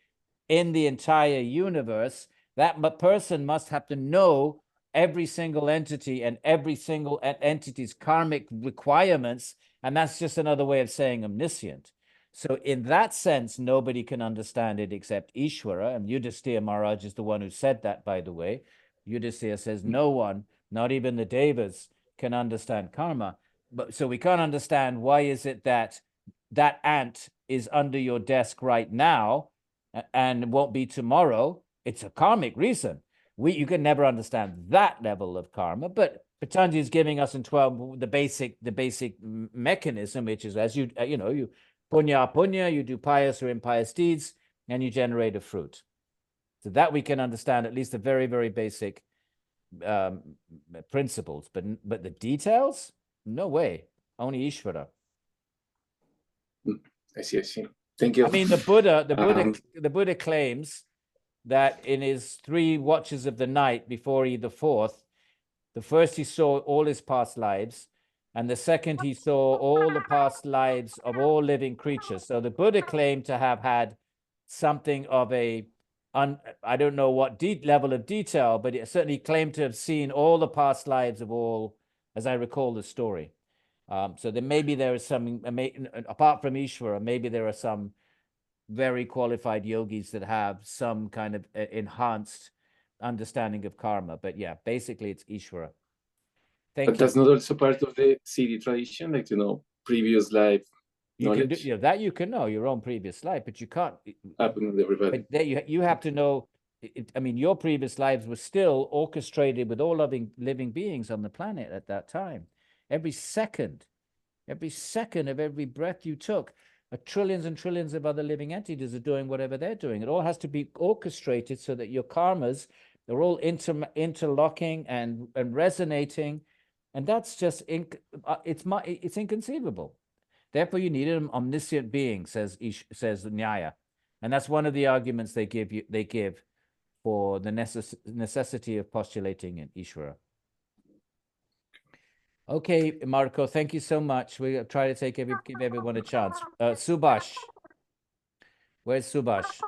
in the entire universe, that person must have to know every single entity and every single entity's karmic requirements. And that's just another way of saying omniscient. So in that sense, nobody can understand it except Ishvara. And Yudhisthira Maharaj is the one who said that, by the way. Yudhisthira says no one, not even the devas, can understand karma. But so we can't understand why is it that that ant is under your desk right now and won't be tomorrow. It's a karmic reason. You can never understand that level of karma, but Patanjali is giving us in 12 the basic mechanism, which is as you punya, you do pious or impious deeds, and you generate a fruit. So that we can understand at least the very, very basic principles, but the details, no way. Only Ishvara. I see. Thank you. I mean, the Buddha claims that in his 3 watches of the night before the fourth, the first he saw all his past lives, and the second he saw all the past lives of all living creatures. So the Buddha claimed to have had something of I don't know what level of detail, but it certainly claimed to have seen all the past lives of all, as I recall the story. So then maybe there is some, apart from Ishvara, maybe there are some very qualified yogis that have some kind of enhanced understanding of karma. But yeah, basically it's Ishvara. Thank But that's not also part of the Siddhi tradition, like previous life knowledge. You can do you can know your own previous life, but you can't happen with everybody. But you have to know. I mean, your previous lives were still orchestrated with all living beings on the planet at that time. Every second of every breath you took, trillions and trillions of other living entities are doing whatever they're doing. It all has to be orchestrated so that your karmas, they're all interlocking and resonating. And that's just, it's inconceivable. Therefore, you need an omniscient being, says Nyaya. And that's one of the arguments they give for the necessity of postulating in Ishvara. Okay, Marco, thank you so much. We'll try to give everyone a chance. Subhash. Where's Subhash?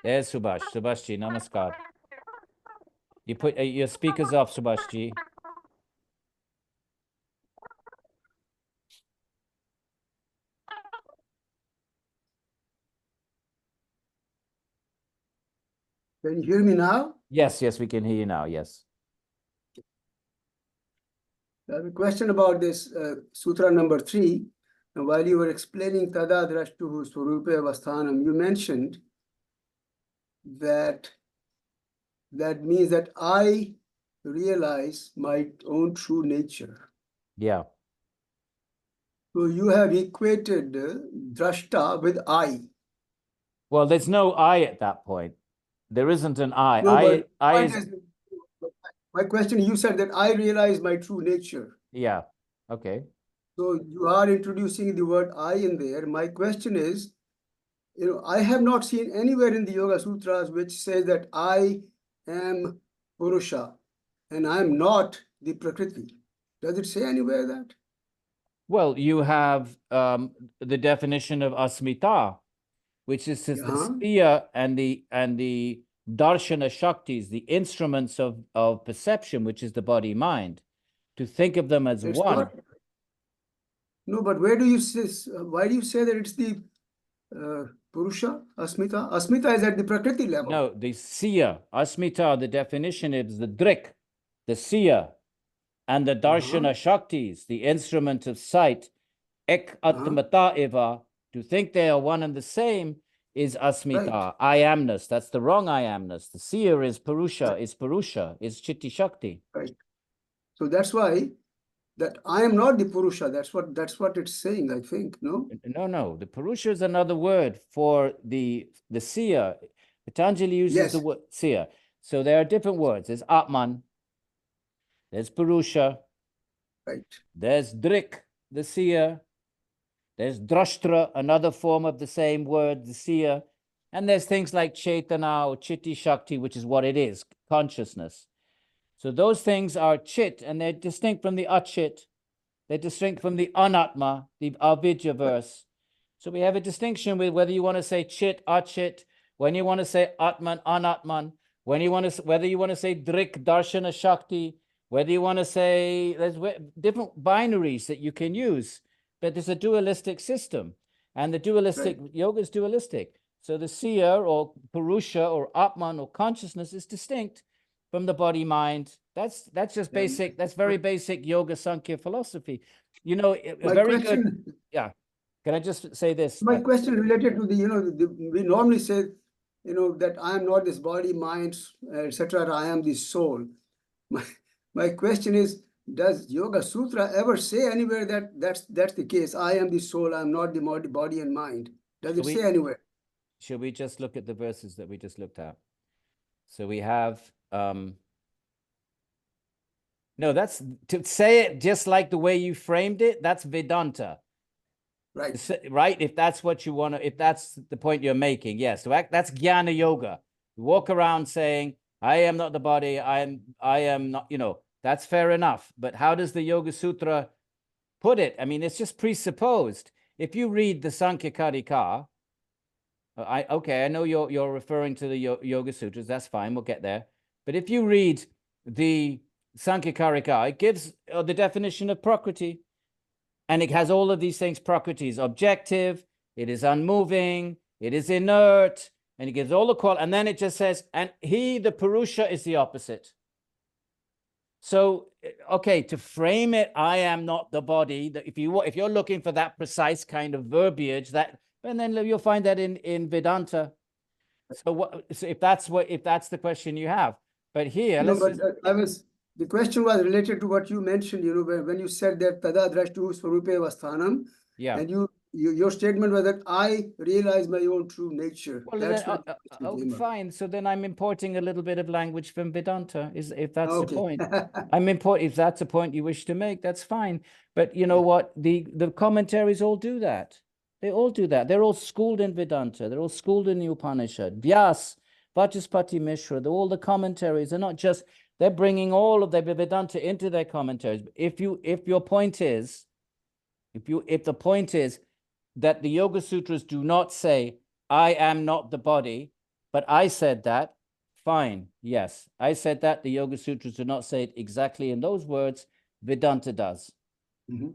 There's Subhash. Subhashji, namaskar. You put your speakers off, Subhashji. Can you hear me now? Yes, yes, we can hear you now. Yes. I have a question about this Sutra number 3. And while you were explaining Tada Drashtuhu Swarupe Avasthanam, you mentioned that means that I realize my own true nature. Yeah. So you have equated Drashta with I. Well, there's no I at that point. There isn't an I. No, but I point is, is, my question, you said that I realize my true nature. yeah. Okay. So you are introducing the word I in there. My question is, I have not seen anywhere in the Yoga Sutras which says that I am Purusha and I am not the Prakriti. Does it say anywhere that? Well, you have the definition of asmita, which is the spiya and the darshana shaktis, the instruments of perception, which is the body mind, to think of them as It's one. not. No, but where do you say? Why do you say that it's the Purusha, Asmita? Asmita is at the Prakriti level. No, the siya, asmita, the definition is the drik, the siya, and the darshana shaktis, the instrument of sight, ek atmata eva, to think they are one and the same is asmita, Right. I amness. That's the wrong I amness. The seer is Purusha, is Chitti Shakti. Right. So that's why that I am not the Purusha. That's what it's saying, I think. No? No. The Purusha is another word for the seer. Patanjali uses the word seer. So there are different words. There's Atman, there's Purusha, Right. there's Drik, the seer, there's Drashtra, another form of the same word, the seer, and there's things like Chaitana or Chitti Shakti, which is what it is, consciousness. So those things are chit, and they're distinct from the achit. They're distinct from the anatma, the avidya verse. So we have a distinction with whether you want to say chit, achit, when you want to say atman, anatman, whether you want to say drik, darshana, shakti, whether you want to say, there's different binaries that you can use, but there's a dualistic system, and the dualistic yoga is dualistic. So the seer or Purusha or Atman or consciousness is distinct from the body mind. That's just basic. That's very basic yoga Sankhya philosophy. You know, a very good. Yeah. Can I just say this? My question related to we normally say, that I am not this body, mind, etc. I am the soul. My question is, does Yoga Sutra ever say anywhere that that's the case? I am the soul. I am not the body and mind. Does it say anywhere? Should we just look at the verses that we just looked at? So we have. No, that's to say it just like the way you framed it. That's Vedanta, right? If that's what you want to, if that's the point you're making, yes. So that's Jnana Yoga. You walk around saying, "I am not the body. I am not." That's fair enough. But how does the Yoga Sutra put it? I mean, it's just presupposed. If you read the Sankhya Karika, I know you're referring to the Yoga Sutras. That's fine. We'll get there. But if you read the Sankhya Karika, it gives the definition of Prakriti, and it has all of these things. Prakriti is objective, it is unmoving, it is inert, and it gives all the qualities. And then it just says, and he, the Purusha, is the opposite. So, okay, to frame it, I am not the body. If you're looking for that precise kind of verbiage, and then you'll find that in Vedanta. So if that's the question you have, but here, the question was related to what you mentioned. When you said that Tada Drashtuhu Swarupe Avasthanam, and your statement was that I realize my own true nature. Well, then, fine. So then I'm importing a little bit of language from Vedanta. If that's the point, if that's a point you wish to make, that's fine. But you know what? The commentaries all do that. They all do that. They're all schooled in Vedanta. They're all schooled in the Upanishad. Vyas, Vachaspati Mishra, all the commentaries are not just, they're bringing all of the Vedanta into their commentaries. If the point is that the Yoga Sutras do not say, I am not the body, but I said that. Fine. Yes, I said that. The Yoga Sutras do not say it exactly in those words. Vedanta does. Mhm.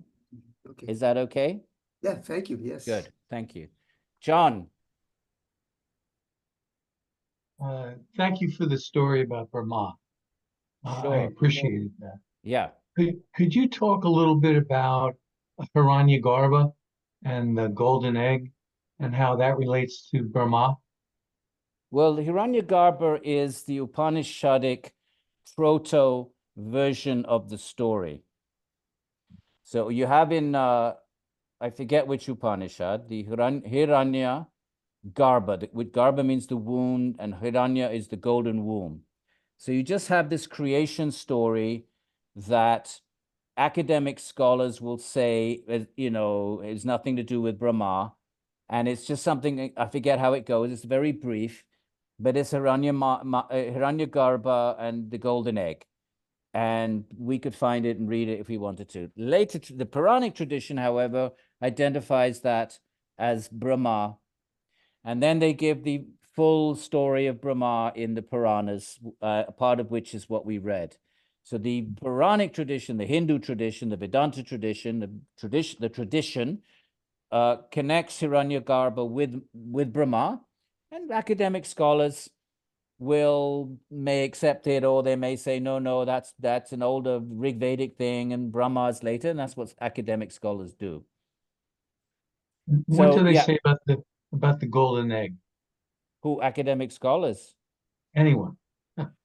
Okay. Is that okay? Yeah, thank you. Yes. Good. Thank you. John. Thank you for the story about Brahma. I Sure. appreciated that. Yeah. Could you talk a little bit about Hiranyagarbha and the golden egg and how that relates to Brahma? Well, the Hiranyagarbha is the Upanishadic proto version of the story. So you have in, I forget which Upanishad, the Hiranya Garbha, which Garbha means the wound, and Hiranya is the golden womb. So you just have this creation story that academic scholars will say, you know, it's nothing to do with Brahma. And it's just something, I forget how it goes. It's very brief, but it's Hiranyagarbha and the golden egg. And we could find it and read it if we wanted to. Later, the Puranic tradition, however, identifies that as Brahma. And then they give the full story of Brahma in the Puranas, part of which is what we read. So the Puranic tradition, the Hindu tradition, the Vedanta tradition, the tradition connects Hiranyagarbha with Brahma, and academic scholars may accept it, or they may say, no, that's an older Rig Vedic thing, and Brahma is later, and that's what academic scholars do. What So, do they yeah. say about the golden egg? Who, academic scholars? Anyone?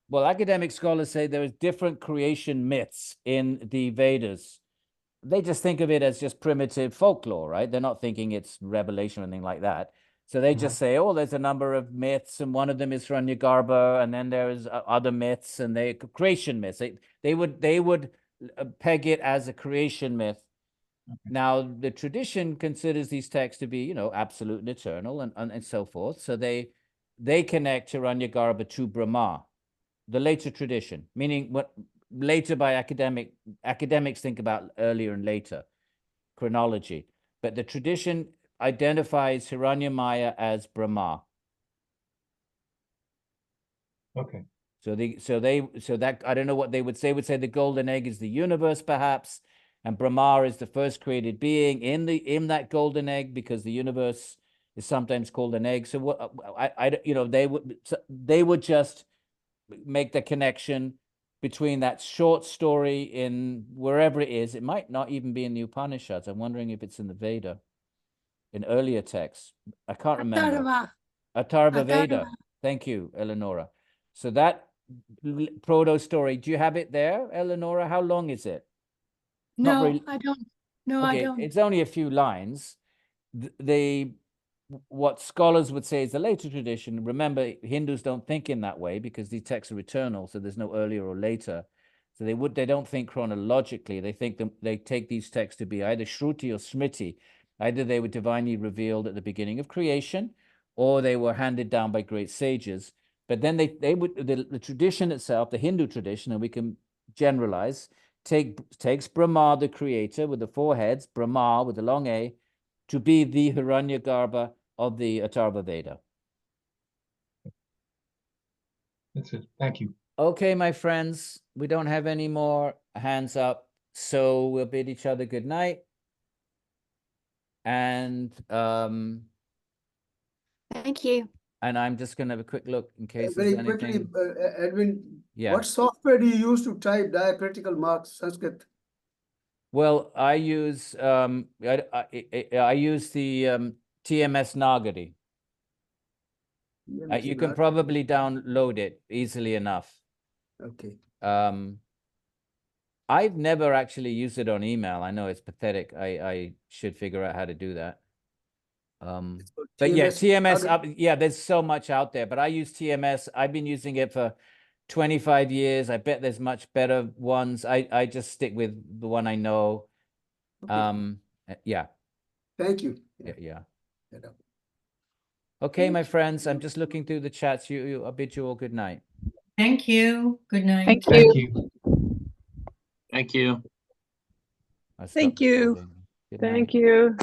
Well, academic scholars say there is different creation myths in the Vedas. They just think of it as just primitive folklore, right? They're not thinking it's revelation or anything like that. So they just say, oh, there's a number of myths, and one of them is Hiranyagarbha, and then there's other myths, and they creation myths. They would peg it as a creation myth. Okay. Now, the tradition considers these texts to be, you know, absolute and eternal, and so forth. So they connect Hiranyagarbha to Brahma, the later tradition, meaning what later by academics think about earlier and later chronology, but the tradition identifies Hiranyamaya as Brahma. Okay. So that I don't know what they would say. Would say the golden egg is the universe, perhaps, and Brahma is the first created being in that golden egg, because the universe is sometimes called an egg. So what you know, they would just make the connection between that short story in wherever it is. It might not even be in the Upanishads. I'm wondering if it's in the Veda, in earlier texts. I can't remember. Atharva Veda. Thank you, Eleonora. So that proto story, do you have it there, Eleonora? How long is it? No, I don't. No, okay, I don't. it's only a few lines. What scholars would say is the later tradition. Remember, Hindus don't think in that way because these texts are eternal, so there's no earlier or later. So they don't think chronologically. They think they take these texts to be either Shruti or Smriti. Either they were divinely revealed at the beginning of creation, or they were handed down by great sages. But then the tradition itself, the Hindu tradition, and we can generalize, takes Brahma, the creator, with the four heads, Brahma with the long A, to be the Hiranyagarbha of the Atharva Veda. That's it. Thank you. Okay, my friends, we don't have any more hands up, so we'll bid each other good night. And thank you. And I'm just going to have a quick look in case Very there's anything. quickly, Edwin, Yeah. what software do you use to type diacritical marks Sanskrit? Well, I use I use the TMS Nagari. You can probably download it easily enough. Okay. I've never actually used it on email. I know it's pathetic. I should figure out how to do that. But yeah, TMS, yeah, there's so much out there, but I use TMS. I've been using it for 25 years. I bet there's much better ones. I just stick with the one I know. Okay. Yeah. Thank you. Yeah. Okay, my friends, I'm just looking through the chats. I bid you all good night. Thank you. Good night. Thank Thank you. you. Thank you. I'll stop Thank you. recording. Good night. Thank you.